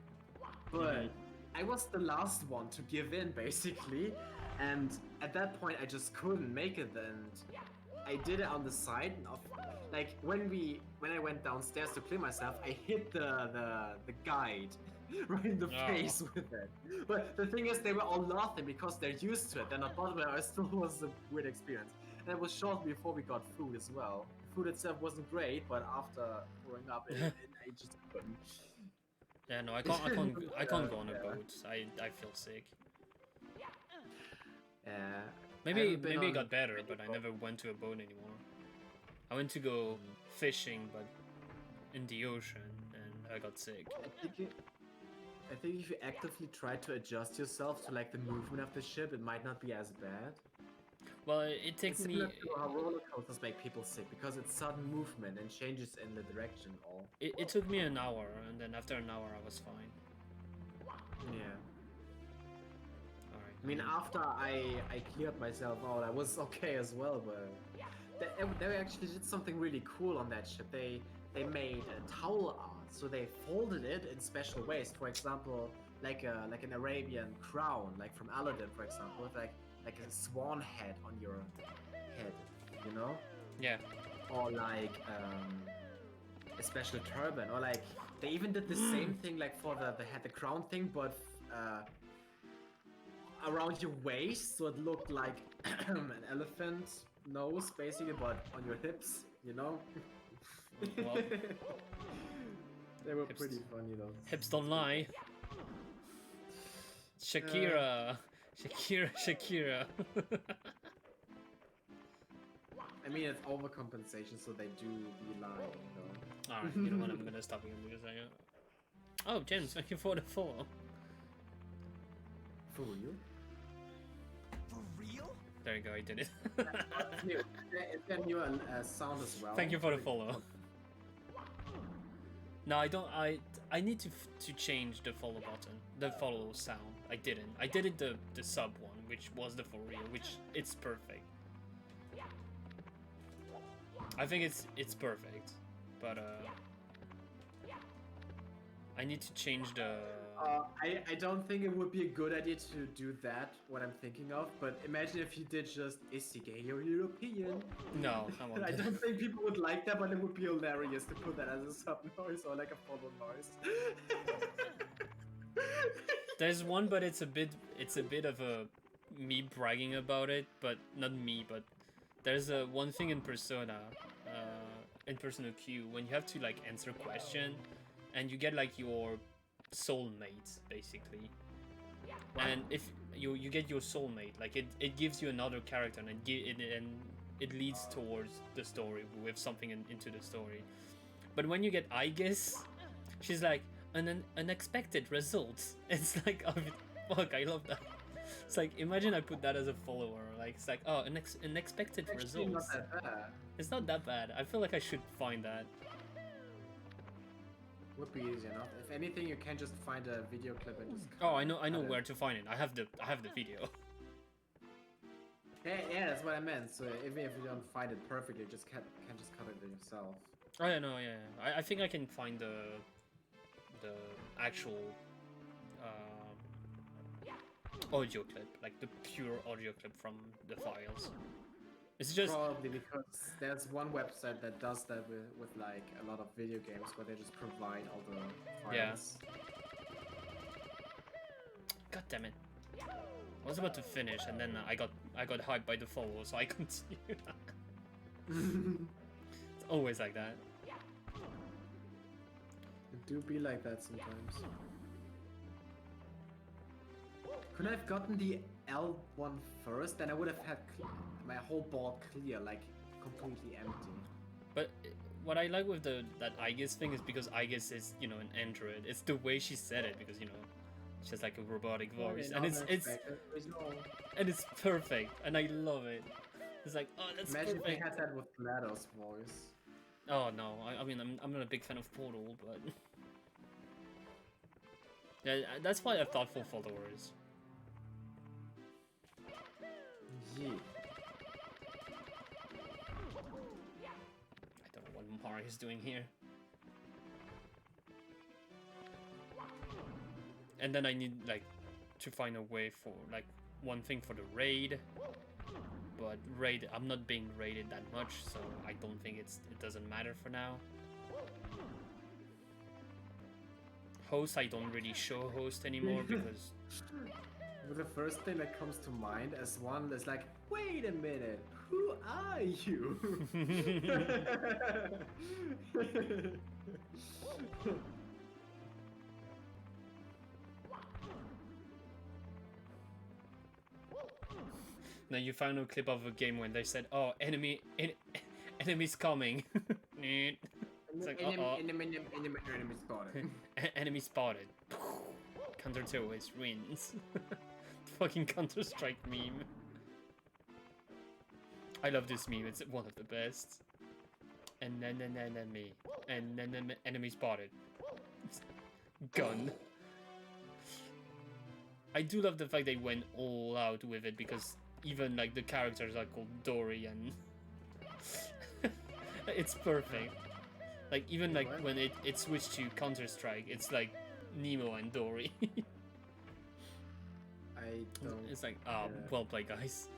But I was the last one to give in, basically, and at that point I just couldn't make it. And I did it on the side of, like when I went downstairs to clean myself, I hit the guide right in the oh, face with it. But the thing is, they were all laughing because they're used to it. They're not bothered. But it still was a weird experience. And it was shortly before we got food as well. The food itself wasn't great, but after throwing up, I just couldn't. yeah, no, I can't go on a Yeah. boat. I feel sick. Yeah. I Maybe haven't been maybe it on got better, many but I boats. never went to a boat anymore. I went to go fishing, but in the ocean, and I got sick. I think if you actively try to adjust yourself to like the movement of the ship, it might not be as bad. Well, it took It's me. similar to how roller coasters make people sick because it's sudden movement and changes in the direction. All. It took me an hour, and then after an hour, I was fine. Yeah. All right. I mean, after I cleared myself out, I was okay as well. But they actually did something really cool on that ship. They made a towel art, so they folded it in special ways. For example, like an Arabian crown, like from Aladdin, for example, with like a swan head on your head, you know? Yeah. Or like a special turban, or like they even did the same thing like for the crown thing, but around your waist, so it looked like an elephant nose basically, but on your hips, you know? Well, they were hips- pretty funny though. hips don't lie. Shakira. Shakira. I mean, it's overcompensation, so they do be lying, though. Alright, you know what? I'm gonna stop again because Oh, James, thank you for the follow. For real? For real? There you go, I did it. It's new. It's a new sound as well. Thank you for the follow. No, I don't. I need to change the follow button, the follow sound. I didn't. I did it the sub one, which was the for real, which it's perfect. I think it's perfect, but I need to change the. I don't think it would be a good idea to do that, what I'm thinking of, but imagine if you did just, is he gay or European? No, I won't. I don't think people would like that, but it would be hilarious to put that as a sub noise or like a follow noise. There's one, but it's a bit of a me bragging about it, but not me, but there's a one thing in Persona, in Persona Q, when you have to like answer a question, and you get like your soulmate basically, and if you get your soulmate, like it gives you another character, and it leads towards the story with something into the story. But when you get I guess, she's like an unexpected results. It's like, oh, fuck, I love that. It's like, imagine I put that as a follower. Like, it's like, oh, unexpected Actually, results. not that bad. It's not that bad. I feel like I should find that. Would be easy enough. If anything, you can just find a video clip and just. Oh, I know cut it. where to find it. I have the video. Yeah, that's what I meant. So even if you don't find it perfectly, you just can just cut it yourself. Oh yeah, no, yeah. I think I can find the actual audio clip, like the pure audio clip from the files. It's just Probably because there's one website that does that with like a lot of video games where they just provide all the files. Yeah. God damn it! I was about to finish, and then I got hyped by the follow, so I continued. It's always like that. It do be like that sometimes. Could I have gotten the L1 first? Then I would have had my whole board clear, like completely empty. But what I like with that I guess thing is because I guess is, you know, an android. It's the way she said it, because, you know, it's just like a robotic voice, and it's perfect, and I love it. It's like, oh, that's Imagine perfect. if they had that with GLaDOS voice. Oh no, I mean I'm not a big fan of Portal, but yeah, that's why I have thoughtful followers. Yeah. I don't know what Mario's doing here. And then I need like to find a way for like one thing for the raid, but raid, I'm not being raided that much, so I don't think it doesn't matter for now. Host, I don't really show host anymore because But the first thing that comes to mind as one is like, wait a minute, who are you? then you found a clip of a game when they said, "Oh, enemy Enemies coming. It's like, Enemy spotted. enemy spotted. Counter 2 always wins. Fucking Counter-Strike meme. I love this meme, it's one of the best. And then an enemy. And then an enemy spotted. Gun. I do love the fact they went all out with it because even like the characters are called Dory and it's perfect. Like even like when it switched to Counter-Strike, it's like Nemo and Dory. I don't. It's like, ah, well played, guys.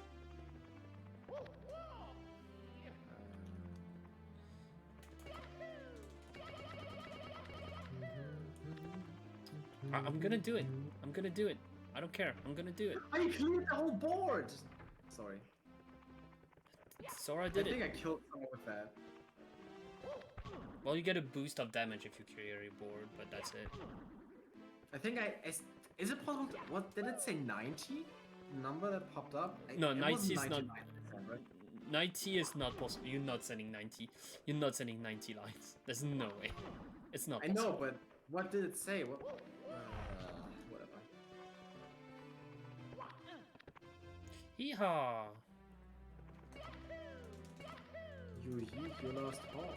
I'm gonna do it. I'm gonna do it. I don't care. I'm gonna do it. I cleared the whole board. Sorry. Sora I did think it. I killed someone with that. Well, you get a boost of damage if you clear your board, but that's it. I think is it possible to, what did it say 90? Number that popped up? No, It 90 wasn't is not. 99%, right? 90 is not possible. You're not sending 90. You're not sending 90 lines. There's no way. It's not I possible. know, but what did it say? What? Whatever. Yeehaw! You lost all.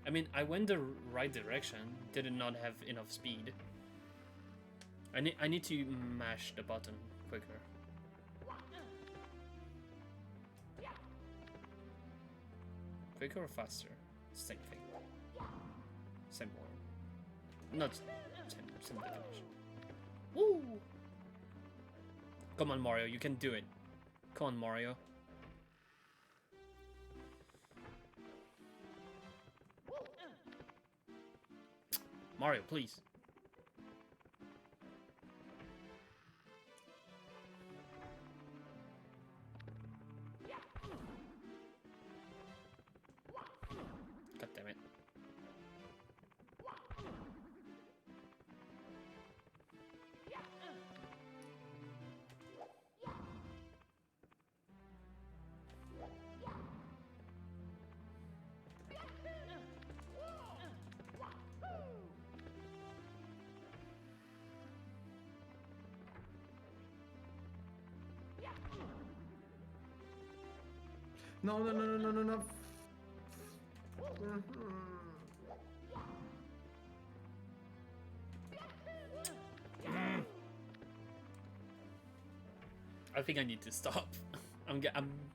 I mean, I went the right direction. Did not have enough speed. I need to mash the button quicker. Quicker or faster? Same thing. Same word. Not same definition. Woo! Come on, Mario, you can do it. Come on, Mario. Mario, please. God damn it. No. I think I need to stop. I'm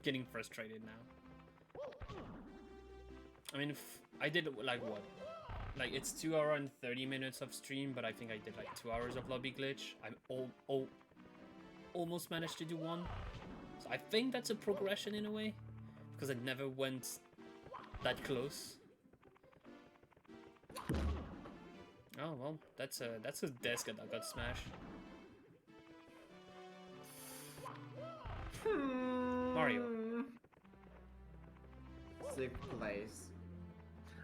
getting frustrated now. I mean, I did like what? Like it's 2 hours and 30 minutes of stream, but I think I did like 2 hours of lobby glitch. I almost managed to do one. So I think that's a progression in a way, because I never went that close. Oh well, that's a desk that got smashed. Mario. Sixth place.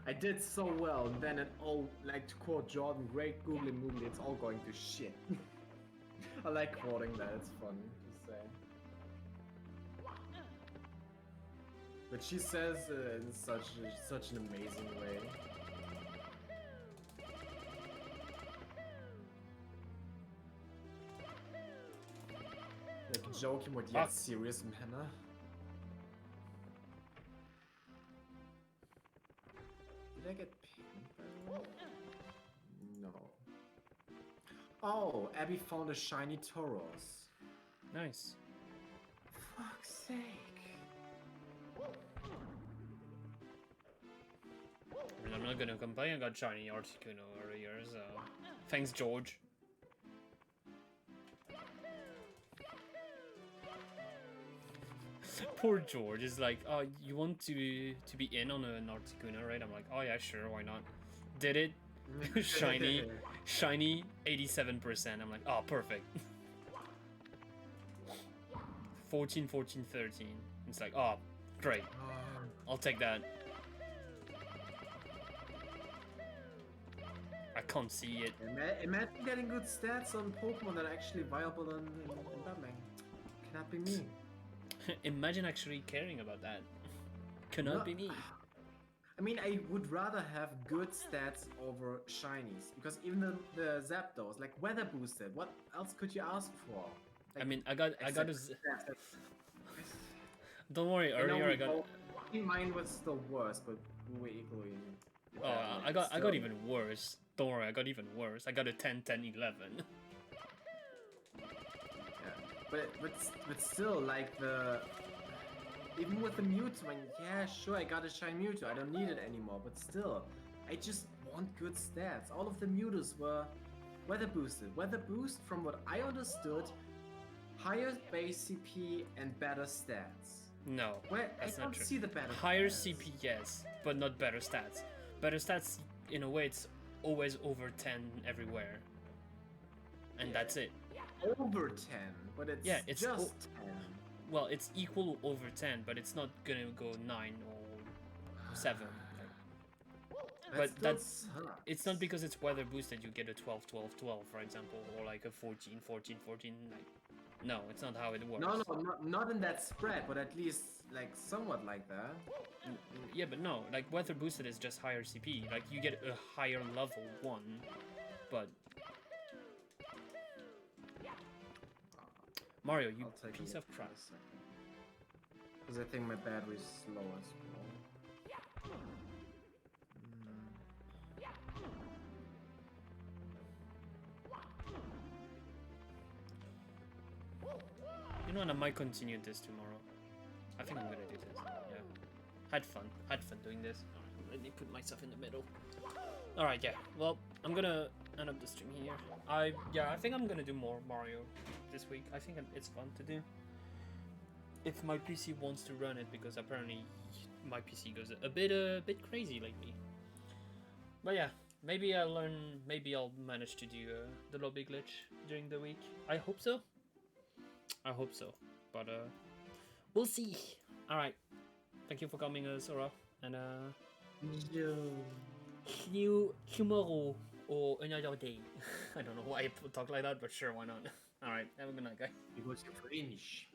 I did so well, and then it all, like to quote Jordan, great googly moogly, it's all going to shit. I like quoting that, it's fun to say. But she says in such an amazing way. Like joking with yet serious manner. Did I get pinged by the way? No. Oh, Abby found a shiny Tauros. Nice. Fuck's sake. I mean, I'm not gonna complain. I got shiny Articuno earlier, so thanks, George. Poor George is like, oh, you want to be in on an Articuno, right? I'm like, oh yeah, sure, why not? Did it? shiny 87%. I'm like, oh, perfect. 14, 14, 13. It's like, oh, great. I'll take that. I can't see it. Imagine getting good stats on Pokemon that are actually viable in Batman. Cannot be me. Imagine actually caring about that. Cannot No. be me. I mean, I would rather have good stats over shinies because even the Zapdos, like weather boosted, what else could you ask for? I Like, mean, I got a. except stats. Don't worry. I know Earlier, I got. mine was still worse, but we were equally. Oh, bad, I but got still. even worse. Don't worry, I got even worse. I got a 10, 10, 11. Yeah, but still, like the even with the Mewtwo, and yeah, sure, I got a shiny Mewtwo. I don't need it anymore, but still, I just want good stats. All of the Mewtwo's were weather boosted. Weather boost, from what I understood, higher base CP and better stats. No, Where I that's not don't true. see the better Higher stats. CP, yes, but not better stats. Better stats, in a way, it's always over 10 everywhere. And that's it. Over 10, but it's, Yeah, it's just 10. Well, it's equal over 10, but it's not gonna go 9 or 7. But that's it's not because it's weather boosted you get a 12, 12, 12, for example, or like a 14, 14, 14. Like, no, it's not how it works. No, not in that spread, but at least like somewhat like that. Yeah, but no, like weather boosted is just higher CP. Like you get a higher level 1, but Mario, you I'll take piece a of crap. Because I think my battery is slow as well. You know, and I might continue this tomorrow. I think I'm gonna do this. Yeah, had fun doing this. Alright, let me put myself in the middle. All right, yeah. Well, I'm gonna end up the stream here. I think I'm gonna do more Mario this week. I think it's fun to do. If my PC wants to run it, because apparently my PC goes a bit crazy lately. But yeah, maybe I'll learn. Maybe I'll manage to do the lobby glitch during the week. I hope so. I hope so. But we'll see. All right. Thank you for coming, Sora, and see you tomorrow or another day. I don't know why I talk like that, but sure, why not? All right. Have a good night, guys. Because you're French.